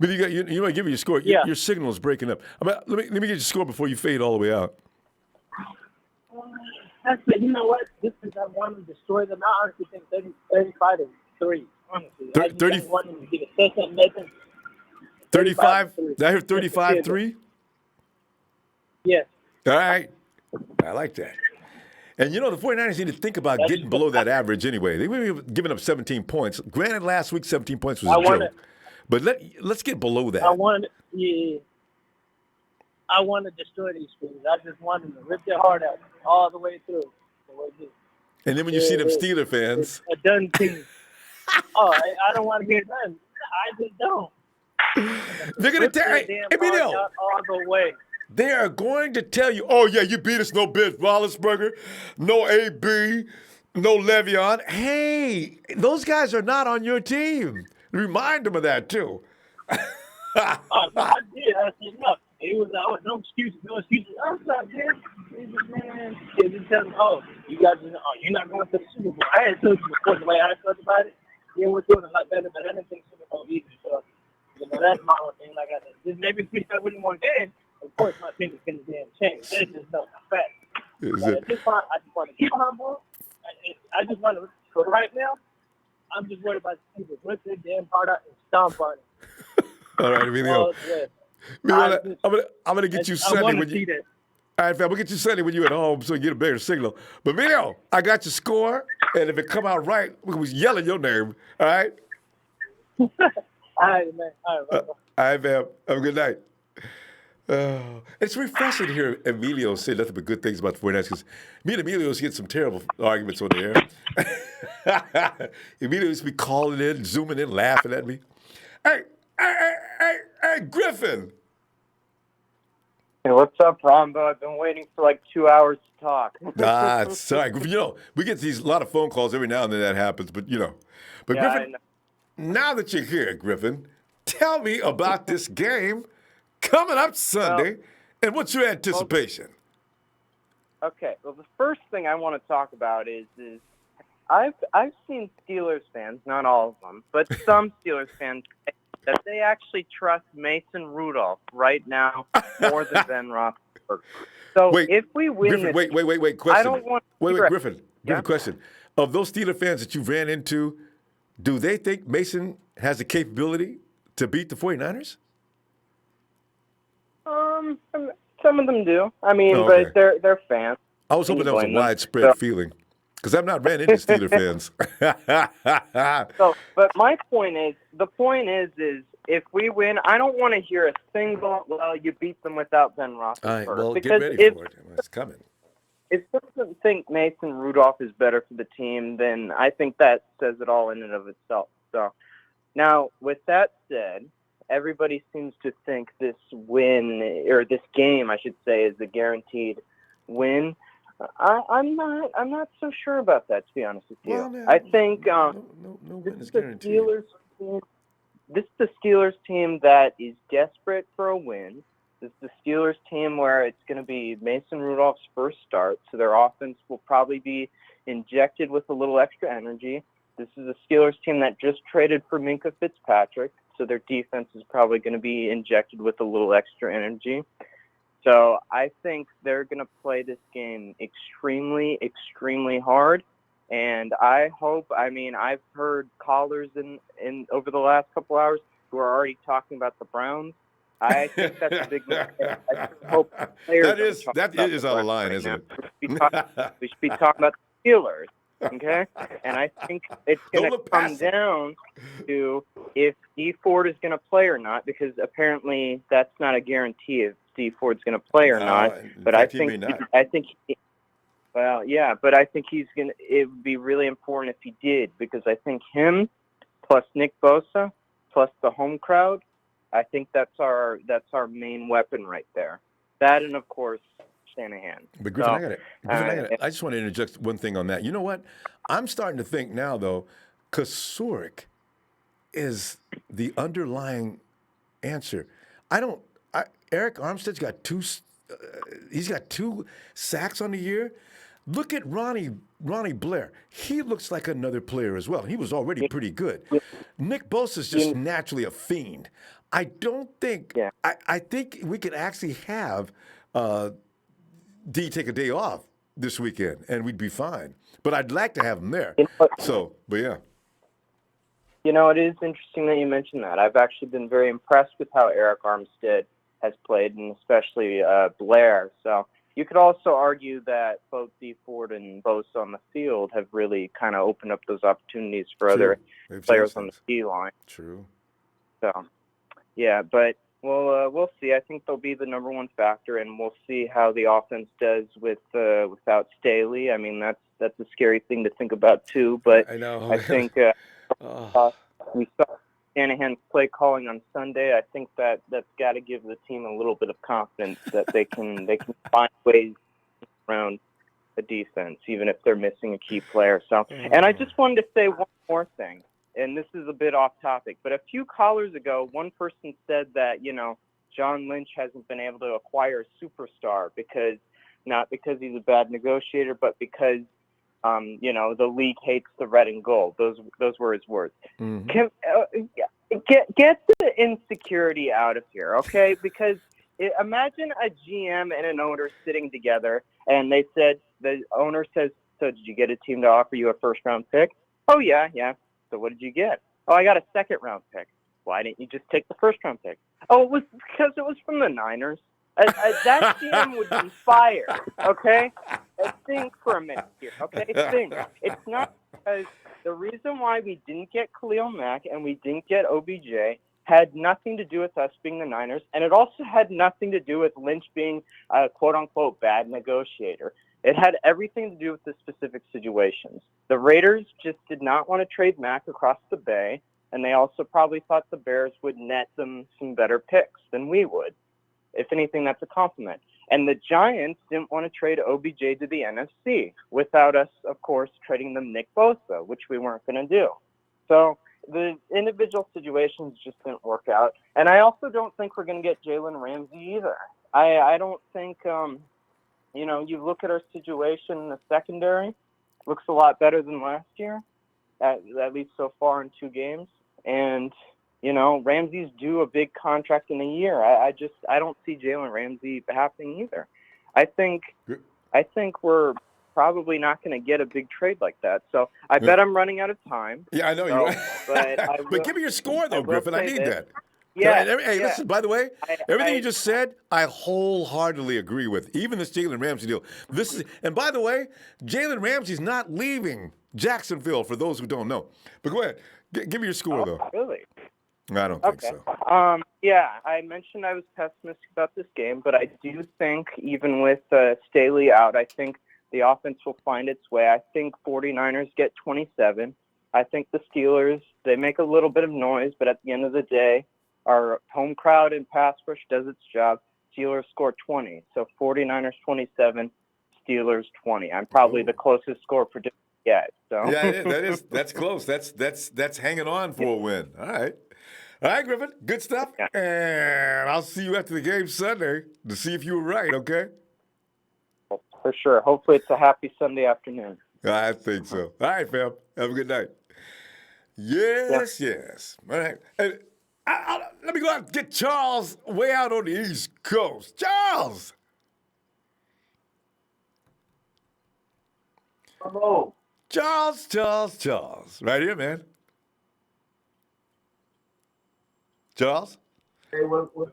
to give me your score. Yeah. Your signal is breaking up. Let me get your score before you fade all the way out. You know what? This is I want to destroy them. I honestly think 35-3. Honestly, 30. 35. Did I hear 35-3? Yes. All right. I like that. And, the 49ers need to think about getting below that average anyway. They were giving up 17 points. Granted, last week 17 points was a joke. But let's get below that. I want to destroy these fools. I just want them to rip their heart out all the way through. And then when you see them Steeler fans. A done team. I don't want to hear done. I just don't. They're going to tell you, all the way. They are going to tell you, oh, yeah, you beat us, no Ben Roethlisberger, no AB, no Le'Veon. Hey, those guys are not on your team. Remind them of that, too. No, I did. I said, no. It was no excuses. I'm not there. Man, they just tell me, you're not going to the Super Bowl. I had told you before the way I felt about it. Yeah, we're doing a lot better, but I didn't think Super Bowl either. So, that's my own thing. Like I said, just maybe if I wouldn't want to of course, my opinion's going to change. That's just no fact. I just want to keep humble. I just want to, for right now, I'm just worried about the people. Rip their damn heart out and stomp on it. All right, Emilio. I'm gonna get you Sunday when you. All right, fam. We'll get you Sunday when you're at home so you get a better signal. But Emilio, I got your score, and if it come out right, we was yelling your name. All right. All right, man. All right, fam. Have a good night. It's refreshing to hear Emilio say nothing but good things about the 49ers because me and Emilio used to get some terrible arguments on the air. Emilio used to be calling in, zooming in, laughing at me. Hey, Griffin. Hey, what's up, Ronbo? I've been waiting for like 2 hours to talk. Sorry. Griffin, we get a lot of phone calls every now and then that happens, but But yeah, Griffin, now that you're here, Griffin, tell me about this game coming up Sunday, and what's your anticipation? Okay. Well, the first thing I want to talk about is I've seen Steelers fans, not all of them, but some Steelers fans say that they actually trust Mason Rudolph right now more than Ben Roethlisberger. So if we win, Griffin, wait. Question. I don't want. Griffin. Question. Of those Steelers fans that you ran into, do they think Mason has the capability to beat the 49ers? Some of them do. I mean, but they're fans. I was hoping that was a widespread feeling because I've not ran into Steeler fans. But my point is, if we win, I don't want to hear a single, well, you beat them without Ben Roethlisberger. All right, well, get ready for it. It's coming. If someone doesn't think Mason Rudolph is better for the team, then I think that says it all in and of itself. So now, with that said, everybody seems to think this win, or this game, I should say, is a guaranteed win. I'm not so sure about that, to be honest with you. Well, I think no win is guaranteed. This is the Steelers team that is desperate for a win. This is the Steelers team where it's going to be Mason Rudolph's first start, so their offense will probably be injected with a little extra energy. This is a Steelers team that just traded for Minkah Fitzpatrick, so their defense is probably going to be injected with a little extra energy. So I think they're going to play this game extremely, extremely hard. And I've heard callers in over the last couple hours who are already talking about the Browns. I think that's a big mistake. I hope that is out of line, isn't it? We should be talking about the Steelers. Okay, and I think it's going to come down to if D Ford is going to play or not, because apparently that's not a guarantee if D Ford's going to play or not. But I think he's going to. It would be really important if he did, because I think him plus Nick Bosa plus the home crowd, I think that's our main weapon right there. That and of course Shanahan. But Griffin, I just want to interject one thing on that. You know what? I'm starting to think now, though, Kasuric is the underlying answer. Eric Armstead's got he's got 2 sacks on the year. Look at Ronnie Blair. He looks like another player as well. He was already pretty good. Nick Bosa's just naturally a fiend. I don't think I think we could actually have D take a day off this weekend, and we'd be fine. But I'd like to have him there. But yeah. You know, it is interesting that you mentioned that. I've actually been very impressed with how Eric Armstead has played, and especially Blair. So, you could also argue that both D Ford and Bosa on the field have really kind of opened up those opportunities for other players on the D line. True. So, yeah, but we'll see. I think they'll be the number one factor, and we'll see how the offense does without Staley. I mean, that's a scary thing to think about too. But I know. I think we saw Shanahan's play calling on Sunday. I think that's got to give the team a little bit of confidence that they can find ways around the defense, even if they're missing a key player. So, and I just wanted to say one more thing. And this is a bit off topic, but a few callers ago, one person said that, John Lynch hasn't been able to acquire a superstar not because he's a bad negotiator, but because, the league hates the red and gold. Those were his words. Mm-hmm. Get the insecurity out of here, okay? Because imagine a GM and an owner sitting together, and the owner says, so did you get a team to offer you a first-round pick? Oh, yeah. So what did you get? Oh, I got a second-round pick. Why didn't you just take the first-round pick? Oh, it was because it was from the Niners. That GM would be fired, okay? Think for a minute here, okay? Think. It's not because the reason why we didn't get Khalil Mack and we didn't get OBJ had nothing to do with us being the Niners, and it also had nothing to do with Lynch being a quote-unquote bad negotiator. It had everything to do with the specific situations. The Raiders just did not want to trade Mack across the bay, and they also probably thought the Bears would net them some better picks than we would. If anything, that's a compliment. And the Giants didn't want to trade OBJ to the NFC without us, of course, trading them Nick Bosa, which we weren't going to do. So the individual situations just didn't work out. And I also don't think we're going to get Jalen Ramsey either. I don't think you look at our situation in the secondary, looks a lot better than last year, at least so far in 2 games. And, Ramsey's due a big contract in a year. I don't see Jalen Ramsey happening either. I think we're probably not going to get a big trade like that. So I bet I'm running out of time. Yeah, I know you are. But give me your score, though, Griffin. I need that. Yeah. Hey, listen, by the way, everything you just said, I wholeheartedly agree with. Even this Jalen Ramsey deal. And by the way, Jalen Ramsey's not leaving Jacksonville, for those who don't know. But go ahead. Give me your score, though. Really? I don't think so. I mentioned I was pessimistic about this game, but I do think even with Staley out, I think the offense will find its way. I think 49ers get 27. I think the Steelers, they make a little bit of noise, but at the end of the day, our home crowd and pass rush does its job. Steelers score 20. So 49ers 27, Steelers 20. I'm probably the closest score prediction yet. So. Yeah, that's close. That's hanging on for a win. All right, Griffin, good stuff. Yeah. And I'll see you after the game Sunday to see if you were right. Okay. For sure. Hopefully, it's a happy Sunday afternoon. I think so. All right, fam. Have a good night. Yes. All right. And let me go out and get Charles way out on the East Coast. Charles. Hello. Charles. Right here, man. Charles? Hey, what's going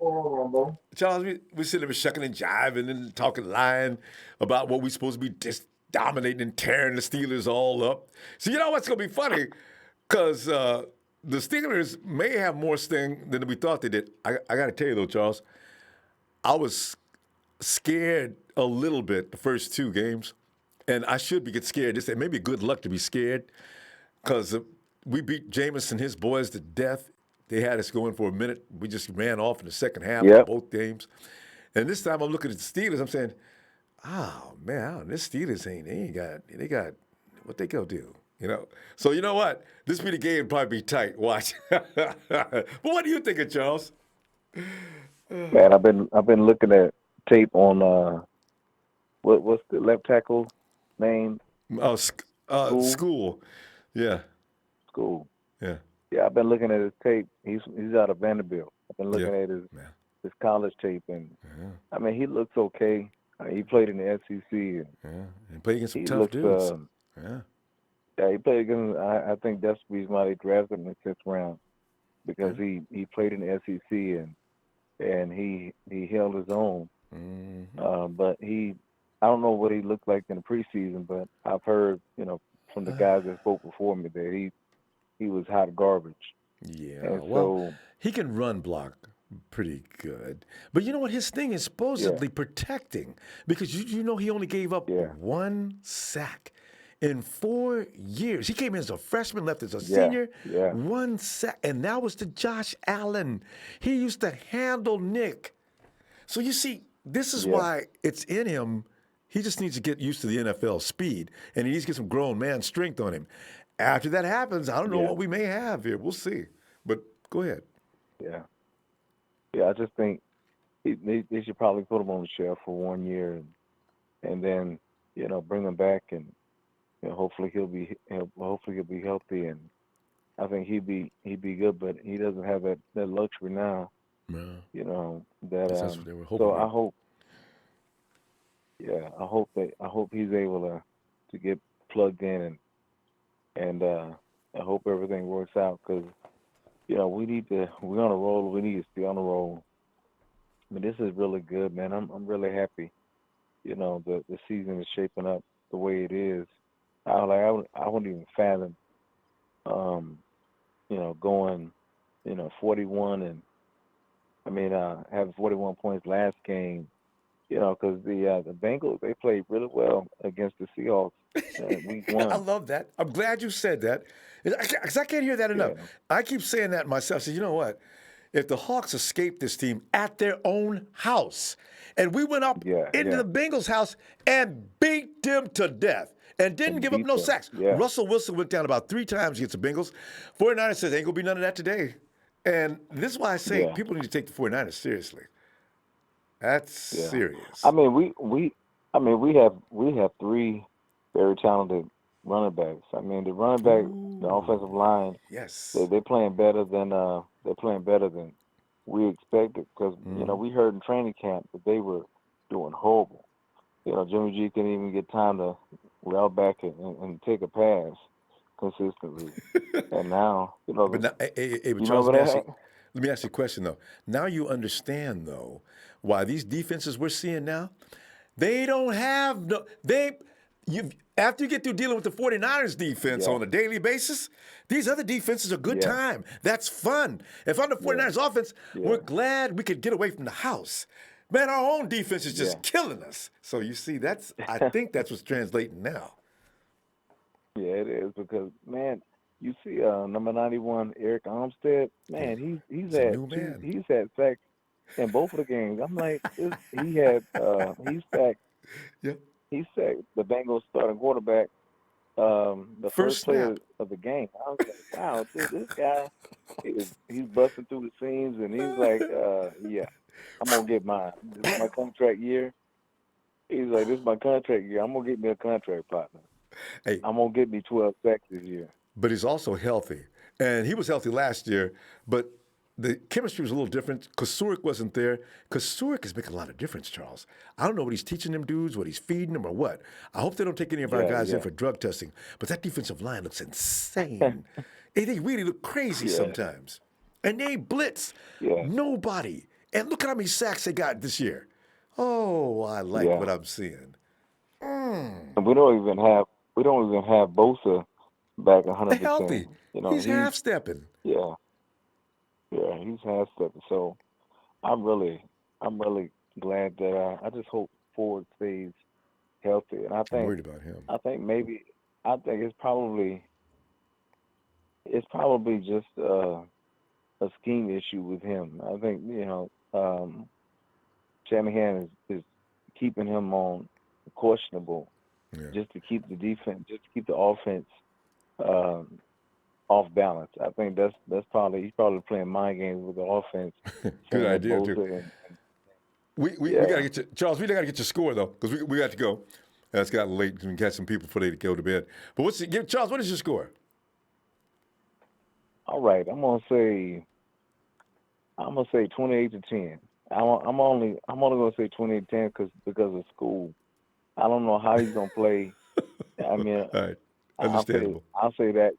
on, Ronbo? Charles, we sitting there shucking and jiving and lying about what we supposed to be just dominating and tearing the Steelers all up. So you know what's going to be funny? Because the Steelers may have more sting than we thought they did. I got to tell you, though, Charles, I was scared a little bit the first 2 games. And I should get scared. This maybe good luck to be scared because we beat Jameis and his boys to death. They had us going for a minute. We just ran off in the second half of both games. And this time I'm looking at the Steelers. I'm saying, oh, man, this Steelers they got what they go do, So you know what? This be the game probably be tight. Watch. But what do you think of Charles? Man, I've been looking at tape on what's the left tackle name? School. Yeah. School. Yeah. Yeah, I've been looking at his tape. He's out of Vanderbilt. I've been looking at his college tape, and I mean, he looks okay. He played in the SEC. And played against some tough dudes. He played against. I think that's the reason why they drafted him in the 5th round, because he played in the SEC and he held his own. But I don't know what he looked like in the preseason, but I've heard, from the guys that spoke before me that he was hot garbage. Yeah, And well, so, he can run block pretty good. But you know what? His thing is supposedly protecting because you know he only gave up one sack in 4 years. He came in as a freshman, left as a senior, one sack, and that was to Josh Allen. He used to handle Nick. So you see, this is why it's in him. He just needs to get used to the NFL speed, and he needs to get some grown man strength on him. After that happens, I don't know what we may have here. We'll see. But go ahead. Yeah. I just think they should probably put him on the shelf for 1 year, and then bring him back, and hopefully he'll be healthy, and I think he'd be good. But he doesn't have that luxury now. No. That That's what they were hoping. So I hope he's able to get plugged in, and I hope everything works out because we're on a roll. We need to stay on the roll. I mean, this is really good, man. I'm really happy. The season is shaping up the way it is. I wouldn't even fathom, going, 41 and having 41 points last game. Because the Bengals, they played really well against the Seahawks week 1. I love that. I'm glad you said that. Because I can't hear that enough. I keep saying that myself. So you know what? If the Hawks escaped this team at their own house, and we went up into the Bengals' house and beat them to death and didn't give up no sacks. Russell Wilson went down about 3 times against the Bengals. 49ers says, ain't going to be none of that today. And this is why I say people need to take the 49ers seriously. That's serious. I mean, we have 3 very talented running backs. I mean, the running back, the offensive line, they're playing better than we expected because we heard in training camp that they were doing horrible. Jimmy G couldn't even get time to route back and take a pass consistently. And now, but Charles, let me ask you a question though. Now you understand though why these defenses we're seeing now, they don't have after you get through dealing with the 49ers defense on a daily basis, these other defenses are good time. That's fun. If I'm the 49ers offense, we're glad we could get away from the house. Man, our own defense is just killing us. So you see, I think that's what's translating now. Yeah, it is because, man, you see number 91, Eric Armstead, man, he's had sacks in both of the games. I'm like, he sacked the Bengals starting quarterback, the first player of the game. I was like, wow, this guy, he's busting through the seams, and he's like, I'm going to get mine. This is my contract year. He's like, this is my contract year. I'm going to get me a contract partner. Hey, I'm going to get me 12 sacks this year. But he's also healthy. And he was healthy last year, but the chemistry was a little different. Kasurik wasn't there. Kasurik is making a lot of difference, Charles. I don't know what he's teaching them dudes, what he's feeding them, or what. I hope they don't take any of our guys in for drug testing. But that defensive line looks insane. They really look crazy sometimes. And they blitz nobody. And look at how many sacks they got this year. Oh, I like what I'm seeing. And we don't even have Bosa back 100%. Healthy. He's half stepping. Yeah, he's half stepping. So I'm really glad that I just hope Ford stays healthy. And I'm worried about him. I think it's probably just a scheme issue with him. I think Shanahan is keeping him on questionable just to keep the defense, just to keep the offense off balance. I think that's probably he's probably playing mind games with the offense. Good idea too. We gotta get you, Charles. We gotta get your score though, because we got to go. It's gotten late. We can catch some people before they go to bed. But Charles? What is your score? All right, I'm gonna say 28-10. I'm only gonna say 28-10 because of school. I don't know how he's gonna play. I mean, all right. Understandable. I'll say that.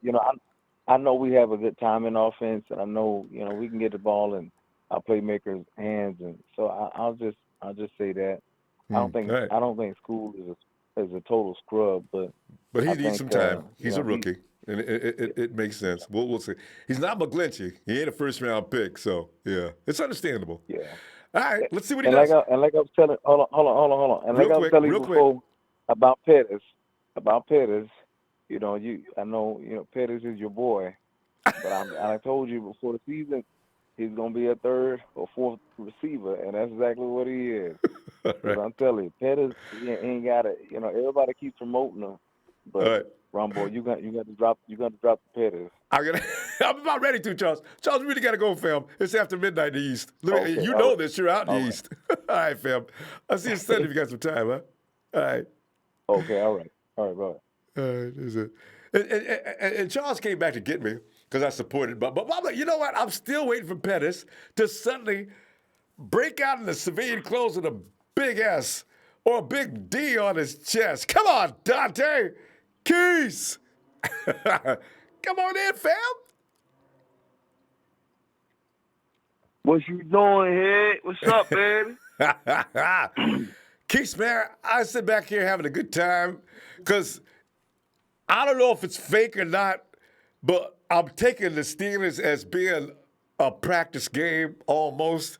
I know we have a good time in offense, and I know we can get the ball in our playmakers' hands, and so I'll I'll just say that. I All right. don't think School is a total scrub, but he I needs think, some time. He's a he, rookie, and it makes sense. We'll see. He's not McGlinchey. He ain't a first round pick, so yeah, it's understandable. yeah. All right, let's see what he And does. like I was telling, hold on. And like I was telling you before about Pettis, I know Pettis is your boy, but I told you before the season he's gonna be a third or fourth receiver, and that's exactly what he is. Because I'm telling you, Pettis he ain't got it. Everybody keeps promoting him, but Ronbo, you got to drop the Pettis. I'm about ready to, Charles. Charles, we really got to go, fam. It's after midnight in the East. Okay, you know this. You're out in the East. All right, fam. I'll see you Sunday if you got some time, huh? All right. Okay, all right, bye. All right, is it? And Charles came back to get me because I supported. But you know what? I'm still waiting for Pettis to suddenly break out in the civilian clothes with a big S or a big D on his chest. Come on, Dante. Keys. Come on in, fam. What you doing here? What's up, baby? Keith, man, I sit back here having a good time because I don't know if it's fake or not, but I'm taking the Steelers as being a practice game almost.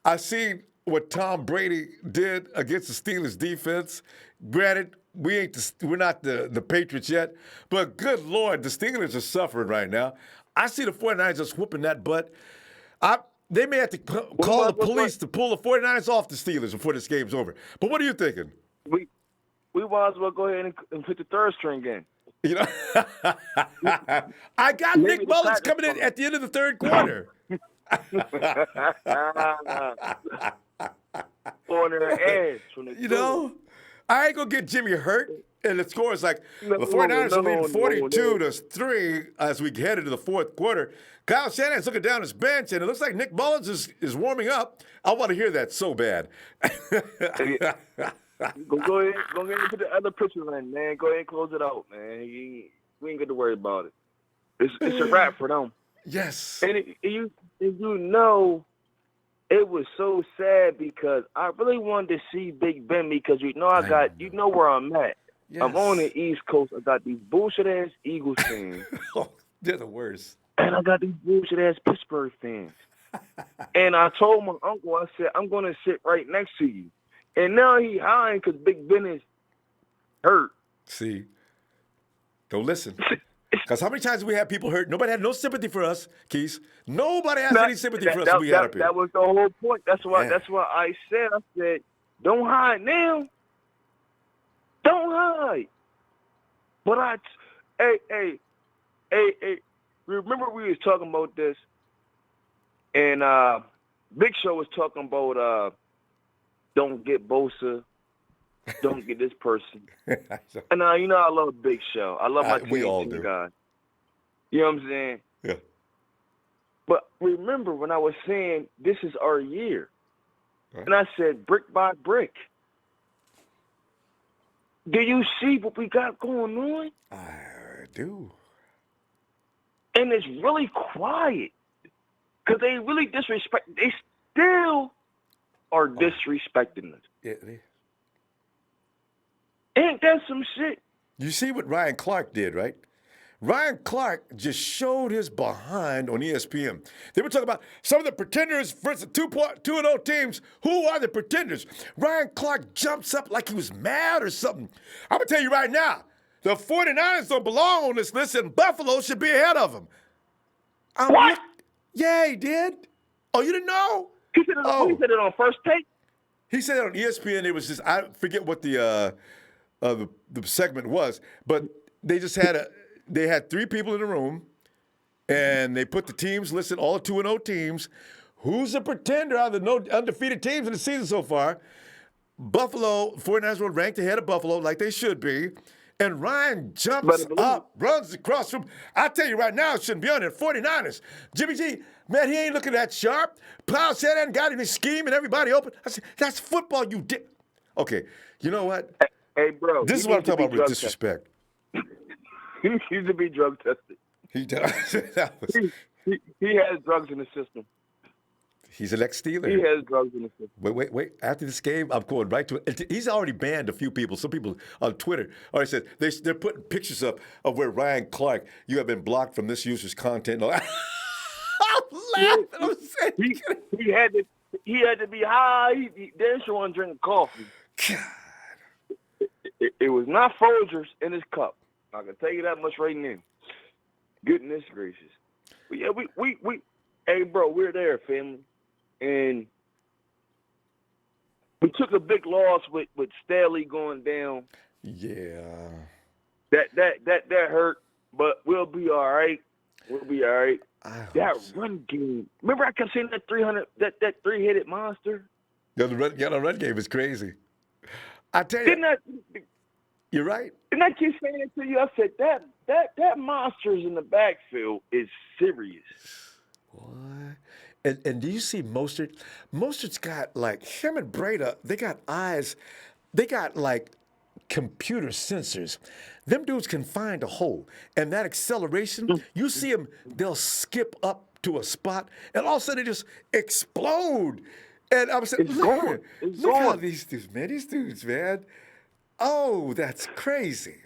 I seen what Tom Brady did against the Steelers defense. Granted, we're not the Patriots yet, but good Lord, the Steelers are suffering right now. I see the 49ers just whooping that butt. They may have to call the police to pull the 49ers off the Steelers before this game's over. But what are you thinking? We might as well go ahead and put the third string in. I got Nick Mullins coming in at the end of the third quarter. On their edge. I ain't going to get Jimmy hurt. And the score is like the 49ers are leading 42-3 as we head into the fourth quarter. Kyle Shanahan's looking down his bench, and it looks like Nick Mullins is warming up. I want to hear that so bad. Go ahead and put the other pictures in, man. Go ahead and close it out, man. We ain't got to worry about it. It's a wrap for them. Yes. And it was so sad because I really wanted to see Big Ben because you know where I'm at. Yes. I'm on the East Coast. I got these bullshit-ass Eagles fans. They're the worst. And I got these bullshit-ass Pittsburgh fans. And I told my uncle, I said, I'm going to sit right next to you. And now he hiding because Big Ben is hurt. See? Don't listen. Because how many times have we had people hurt? Nobody had no sympathy for us, Keith. Nobody has any sympathy for us when we had up here. That was the whole point. That's why I said, don't hide now. Don't hide. But hey, remember we was talking about this, and Big Show was talking about don't get Bosa, don't get this person. And I love Big Show. I love my team. We all do. Guy. You know what I'm saying? Yeah. But remember when I was saying this is our year, and I said brick by brick. Do you see what we got going on? I do. And it's really quiet. Because they really they still are disrespecting us. Yeah. Ain't that some shit? You see what Ryan Clark did, right? Ryan Clark just showed his behind on ESPN. They were talking about some of the pretenders versus 2-0 teams. Who are the pretenders? Ryan Clark jumps up like he was mad or something. I'm going to tell you right now, the 49ers don't belong on this list, and Buffalo should be ahead of them. What? Yeah, he did. Oh, you didn't know? He said it on First Take? He said it on ESPN. It was just, I forget what the segment was, but they just had They had three people in the room, and they put the teams listed, all 2-0 teams. Who's a pretender out of the undefeated teams in the season so far? Buffalo, 49ers were ranked ahead of Buffalo like they should be. And Ryan jumps up, runs across from. I tell you right now, it shouldn't be on there. 49ers. Jimmy G, man, he ain't looking that sharp. Plow said that and got any scheme and everybody open. I said, that's football, you dick. Okay, you know what? Hey, bro. This is what I'm talking about with disrespect. He needs to be drug tested. He does. He has drugs in the system. He's an ex-Steeler. He has drugs in his system. Wait. After this game, I'm going right to it. He's already banned a few people. Some people on Twitter already said they're putting pictures up of where Ryan Clark, you have been blocked from this user's content. I'm laughing. I'm saying he had to be high. He didn't want to drink coffee. God. It was not Folgers in his cup. I can tell you that much right now. Goodness gracious. But yeah, we hey bro, we're there, family. And we took a big loss with Staley going down. Yeah. That hurt, but we'll be all right. We'll be all right. That run game. Remember I kept saying that 300 that three-headed monster? Yeah, the run game is crazy. I tell you. You're right. Didn't I keep saying it to you? I said that monsters in the backfield is serious. What? And do you see Mostert? Mostert's got like him and Breda. They got eyes. They got like computer sensors. Them dudes can find a hole, and that acceleration. You see them. They'll skip up to a spot, and all of a sudden they just explode. And I'm saying, look how these dudes, man. Oh, that's crazy.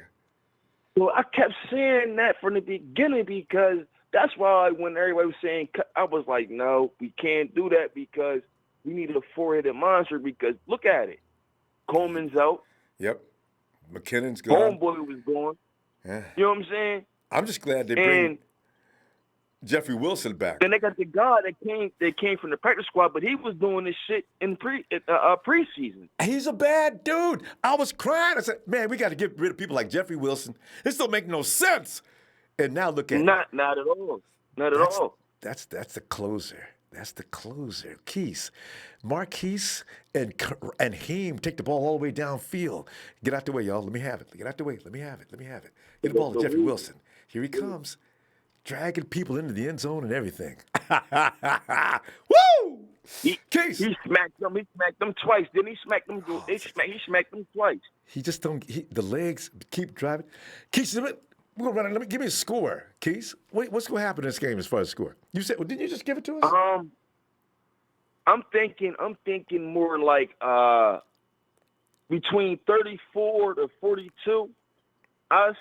Well, I kept saying that from the beginning because that's why when everybody was saying, I was like, no, we can't do that because we need a four-headed monster because look at it. Coleman's out. Yep. McKinnon's gone. Homeboy was gone. Yeah. You know what I'm saying? I'm just glad they bring Jeffrey Wilson back. Then they got the guy that came from the practice squad, but he was doing this shit in preseason. He's a bad dude. I was crying. I said, man, we got to get rid of people like Jeffrey Wilson. This don't make no sense. And now look at not at all. Not at all. That's the closer. That's the closer. Keese. Marquise and Heem take the ball all the way downfield. Get out the way, y'all. Let me have it. Get out the way. Let me have it. Get the ball to Jeffrey Wilson. Here he comes. Dragging people into the end zone and everything. Woo! Keese. He smacked them. He smacked them twice. Didn't he smack them? He smacked them twice. He just don't. The legs keep driving. Keese, we're gonna run. Give me a score, Keese. What's gonna happen in this game as far as score? You said, well, didn't you just give it to us? I'm thinking more like between 34 to 42. Us.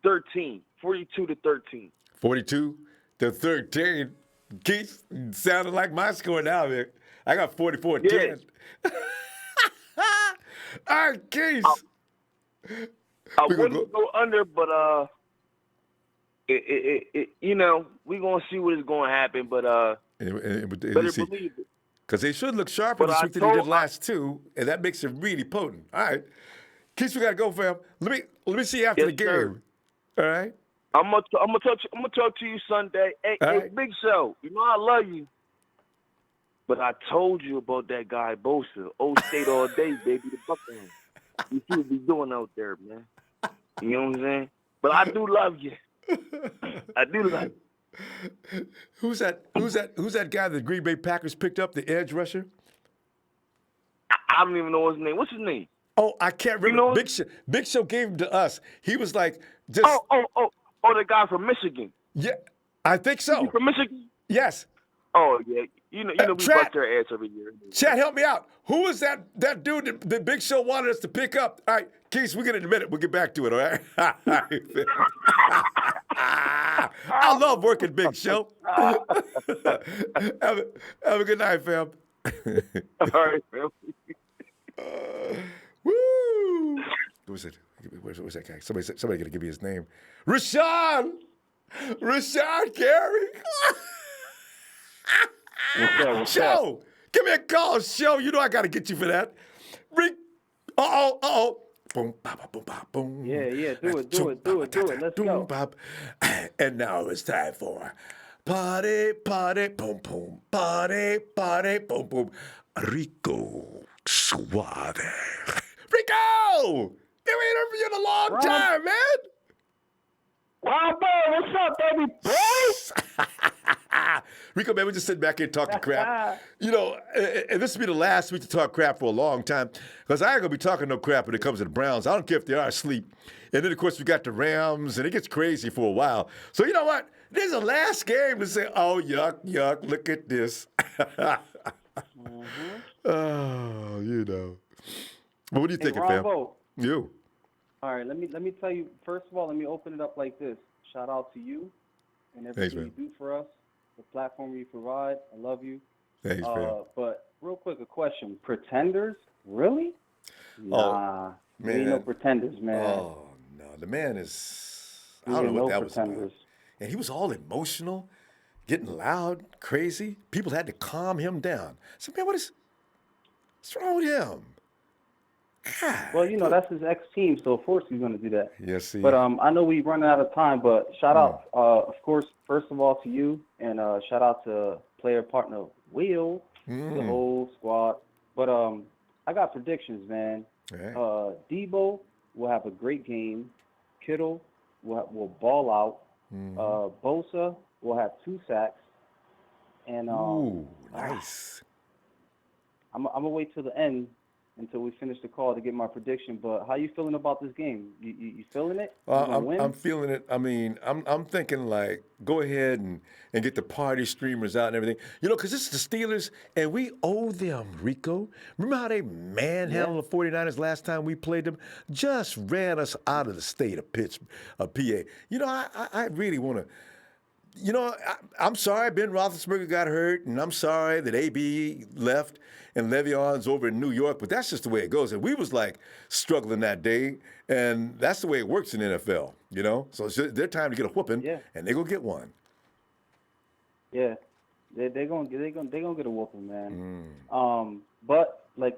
13. 42 to 13. 42 to 13. Keith sounded like my score now, man. I got 44-10. All right, Keith. I wouldn't go under, but you know, we're gonna see what is gonna happen, but better believe it. Because they should look sharper this week than they did last two, and that makes it really potent. All right. Keith, we gotta go, fam. Let me see you after the game. Sir. All right. I'm gonna talk to you Sunday. Hey, Big Show, you know I love you, but I told you about that guy Bosa. Old State all day, baby. The Buccaneers. You see what we doing out there, man. You know what I'm saying? But I do love you. I do love you. Who's that guy the Green Bay Packers picked up, the edge rusher? I don't even know his name. What's his name? Oh, I can't remember. Big Show gave him to us. He was like just. Oh, the guy from Michigan. Yeah, I think so. He from Michigan? Yes. Oh yeah, you know we bust their ass every year. Chad, help me out. Who was that dude that Big Show wanted us to pick up? All right, Keith, we'll get it in a minute. We'll get back to it, all right? I love working Big Show. Have a good night, fam. All right, fam. Woo! Who's it? Where's that guy? Somebody gotta give me his name. Rashawn Gary. What's up? Give me a call, Show. You know I gotta get you for that. Boom, bop, boom, bop, boom. Yeah. Do it. Let's go. Bop. And now it's time for party, boom, boom, party, boom, boom. Rico Suave. Rico! We ain't heard from you in a long time, man. Ronbo, what's up, baby boy? Rico, man, we're just sitting back here talking crap. You know, and this will be the last week to talk crap for a long time because I ain't going to be talking no crap when it comes to the Browns. I don't care if they are asleep. And then, of course, we got the Rams, and it gets crazy for a while. So you know what? This is the last game to say, oh, yuck, yuck, look at this. Oh, you know. But what are you thinking, fam? Ronbo. You. All right, let me tell you. First of all, let me open it up like this. Shout out to you and everything you do for us, the platform you provide. I love you. Thanks, fam. But real quick, a question: Pretenders, really? Nah, we ain't no pretenders, man. Oh no, the man is. I don't know what that was about. And he was all emotional, getting loud, crazy. People had to calm him down. So, man, what's wrong with him? God. Well, you know, that's his ex-team, so of course he's going to do that. Yes, see. But I know we're running out of time, but shout out, of course, first of all to you, and shout out to player partner Will, the whole squad. But I got predictions, man. Right. Debo will have a great game. Kittle will ball out. Bosa will have 2 sacks. And ooh, nice. I'm gonna wait till the end until we finish the call to get my prediction. But how you feeling about this game? You feeling it? I'm feeling it. I mean, I'm thinking like go ahead and get the party streamers out and everything. You know, because this is the Steelers and we owe them, Rico. Remember how they manhandled the 49ers last time we played them? Just ran us out of the state of PA. You know, I really want to. You know, I'm sorry Ben Roethlisberger got hurt, and I'm sorry that AB left and Le'Veon's over in New York, but that's just the way it goes. And we was like struggling that day, and that's the way it works in the NFL, you know? So it's their time to get a whooping, and they're going to get one. Yeah, they're gonna get a whooping, man. But like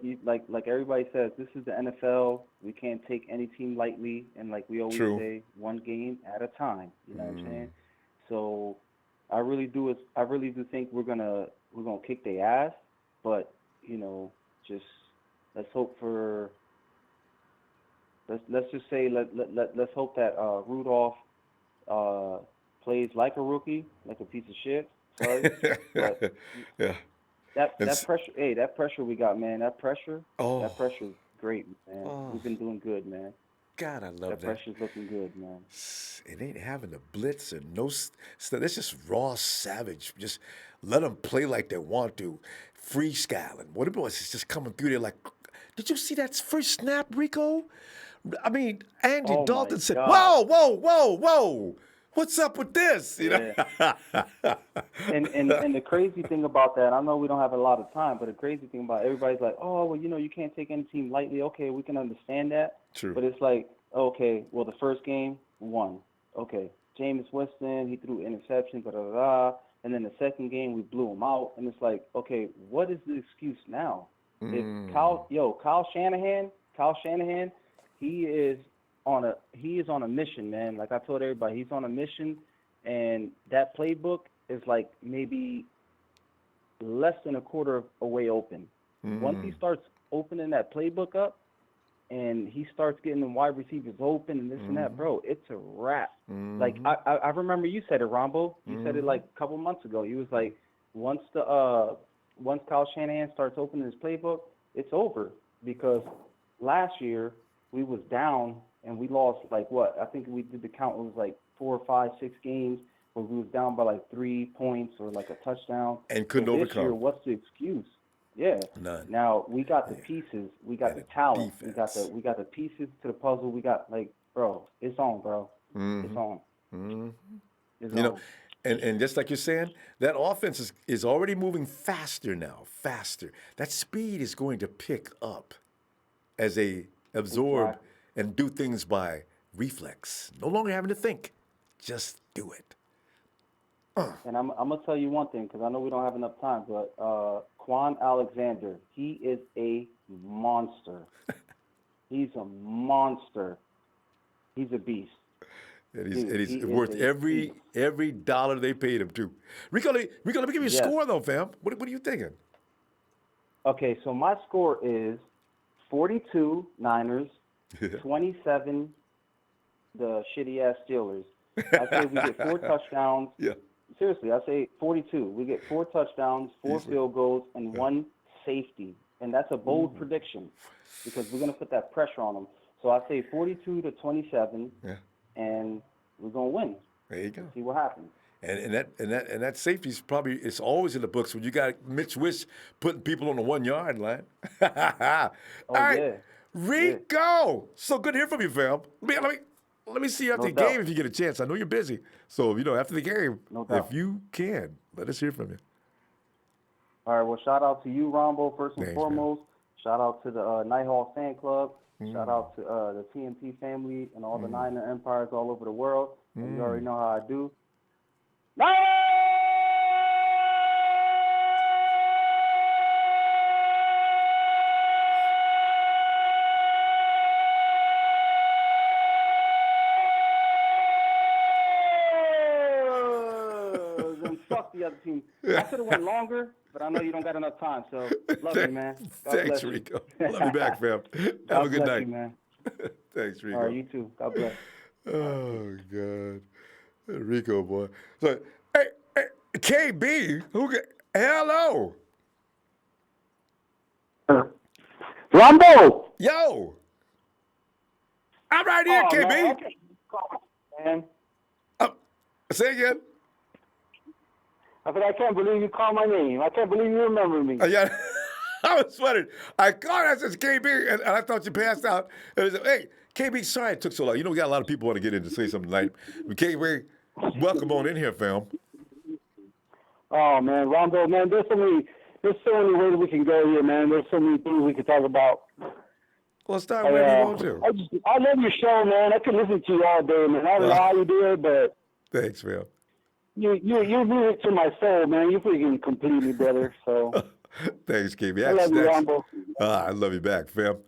everybody says, this is the NFL. We can't take any team lightly, and like we always say, one game at a time. You know what I'm saying? So I really do think we're gonna kick their ass, but you know, just let's hope for let's just say let's hope that Rudolph plays like a rookie, like a piece of shit. Sorry, but that pressure, that pressure we got, man. That pressure's great, man. We've been doing good, man. God, I love that. That pressure's looking good, man. It ain't having the blitz and no stuff. It's just raw savage. Just let them play like they want to. Freestyling. What about it's just coming through there like, did you see that first snap, Rico? I mean, Andy Dalton said, whoa, whoa, whoa, whoa. What's up with this? You know? and the crazy thing about that, I know we don't have a lot of time, but the crazy thing about it, everybody's like, oh, well, you know, you can't take any team lightly. Okay, we can understand that. True. But it's like, okay, well, the first game, won. Okay, Jameis Winston, he threw interception, and then the second game, we blew him out. And it's like, okay, what is the excuse now? If Kyle Shanahan, he is on a mission, man. Like I told everybody, he's on a mission, and that playbook is like maybe less than a quarter of a way open. Once he starts opening that playbook up, and he starts getting the wide receivers open and this and that, bro, it's a wrap. Like I remember you said it, Ronbo. You said it like a couple months ago. You was like, once Kyle Shanahan starts opening his playbook, it's over. Because last year we was down and we lost like what? I think we did the count. It was like 4, 5, 6 games where we was down by like 3 points or like a touchdown. And couldn't overcome. This year, what's the excuse? Yeah. None. Now we got the pieces. We got the talent. Defense. We got the pieces to the puzzle. We got like, bro, it's on, bro. It's on. It's you know, and just like you're saying, that offense is already moving faster now. Faster. That speed is going to pick up as they absorb and do things by reflex. No longer having to think. Just do it. And I'm gonna tell you one thing because I know we don't have enough time, but Quan Alexander, he is a monster. He's a monster. He's a beast. And he's worth every dollar they paid him too. Rico, let me give you a score though, fam. What are you thinking? Okay, so my score is 42 Niners, 27 the shitty ass Steelers. I say we get 4 touchdowns. Yeah. Seriously, I say 42. We get 4 touchdowns, 4 field goals, and 1 safety. And that's a bold prediction because we're going to put that pressure on them. So I say 42-27, and we're going to win. There you go. See what happens. And that safety is probably it's always in the books when you got Mitch Wish putting people on the 1 yard line. All right, yeah. Rico. So good to hear from you, fam. Let me see you after No the doubt. game if you get a chance. I know you're busy, so after the game, No doubt. if you can, let us hear from you. All right, well, shout out to you, Ronbo, first and Thanks, foremost. Shout out to the Nighthawk fan club. Shout out to the TNT family and all the Niner empires all over the world. And you already know how I do. Then fuck the other team. I could have went longer, but I know you don't got enough time. So love you, man. God Thanks, bless you. Rico. Love you back, fam. Have God a good bless night. you, man. Thanks, Rico. All right, you too. God bless. Oh, God. Rico, boy. So, hey, KB, hello. Ronbo! Yo. I'm right here, KB. Man, okay. Man. Say again. I said, I can't believe you called my name. I can't believe you remember me. Yeah. I was wondering. I called, I said, KB, and I thought you passed out. And I said, hey, KB, sorry it took so long. We got a lot of people want to get in to say something tonight. KB, welcome on in here, fam. Oh, man, Ronbo, man, there's so many ways we can go here, man. There's so many things we can talk about. Well, start wherever you want to. I love your show, man. I could listen to you all day, man. I don't know how you do it, but thanks, man. You're music to my soul, man. You freaking complete me, brother. So thanks, KB. I love you, Ronbo. I love you back, fam.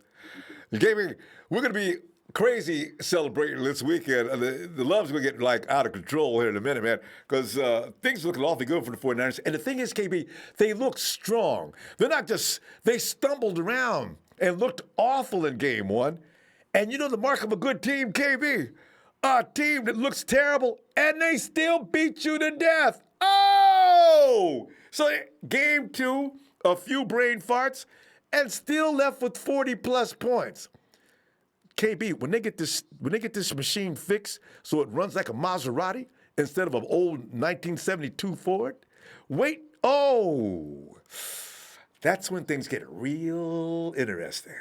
KB, we're going to be crazy celebrating this weekend. The love's going to get out of control here in a minute, man, because things are looking awfully good for the 49ers. And the thing is, KB, they look strong. They're not just, they stumbled around and looked awful in game one. And you know the mark of a good team, KB? A team that looks terrible and they still beat you to death. Oh! So game two, a few brain farts, and still left with 40-plus points. KB, when they get this machine fixed so it runs like a Maserati instead of an old 1972 Ford, that's when things get real interesting.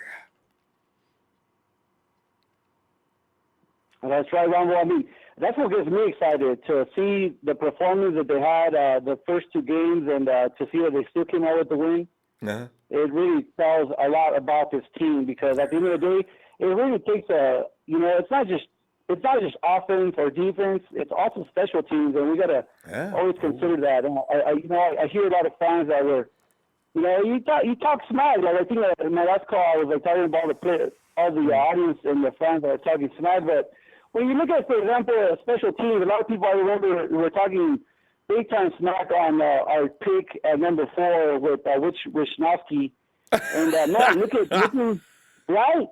That's right, Ronbo. I mean, that's what gets me excited, to see the performance that they had the first two games and to see that they still came out with the win. Uh-huh. It really tells a lot about this team, because at the end of the day, it really takes it's not just offense or defense, it's also special teams, and we got to always consider that. And I hear a lot of fans that were, you talk smack. Like, I think in my last call, I was talking about all the audience and the fans that are talking smack, but when you look at, for example, special teams, a lot of people, I remember, were talking big-time smack on our pick at number 4 with Wishnowski. And, man, look right?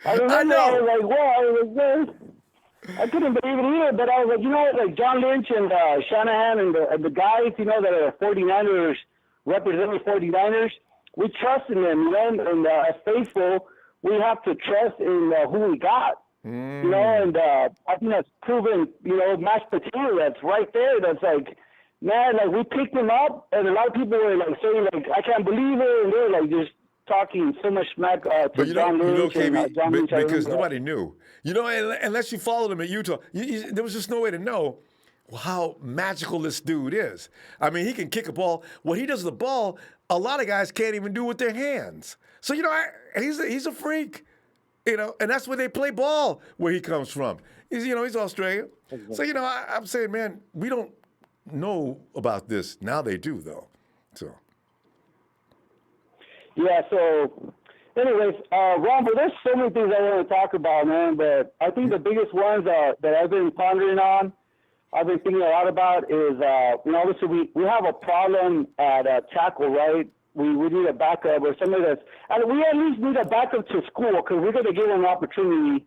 I remember, I was like, wow, I couldn't believe it either, but I was like, like John Lynch and Shanahan and the guys, that are 49ers, representing 49ers, we trust in them, and as faithful, we have to trust in who we got. And I think that's proven, mashed potato that's right there. That's like, man, like, we picked him up, and a lot of people were like saying, like, I can't believe it, and they're like just talking so much smack to John Lynch. KB, John Lynch, because nobody knew. Unless you followed him at Utah, there was just no way to know how magical this dude is. I mean, he can kick a ball. What he does with the ball, a lot of guys can't even do with their hands. So, he's a freak. And that's where they play ball, where he comes from. He's Australian. So, I'm saying, man, we don't know about this. Now they do, though. So. Yeah, so, anyways, Ron, but there's so many things I want to talk about, man, but I think the biggest ones that I've been pondering on, I've been thinking a lot about is, obviously we have a problem at tackle, right? We need a backup or somebody and we at least need a backup to school, because we're going to give them an opportunity.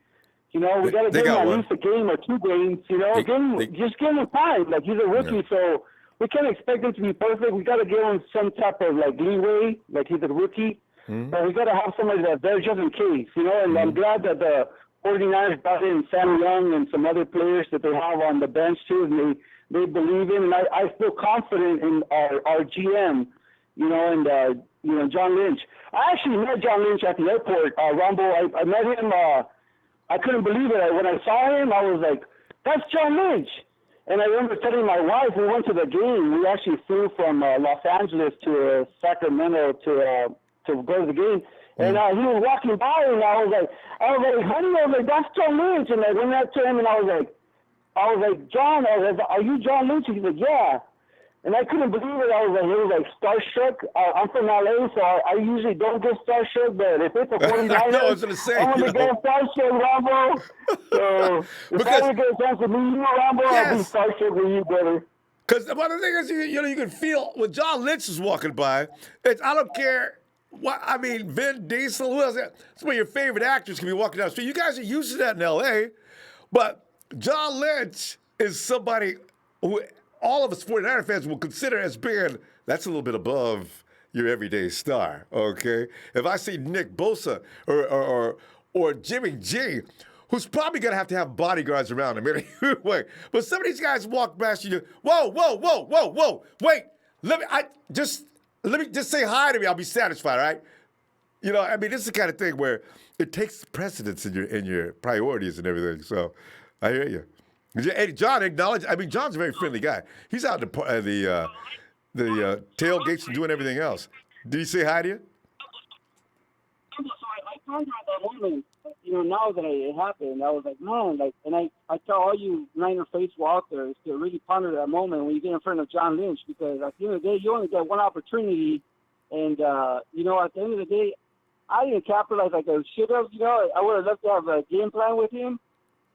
We got to give him at least a game or 2 games, just give him time. Like, he's a rookie, so we can't expect him to be perfect. We got to give him some type of, like, leeway, like he's a rookie. But we got to have somebody that's there just in case, and I'm glad that the 49ers brought in Sam Young and some other players that they have on the bench too, and they believe in. And I feel confident in our GM, and John Lynch. I actually met John Lynch at the airport, Ronbo. I met him. I couldn't believe it. When I saw him, I was like, "That's John Lynch." And I remember telling my wife, we went to the game. We actually flew from Los Angeles to Sacramento to go to the game. And he was walking by, and I was like, honey, that's John Lynch. And I went up to him, and I was like, John, are you John Lynch? He's like, yeah. And I couldn't believe it. I was like starstruck. I'm from LA, so I usually don't get starstruck, but if it's a 49ers, I know, I was going to say, I'm going to get starstruck, Ronbo. So if I ever get a chance to meet you, Ronbo, I'll be starstruck with you, brother. Because one of the things is, you can feel when John Lynch is walking by, I don't care what, Vin Diesel, who else? Some of your favorite actors can be walking down the street. You guys are used to that in L.A., but John Lynch is somebody who all of us 49er fans will consider as being, that's a little bit above your everyday star, okay? If I see Nick Bosa or Jimmy G, who's probably going to have bodyguards around him anyway, but some of these guys walk past you, whoa, wait, let me just say hi to me, I'll be satisfied, right? This is the kind of thing where it takes precedence in your priorities and everything, so I hear you. Hey, John, acknowledge. John's a very friendly guy. He's out at the tailgates and doing everything else. Did he say hi to you? So I pondered that moment. Now that it happened, I was like, man, and I tell all you Niner faithful out there is to really ponder that moment when you get in front of John Lynch, because at the end of the day, you only get one opportunity, and at the end of the day, I didn't capitalize like I should have. I would have loved to have a game plan with him.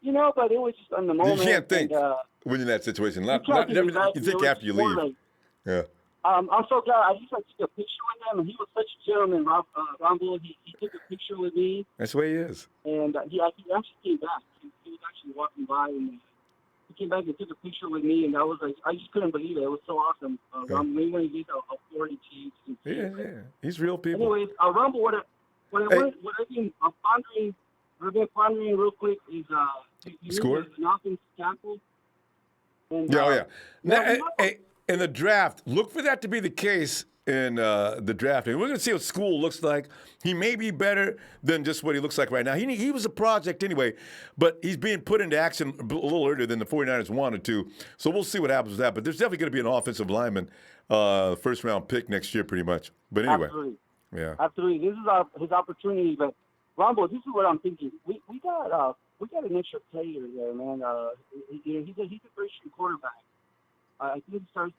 But it was just on the moment. You can't think when you're in that situation. You think after you leave. Like, yeah. I'm so glad. I just took a picture with him, and he was such a gentleman, Ronbo. He took a picture with me. That's the way he is. And he actually came back. He was actually walking by, and he came back and took a picture with me, and I was like, I just couldn't believe it. It was so awesome. Maybe when he gets a 40 cheeks. Yeah. He's real people. Anyways, Ronbo, what I've been pondering real quick is score? An offensive tackle. And, in the draft, look for that to be the case in the draft. We're going to see what School looks like. He may be better than just what he looks like right now. He was a project anyway, but he's being put into action a little earlier than the 49ers wanted to. So we'll see what happens with that. But there's definitely going to be an offensive lineman first-round pick next year pretty much. But anyway. Absolutely. Yeah. Absolutely. This is his opportunity. But, Ronbo, this is what I'm thinking. We got an extra player there, man. He's a first-year quarterback. I think he starts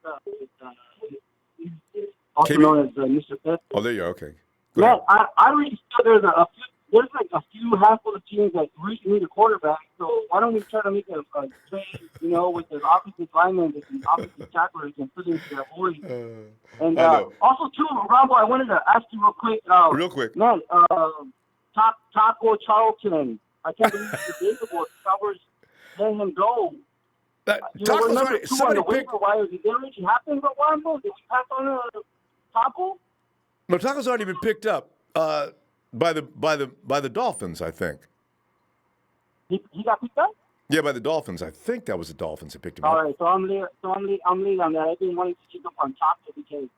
also known as Mr. Pep. Oh, there you are. Okay. Yeah, I really feel there's a few handful of teams that really need a quarterback. So why don't we try to make a trade, with the offensive linemen and the offensive tacklers and put into that void. And also too, Ronbo, I wanted to ask you real quick. Man, Taco Charlton. I can't believe it's debatable. Cowboys let him go. Taco's already, somebody picked. Did it already happen, but Ronbo? Did we pass on Taco? No, Taco's already been picked up by the Dolphins, I think. He got picked up? Yeah, by the Dolphins. I think that was the Dolphins that picked him up. All right, so I'm late on that. I've been wanting to keep up on Taco because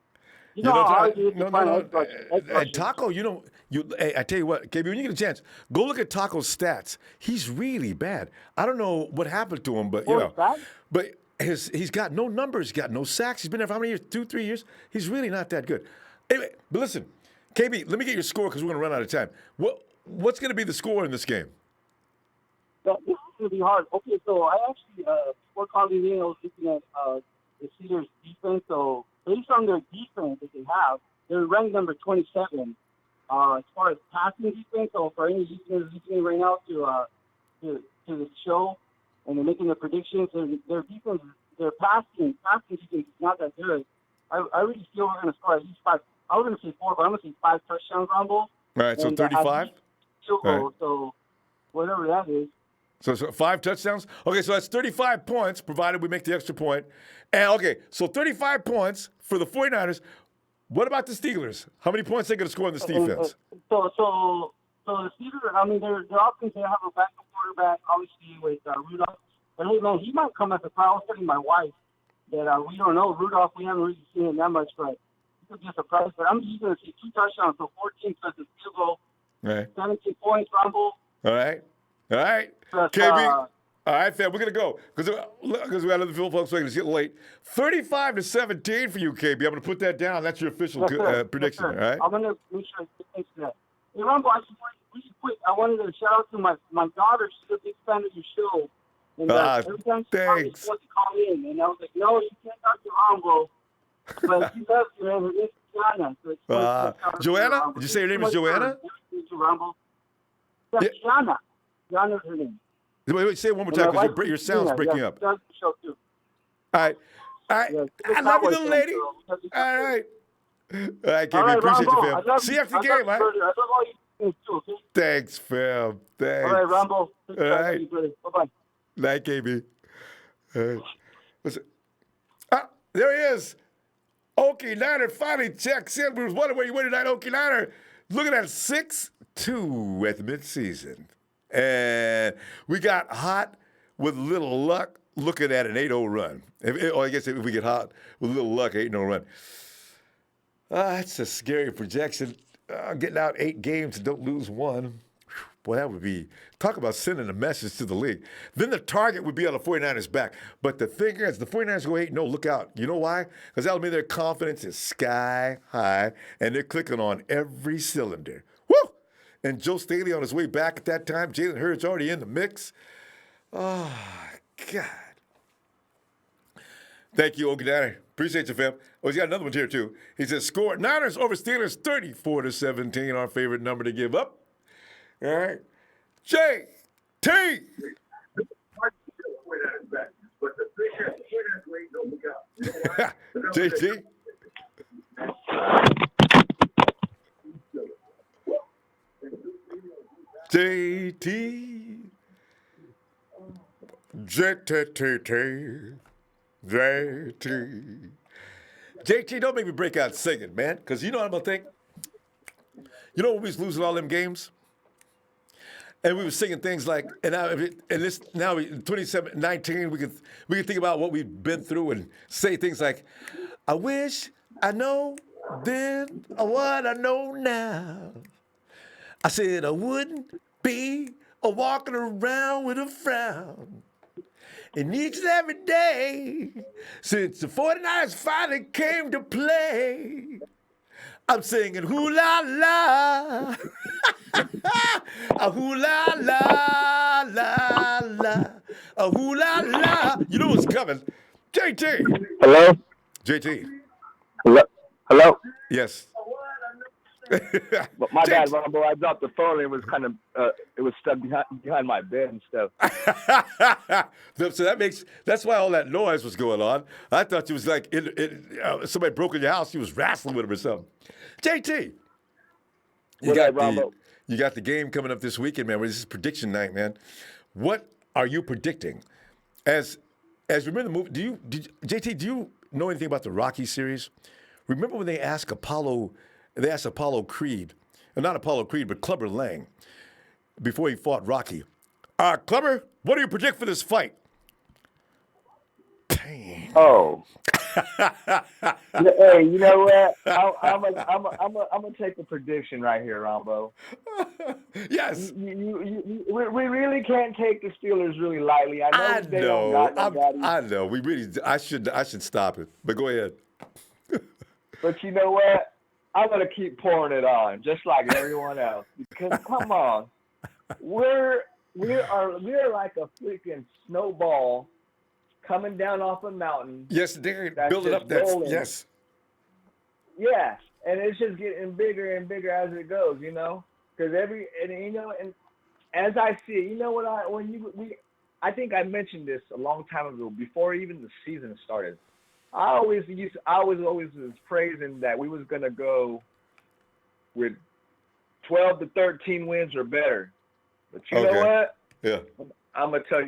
how hard it is to find edge rushers. Taco, I tell you what, KB, when you get a chance, go look at Taco's stats. He's really bad. I don't know what happened to him, but but he's got no numbers, he's got no sacks. He's been there for how many years? 2-3 years. He's really not that good. Anyway, but listen, KB, let me get your score because we're going to run out of time. What's going to be the score in this game? This is going to be hard. Okay, so I actually, before calling in, I was looking at the Steelers' defense. So based on their defense that they have, they're ranked number 27 as far as passing defense. So for any listeners listening right now to the show and they're making their predictions, their defense, their passing defense is not that good. I really feel we're going to score at least 5. I was going to say 4, but I'm going to say 5 touchdowns, Ronbo. All right, so 35? Right. So whatever that is. So 5 touchdowns? Okay, so that's 35 points, provided we make the extra point. And, okay, so 35 points for the 49ers. What about the Steelers? How many points are they going to score in this defense? So So the Steelers, I mean, they're often they have a backup quarterback, obviously with Rudolph. But hey, man, he might come as a surprise. I was telling my wife that we don't know Rudolph. We haven't really seen him that much, but it could be a surprise. But I'm just going to see 2 touchdowns, so 14 plus a field goal, Right. 17 points, Ronbo. All right. Plus, KB. All right, fam, we're going to go because we got other folks waiting. It's getting late. 35-17 for you, KB. I'm going to put that down. That's your official prediction, all right? I'm going to make sure I get thanks to that. Hey, Ronbo, I just really quick, I wanted to shout out to my daughter. She's a big fan of your show. And every time she calls, she wants to call in. And I was like, no, you can't talk to Ronbo. But she loves you, man. Her name's Gianna. So Joanna? Did you say your name is Joanna? Yeah, Gianna. Gianna's her name. Wait, say it one more time because your sound's breaking up. All right. I love you, little lady. All right. All right, KB. Appreciate you, fam. See you after the game, man. I love all you things too, okay? Thanks, fam. Thanks. All right, Ronbo. All right. Bye-bye. Night, KB. All right. Listen. There he is. Okie Niner finally checks in. We was wondering where you went tonight, Okie Niner. Looking at 6-2 at the midseason. And we got hot with little luck looking at an 8-0 run. I guess if we get hot with little luck, 8-0 run. That's a scary projection. Getting out 8 games and don't lose 1. Boy, that would be, talk about sending a message to the league. Then the target would be on the 49ers' back. But the thing is, the 49ers go 8-0, look out. You know why? Because that'll mean their confidence is sky high, and they're clicking on every cylinder. Woo! And Joe Staley on his way back at that time. Jalen Hurts already in the mix. Oh, God. Thank you, Okie Niner. Appreciate you, fam. Oh, he's got another one here, too. He says, score Niners over Steelers 34-17, our favorite number to give up. All right. JT. JT. JT. JT, don't make me break out singing, man, because you know what I'm going to think? You know when we was losing all them games? And we were singing things like, and this now in 2019 we can think about what we've been through and say things like, I wish I know then what I know now. I said I wouldn't be walking around with a frown. And each and every day since the 49ers finally came to play, I'm singing hoo-la la, a hoo-la la la la, a hoo-la la. You know what's coming. JT. Hello? JT. Hello? Yes. But my bad, Ronbo. I dropped the phone and it was kind of, it was stuck behind my bed and stuff. So that's why all that noise was going on. I thought it was like somebody broke in your house. You was wrestling with him or something. JT, you got the game coming up this weekend, man. This is prediction night, man. What are you predicting? As remember the movie? JT, do you know anything about the Rocky series? Remember when they asked Apollo Creed, not Apollo Creed, but Clubber Lang, before he fought Rocky. Clubber, what do you predict for this fight? Dang. Oh. Hey, you know what? I'm gonna take a prediction right here, Ronbo. Yes. We really can't take the Steelers really lightly. I know. I should stop it. But go ahead. But you know what? I'm gonna keep pouring it on, just like everyone else. Because come on, we're like a freaking snowball coming down off a mountain. Yes, they're building up that. Yes. Yeah, and it's just getting bigger and bigger as it goes, you know. Because and as I see it, you know what? I think I mentioned this a long time ago, before even the season started. I was always praising that we was gonna go with 12 to 13 wins or better. But you know what? Yeah. I'm gonna tell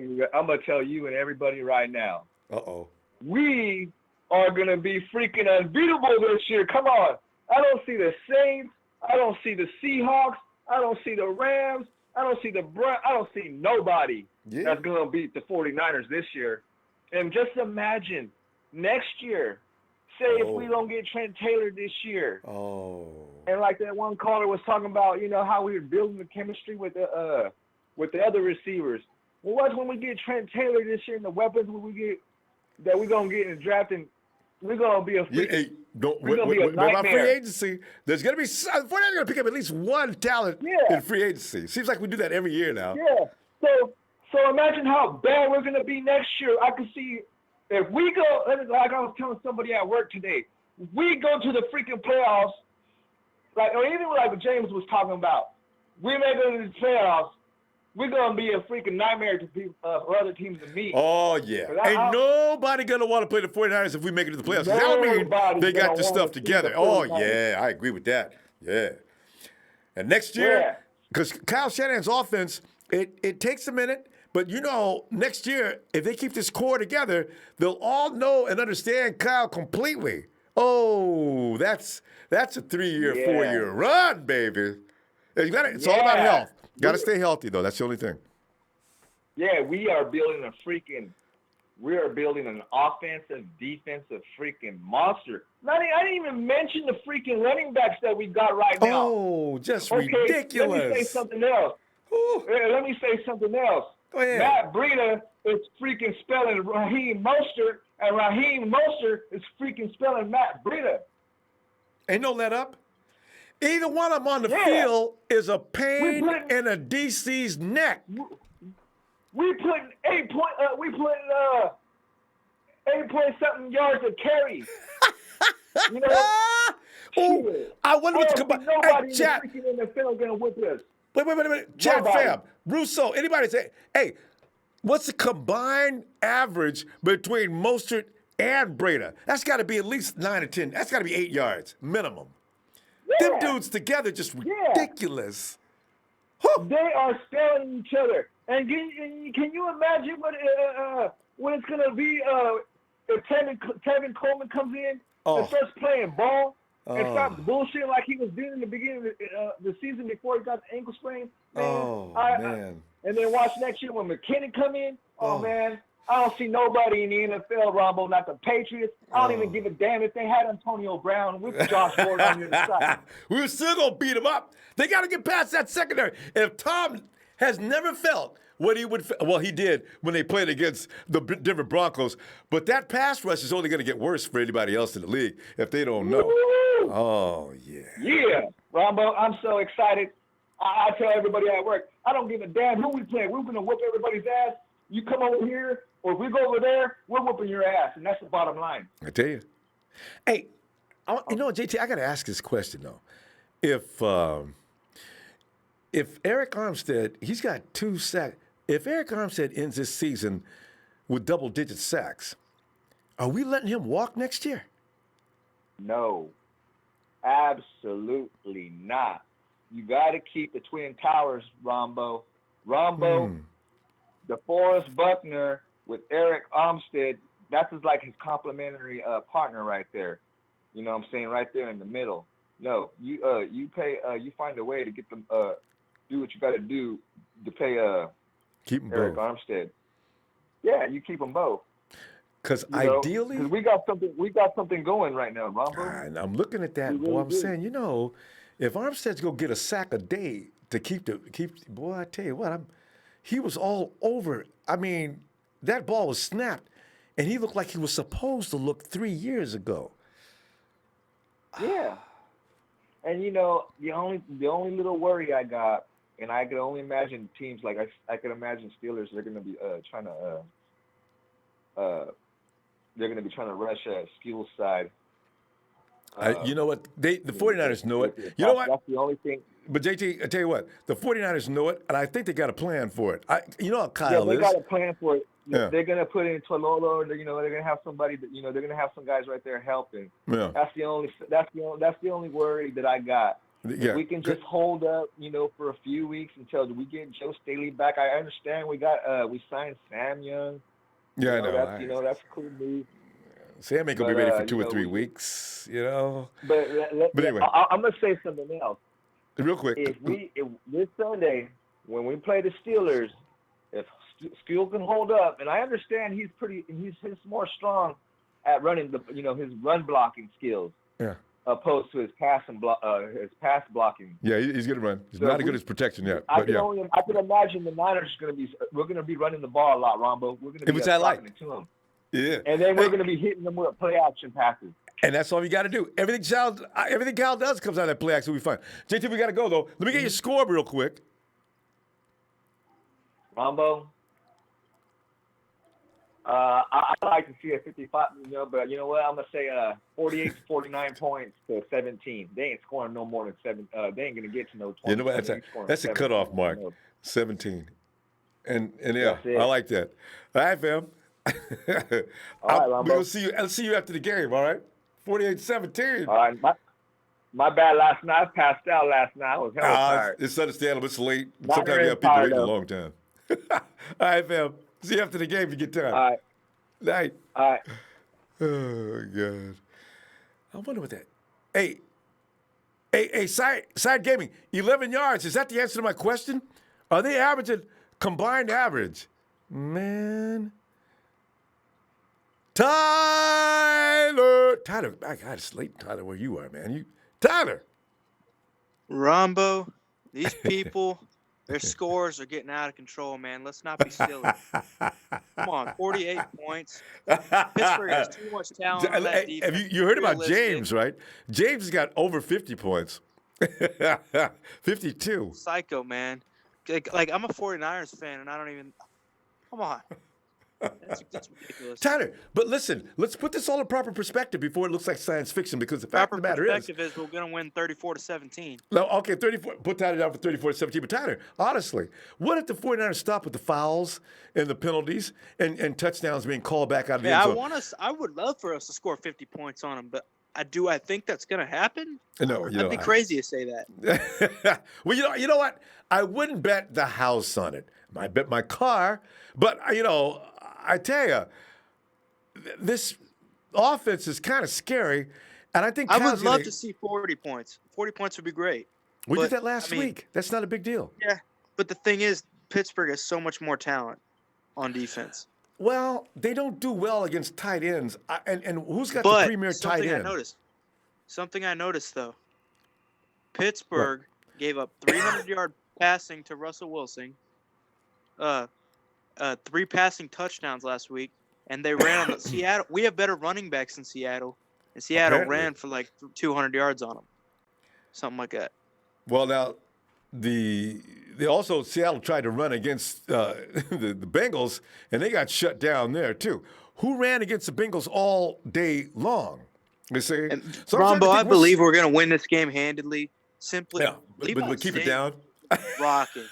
you and everybody right now. Uh-oh. We are gonna be freaking unbeatable this year. Come on. I don't see the Saints. I don't see the Seahawks. I don't see the Rams. I don't see the Browns. I don't see nobody that's going to beat the 49ers this year. And just imagine next year, say if we don't get Trent Taylor this year. And like that one caller was talking about, how we were building the chemistry with the other receivers. Well, what when we get Trent Taylor this year and the weapons we're going to get in the draft, and we're going to be a about free agency, there's going to be – we're not going to pick up at least one talent in free agency. Seems like we do that every year now. Yeah. So imagine how bad we're going to be next year. I can see if we go – like I was telling somebody at work today, if we go to the freaking playoffs, or even like what James was talking about, we may go to the playoffs, we're going to be a freaking nightmare to people, for other teams to meet. Oh, yeah. Ain't nobody going to want to play the 49ers if we make it to the playoffs. That would mean they got their stuff together. Oh, yeah. I agree with that. Yeah. And next year, because Kyle Shanahan's offense, it takes a minute, but next year, if they keep this core together, they'll all know and understand Kyle completely. Oh, that's a 3-year, 4-year run, baby. It's all about health. Got to stay healthy, though. That's the only thing. Yeah, we are building an offensive, defensive freaking monster. I didn't even mention the freaking running backs that we got right now. Oh, just ridiculous. Let me say something else. Go ahead. Matt Breida is freaking spelling Raheem Mostert, and Raheem Mostert is freaking spelling Matt Breida. Ain't no let up. Either one of them on the field is a pain in a DC's neck. We put 8 point something yards of carry. I wonder what's nobody in the freaking NFL gonna whip us. Wait. Chat fam, Russo, anybody say, hey, what's the combined average between Mostert and Breida? That's got to be at least 9 or 10. That's got to be 8 yards minimum. Them dudes together just ridiculous. They are spelling each other. And can you imagine what it's going to be if Tevin Coleman comes in and starts playing ball and stops bullshitting like he was doing in the beginning of the season before he got the ankle sprain? Man. And then watch next year when McKinnon come in. Man, I don't see nobody in the NFL, Ronbo, not the Patriots. I don't even give a damn if they had Antonio Brown with Josh Gordon on the other side. We were still going to beat him up. They got to get past that secondary. If Tom has never felt what he would – well, he did when they played against the Denver Broncos. But that pass rush is only going to get worse for anybody else in the league if they don't know. Woo! Oh, yeah. Yeah. Ronbo, I'm so excited. I tell everybody at work, I don't give a damn who we play. We're going to whoop everybody's ass. You come over here, or if we go over there, we're whooping your ass, and that's the bottom line. I tell you. Hey, JT, I got to ask this question, though. If Eric Armstead, he's got 2 sacks. If Eric Armstead ends this season with double-digit sacks, are we letting him walk next year? No, absolutely not. You got to keep the Twin Towers, Ronbo. DeForest Buckner with Eric Armstead, that's like his complimentary partner right there. You know what I'm saying? Right there in the middle. No, you find a way to get them do what you got to do to pay keep them Eric both. Armstead. Yeah, you keep them both. Because ideally, we got something going right now, Ronbo. And I'm looking at that, boy. I'm saying, if Armstead's gonna get a sack a day to keep, boy, I tell you what, he was all over. I mean, that ball was snapped, and he looked like he was supposed to look 3 years ago. Yeah. And the only little worry I got, and I could only imagine teams like I could imagine Steelers, they're gonna be trying to rush Skill's side. You know what? The 49ers know it. You know what? That's the only thing. But JT, I tell you what, the 49ers know it, and I think they got a plan for it. You know how Kyle is. They got a plan for it. Yeah. They're gonna put in Tololo. They're gonna have somebody that they're gonna have some guys right there helping. Yeah. That's the only worry that I got. Yeah. If we can just hold up, for a few weeks until we get Joe Staley back. I understand we signed Sam Young. Yeah, I know. That's a cool move. Sam ain't gonna be ready for 2 or 3 weeks, But anyway, I'm gonna say something else. Real quick. If this Sunday, when we play the Steelers, if Skule can hold up, and I understand he's more strong at running his run blocking skills. Yeah. Opposed to his pass blocking. Yeah, he's going to run. He's not as good as protection yet. I But can imagine the Niners we're going to be running the ball a lot, Rombo. We're going to be blocking it to them. Yeah. And then we're going to be hitting them with play action passes. And that's all you got to do. Everything Cal does comes out of that play action. We'll be fine. JT, we got to go, though. Let me get your score real quick. Rombo, I like to see a 55, but you know what? I'm going to say 48 to 49 points to 17. They ain't scoring no more than 7. They ain't going to get to no 20. You know what? That's a cutoff mark. 17. And yeah, I like that. All right, fam. All right, Rombo. I'll see you after the game, all right? 48-17. All right. My bad last night. I passed out last night. I was hella tired. It's understandable. It's late. Sometimes you have people waiting a long time. All right, fam. See you after the game if you get time. All right. Night. All right. Oh, God. I wonder what that... Hey, side gaming, 11 yards. Is that the answer to my question? Are they averaging combined average? Man... Tyler, my God, it's late, Tyler, where you are, man. Tyler. Ronbo, these people, their scores are getting out of control, man. Let's not be silly. Come on, 48 points. Pittsburgh has too much talent on that defense. Have you heard about James, right? James has got over 50 points. 52. Psycho, man. Like, I'm a 49ers fan, and I don't even – come on. That's ridiculous. Tyler, but listen, let's put this all in proper perspective before it looks like science fiction, because the fact of the matter is... perspective is we're going to win 34-17. No, okay, 34. Put Tyler down for 34-17. But Tyler, honestly, what if the 49ers stop with the fouls and the penalties and touchdowns being called back out of the end zone? I would love for us to score 50 points on them, but I think that's going to happen? No, I'd be crazy to say that. Well, you know what? I wouldn't bet the house on it. I might bet my car, but, I tell you, this offense is kind of scary, and I think I would love to see 40 points. 40 points would be great. We did that last week. That's not a big deal. Yeah, but the thing is, Pittsburgh has so much more talent on defense. Well, they don't do well against tight ends, and who's got the premier tight end? Something I noticed, though. Pittsburgh gave up 300-yard passing to Russell Wilson. 3 passing touchdowns last week, and they ran on Seattle. We have better running backs than Seattle, and Seattle ran for like 200 yards on them, something like that. Well, now Seattle tried to run against the Bengals, and they got shut down there too. Who ran against the Bengals all day long? You see, Ronbo, I believe we're going to win this game handedly. Simply, but keep it down. Rocking.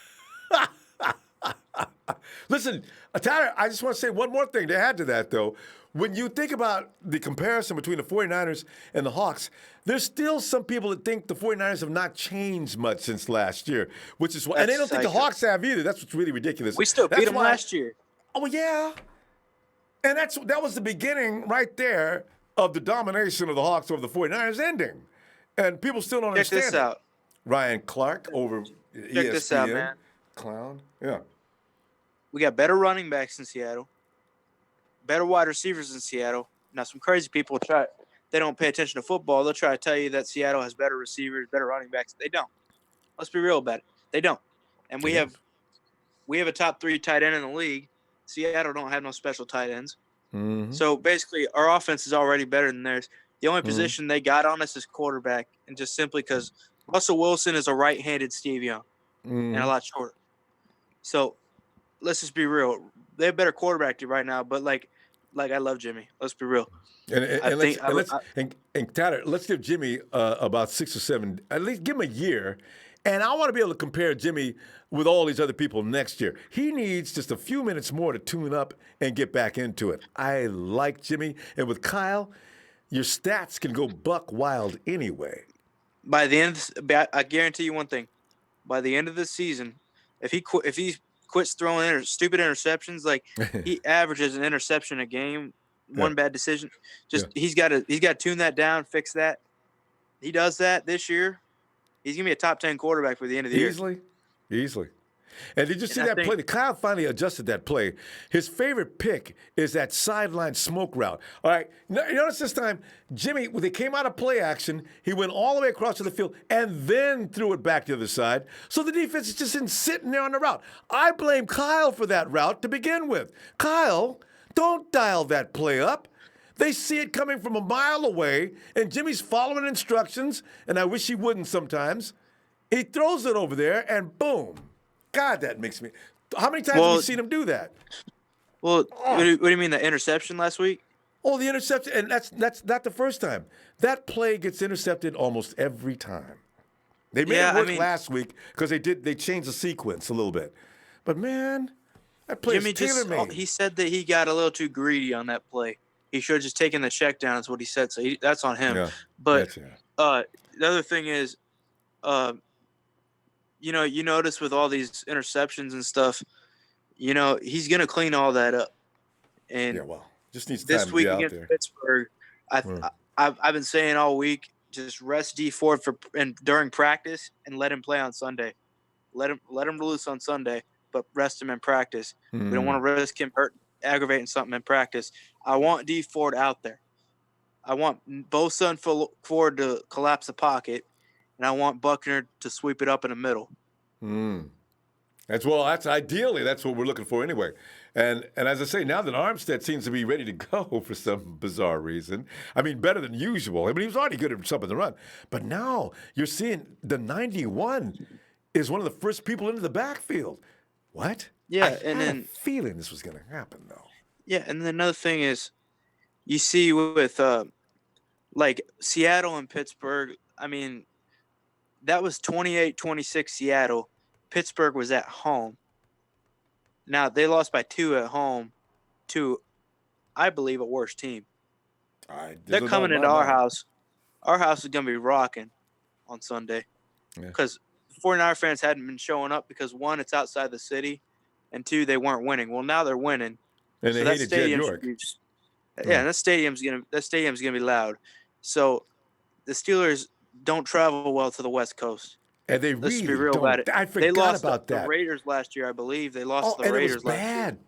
Listen, Tyler, I just want to say one more thing to add to that, though. When you think about the comparison between the 49ers and the Hawks, there's still some people that think the 49ers have not changed much since last year, which is why, and they don't think the Hawks have either. That's what's really ridiculous. We still beat them last year. Oh, yeah. And that was the beginning right there of the domination of the Hawks over the 49ers ending. And people still don't understand this out. Ryan Clark over ESPN. Check this out, man. Clown. Yeah. We got better running backs in Seattle, better wide receivers in Seattle. Now, some crazy people they don't pay attention to football. They'll try to tell you that Seattle has better receivers, better running backs. They don't. Let's be real about it. They don't. And we have a top 3 tight end in the league. Seattle don't have no special tight ends. Mm-hmm. So basically, our offense is already better than theirs. The only position they got on us is quarterback, and just simply because Russell Wilson is a right-handed Steve Young and a lot shorter. So let's just be real. They have better quarterback right now, but like I love Jimmy. Let's be real. And Tyler, let's give Jimmy about 6 or 7. At least give him a year, and I want to be able to compare Jimmy with all these other people next year. He needs just a few minutes more to tune up and get back into it. I like Jimmy, and with Kyle, your stats can go buck wild anyway. By the end, I guarantee you one thing: by the end of the season, if he quits throwing stupid interceptions, like he averages an interception a game, one bad decision. He's got to tune that down, fix that. He does that this year. He's gonna be a top 10 quarterback for the end of the year. Easily. And did you see that play? Kyle finally adjusted that play. His favorite pick is that sideline smoke route. All right. You notice this time, Jimmy, when they came out of play action, he went all the way across to the field and then threw it back to the other side. So the defense is just sitting there on the route. I blame Kyle for that route to begin with. Kyle, don't dial that play up. They see it coming from a mile away, and Jimmy's following instructions, and I wish he wouldn't sometimes. He throws it over there, and boom. God, that makes me. How many times have you seen him do that? Well, what do you mean, the interception last week? Oh, the interception, and that's not the first time. That play gets intercepted almost every time. They made it work last week because they changed the sequence a little bit. But man, that play is tailor-made. He said that he got a little too greedy on that play. He should have just taken the check down, is what he said. So that's on him. Yeah, but the other thing is, you notice with all these interceptions and stuff, he's going to clean all that up. And just needs time this to week be out against there. Pittsburgh, I've been saying all week, just rest D Ford during practice and let him play on Sunday. Let him loose on Sunday, but rest him in practice. We don't want to risk him aggravating something in practice. I want D Ford out there. I want Bosa and Ford to collapse the pocket, and I want Buckner to sweep it up in the middle. That's ideally that's what we're looking for anyway. And as I say, now that Armstead seems to be ready to go for some bizarre reason, I mean, better than usual. I mean, he was already good at something to run, but now you're seeing the 91 is one of the first people into the backfield. What? Yeah, I had a feeling this was going to happen, though. Yeah, and then another thing is, you see with like Seattle and Pittsburgh. I mean, that was 28-26 Seattle. Pittsburgh was at home. Now, they lost by 2 at home to, I believe, a worse team. They're coming into our house. Our house is going to be rocking on Sunday because 49er fans hadn't been showing up because, 1, it's outside the city, and 2, they weren't winning. Well, now they're winning. And they hated Jed York. And that stadium's gonna be loud. So the Steelers don't travel well to the West Coast. And they Let's really be real don't. about it. I forgot they lost about that. The Raiders last year, I believe. They lost the Raiders last year.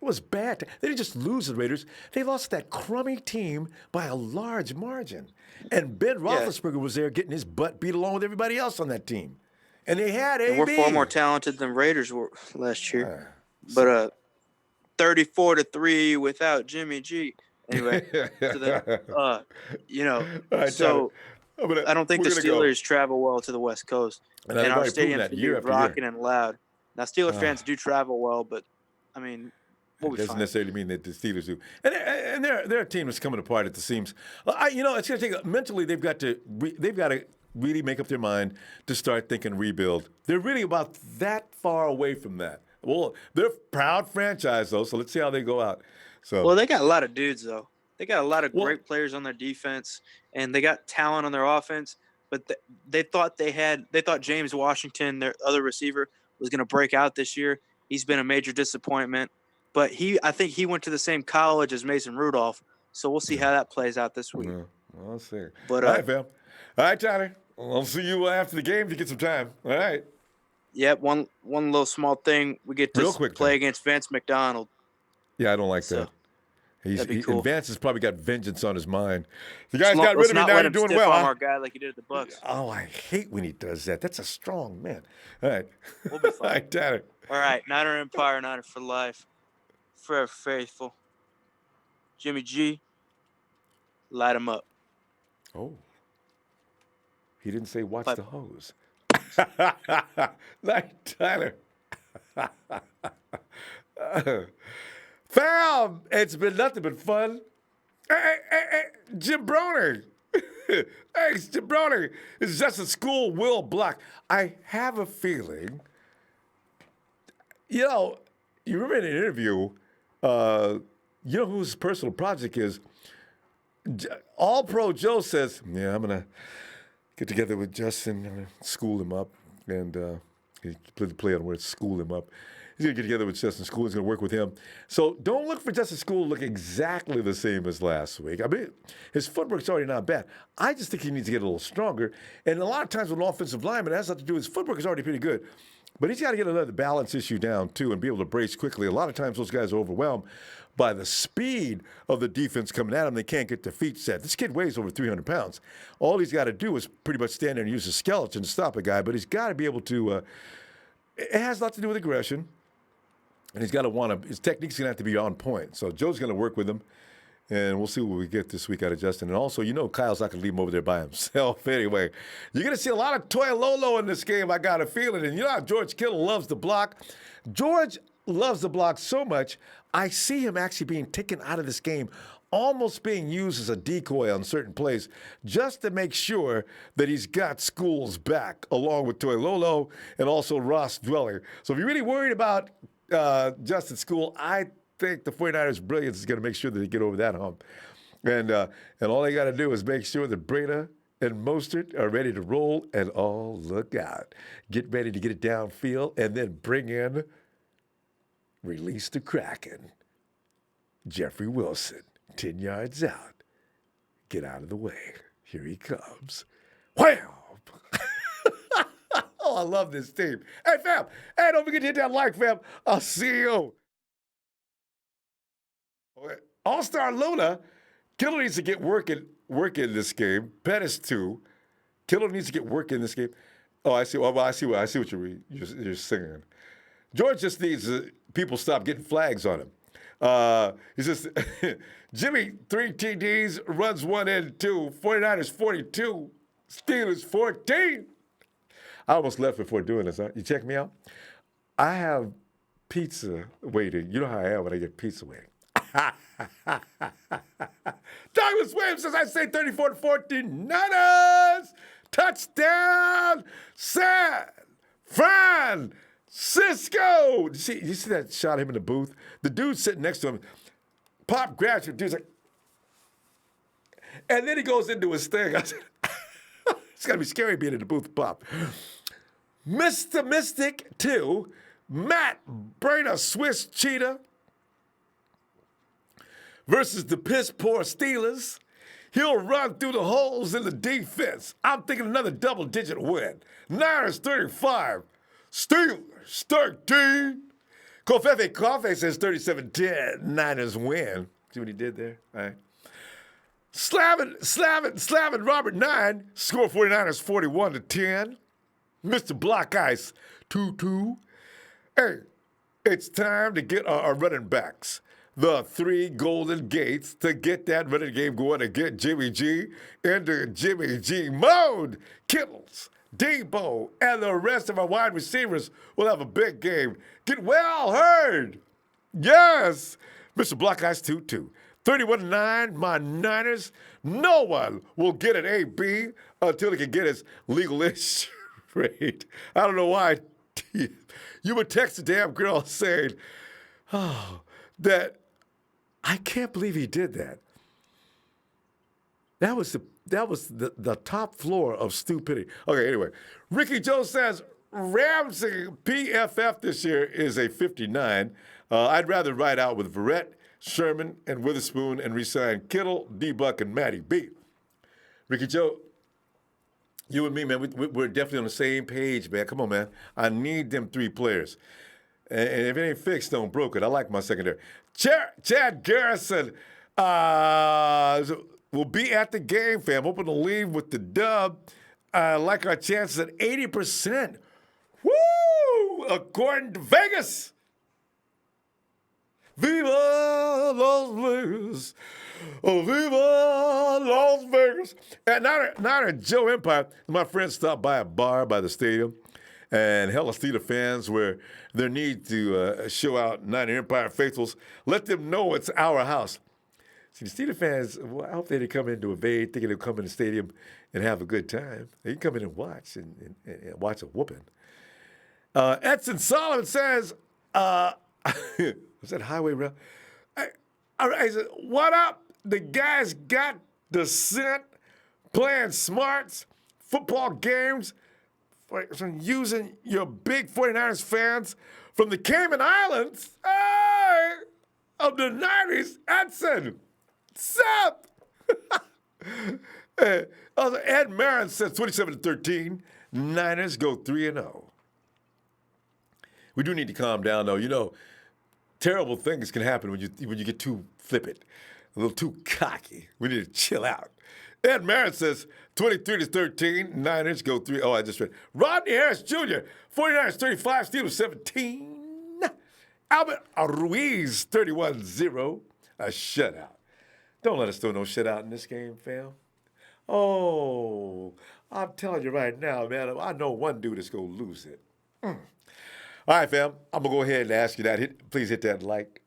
It was bad. They didn't just lose the Raiders. They lost that crummy team by a large margin. And Ben Roethlisberger was there getting his butt beat along with everybody else on that team. And they had AB. And we're far more talented than Raiders were last year. But 34-3 without Jimmy G. Anyway, I don't think the Steelers travel well to the West Coast. And our stadium's rocking and loud. Now, Steelers fans do travel well, but, I mean, we'll be fine. Doesn't necessarily mean that the Steelers do. And they're a team that's coming apart at the seams. It's going to take mentally. They've got to really make up their mind to start thinking rebuild. They're really about that far away from that. Well, they're a proud franchise though, so let's see how they go out. Well, they got a lot of dudes though. They got a lot of great players on their defense, and they got talent on their offense. But they thought James Washington, their other receiver, was going to break out this year. He's been a major disappointment. But I think he went to the same college as Mason Rudolph. So we'll see how that plays out this week. Yeah, we'll see. But, all right, fam. All right, Tyler. I'll see you after the game to get some time. All right. Yep, one little small thing. We get to play against Vance McDonald. Yeah, I don't like that. That'd be cool. Vance has probably got vengeance on his mind. The guy's got rid of me now. You're doing well, huh? Our guy like he did at the Bucs. Oh, I hate when he does that. That's a strong man. All right. We'll be fine. All right, Tyler. All right, Niner Empire, Niner for life. Forever faithful. Jimmy G, light him up. Oh. He didn't say watch the hose. Like Tyler. Fam, it's been nothing but fun. Hey, Jim Broner. Hey, Jim Broner. It's just a school will block. I have a feeling, you remember in an interview, you know whose personal project is? All-Pro Joe says, yeah, I'm going to get together with Justin, I'm going to school him up. And he played the play on where it's school him up. He's going to get together with Justin School. He's going to work with him. So don't look for Justin School to look exactly the same as last week. I mean, his footwork's already not bad. I just think he needs to get a little stronger. And a lot of times with an offensive lineman, it has nothing to do with his footwork is already pretty good. But he's got to get another balance issue down, too, and be able to brace quickly. A lot of times those guys are overwhelmed by the speed of the defense coming at him. They can't get their feet set. This kid weighs over 300 pounds. All he's got to do is pretty much stand there and use his skeleton to stop a guy, but he's got to be able to it has a lot to do with aggression, and he's got to want to – his technique's going to have to be on point. So Joe's going to work with him, and we'll see what we get this week out of Justin. And also, Kyle's not going to leave him over there by himself anyway. You're going to see a lot of Toy Lolo in this game, I got a feeling. And you know how George Kittle loves the block? George loves the block so much, I see him actually being taken out of this game, almost being used as a decoy on certain plays, just to make sure that he's got Schools back, along with Toy Lolo and also Ross Dweller. So if you're really worried about Justin School, I think the 49ers' brilliance is going to make sure that they get over that hump. And all they got to do is make sure that Breda and Mostert are ready to roll, and look out. Get ready to get it downfield, and then bring in, release the Kraken, Jeffrey Wilson, 10 yards out. Get out of the way. Here he comes. Wham! Oh, I love this team. Hey, fam. Hey, don't forget to hit that like, fam. I'll see you. All-Star Luna. Kittle needs to get work in this game. Pettis, too. Kittle needs to get work in this game. Oh, I see. Well, I see what you're singing. George just needs people stop getting flags on him. He says, Jimmy, 3 TDs, runs 1 and 2. 49ers 42, Steelers 14. I almost left before doing this. Huh? You check me out? I have pizza waiting. You know how I am when I get pizza waiting. Douglas Williams says, I say 34-14, Niners! Touchdown! San Francisco! You see that shot of him in the booth? The dude sitting next to him, Pop grabs him, dude's like, and then he goes into his thing. I said, it's got to be scary being in the booth, Pop. Mr. Mystic 2, Matt Breda, Swiss Cheetah, versus the piss-poor Steelers. He'll run through the holes in the defense. I'm thinking another double-digit win. Niners 35, Steelers 13. Kofefe Coffee says 37-10, Niners win. See what he did there? All right. Slavin, Robert 9, score 49ers 41-10. Mr. Block Ice 2-2. Hey, it's time to get our running backs. The 3 golden gates to get that running game going and get Jimmy G into Jimmy G mode. Kittles, Debo, and the rest of our wide receivers will have a big game. Get well heard. Yes. Mr. Block Ice 2-2. 31-9, my Niners. No one will get an AB until he can get his legal-ish rate. I don't know why. You would text a damn girl saying, that I can't believe he did that. That was the top floor of stupidity. Okay, anyway. Ricky Joe says, Ramsey PFF this year is a 59. I'd rather ride out with Verrett, Sherman, and Witherspoon and resign Kittle, D-Buck, and Matty B. Ricky Joe, you and me, man, we're definitely on the same page, man. Come on, man. I need them 3 players. And if it ain't fixed, don't broke it. I like my secondary. Chad Garrison will be at the game, fam. Hoping to leave with the dub. I like our chances at 80%. Woo! According to Vegas. Viva Las Vegas. Oh, Viva Las Vegas. And now at Joe Empire, my friends stopped by a bar by the stadium. And Hella Steeler fans, where their need to show out Niner Empire faithfuls, let them know it's our house. See, the Steeler fans, well, I hope they didn't come in to evade, thinking they'll come in the stadium and have a good time. They can come in and watch and watch a whooping. Edson Solomon says, was that Highway Rail? I said, what up? The guys got the scent, playing smarts, football games, from using your big 49ers fans from the Cayman Islands, hey, of the 90s, Edson. Sup? Ed Marin says 27-13. Niners go 3-0. We do need to calm down, though. You know, terrible things can happen when you get too flippant, a little too cocky. We need to chill out. Ed Marin says 23-13. Niners go 3. Oh, I just read. Rodney Harris Jr. 49ers 35. Steelers 17. Albert Ruiz 31-0. A shutout. Don't let us throw no shutout in this game, fam. Oh, I'm telling you right now, man. I know one dude that's gonna lose it. All right, fam. I'm going to go ahead and ask you that. Please hit that like.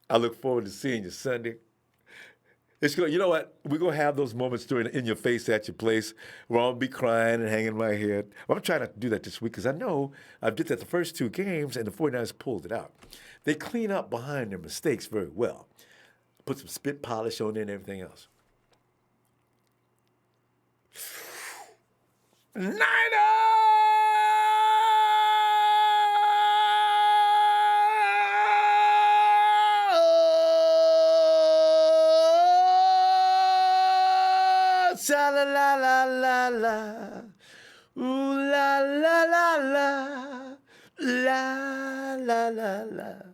I look forward to seeing you Sunday. You know what? We're going to have those moments in your face at your place where I'll be crying and hanging my head. I'm trying not to do that this week because I know I did that the first 2 games and the 49ers pulled it out. They clean up behind their mistakes very well. Put some spit polish on there and everything else. Niners! Sha la la la la la, ooh la la la la, la la la la.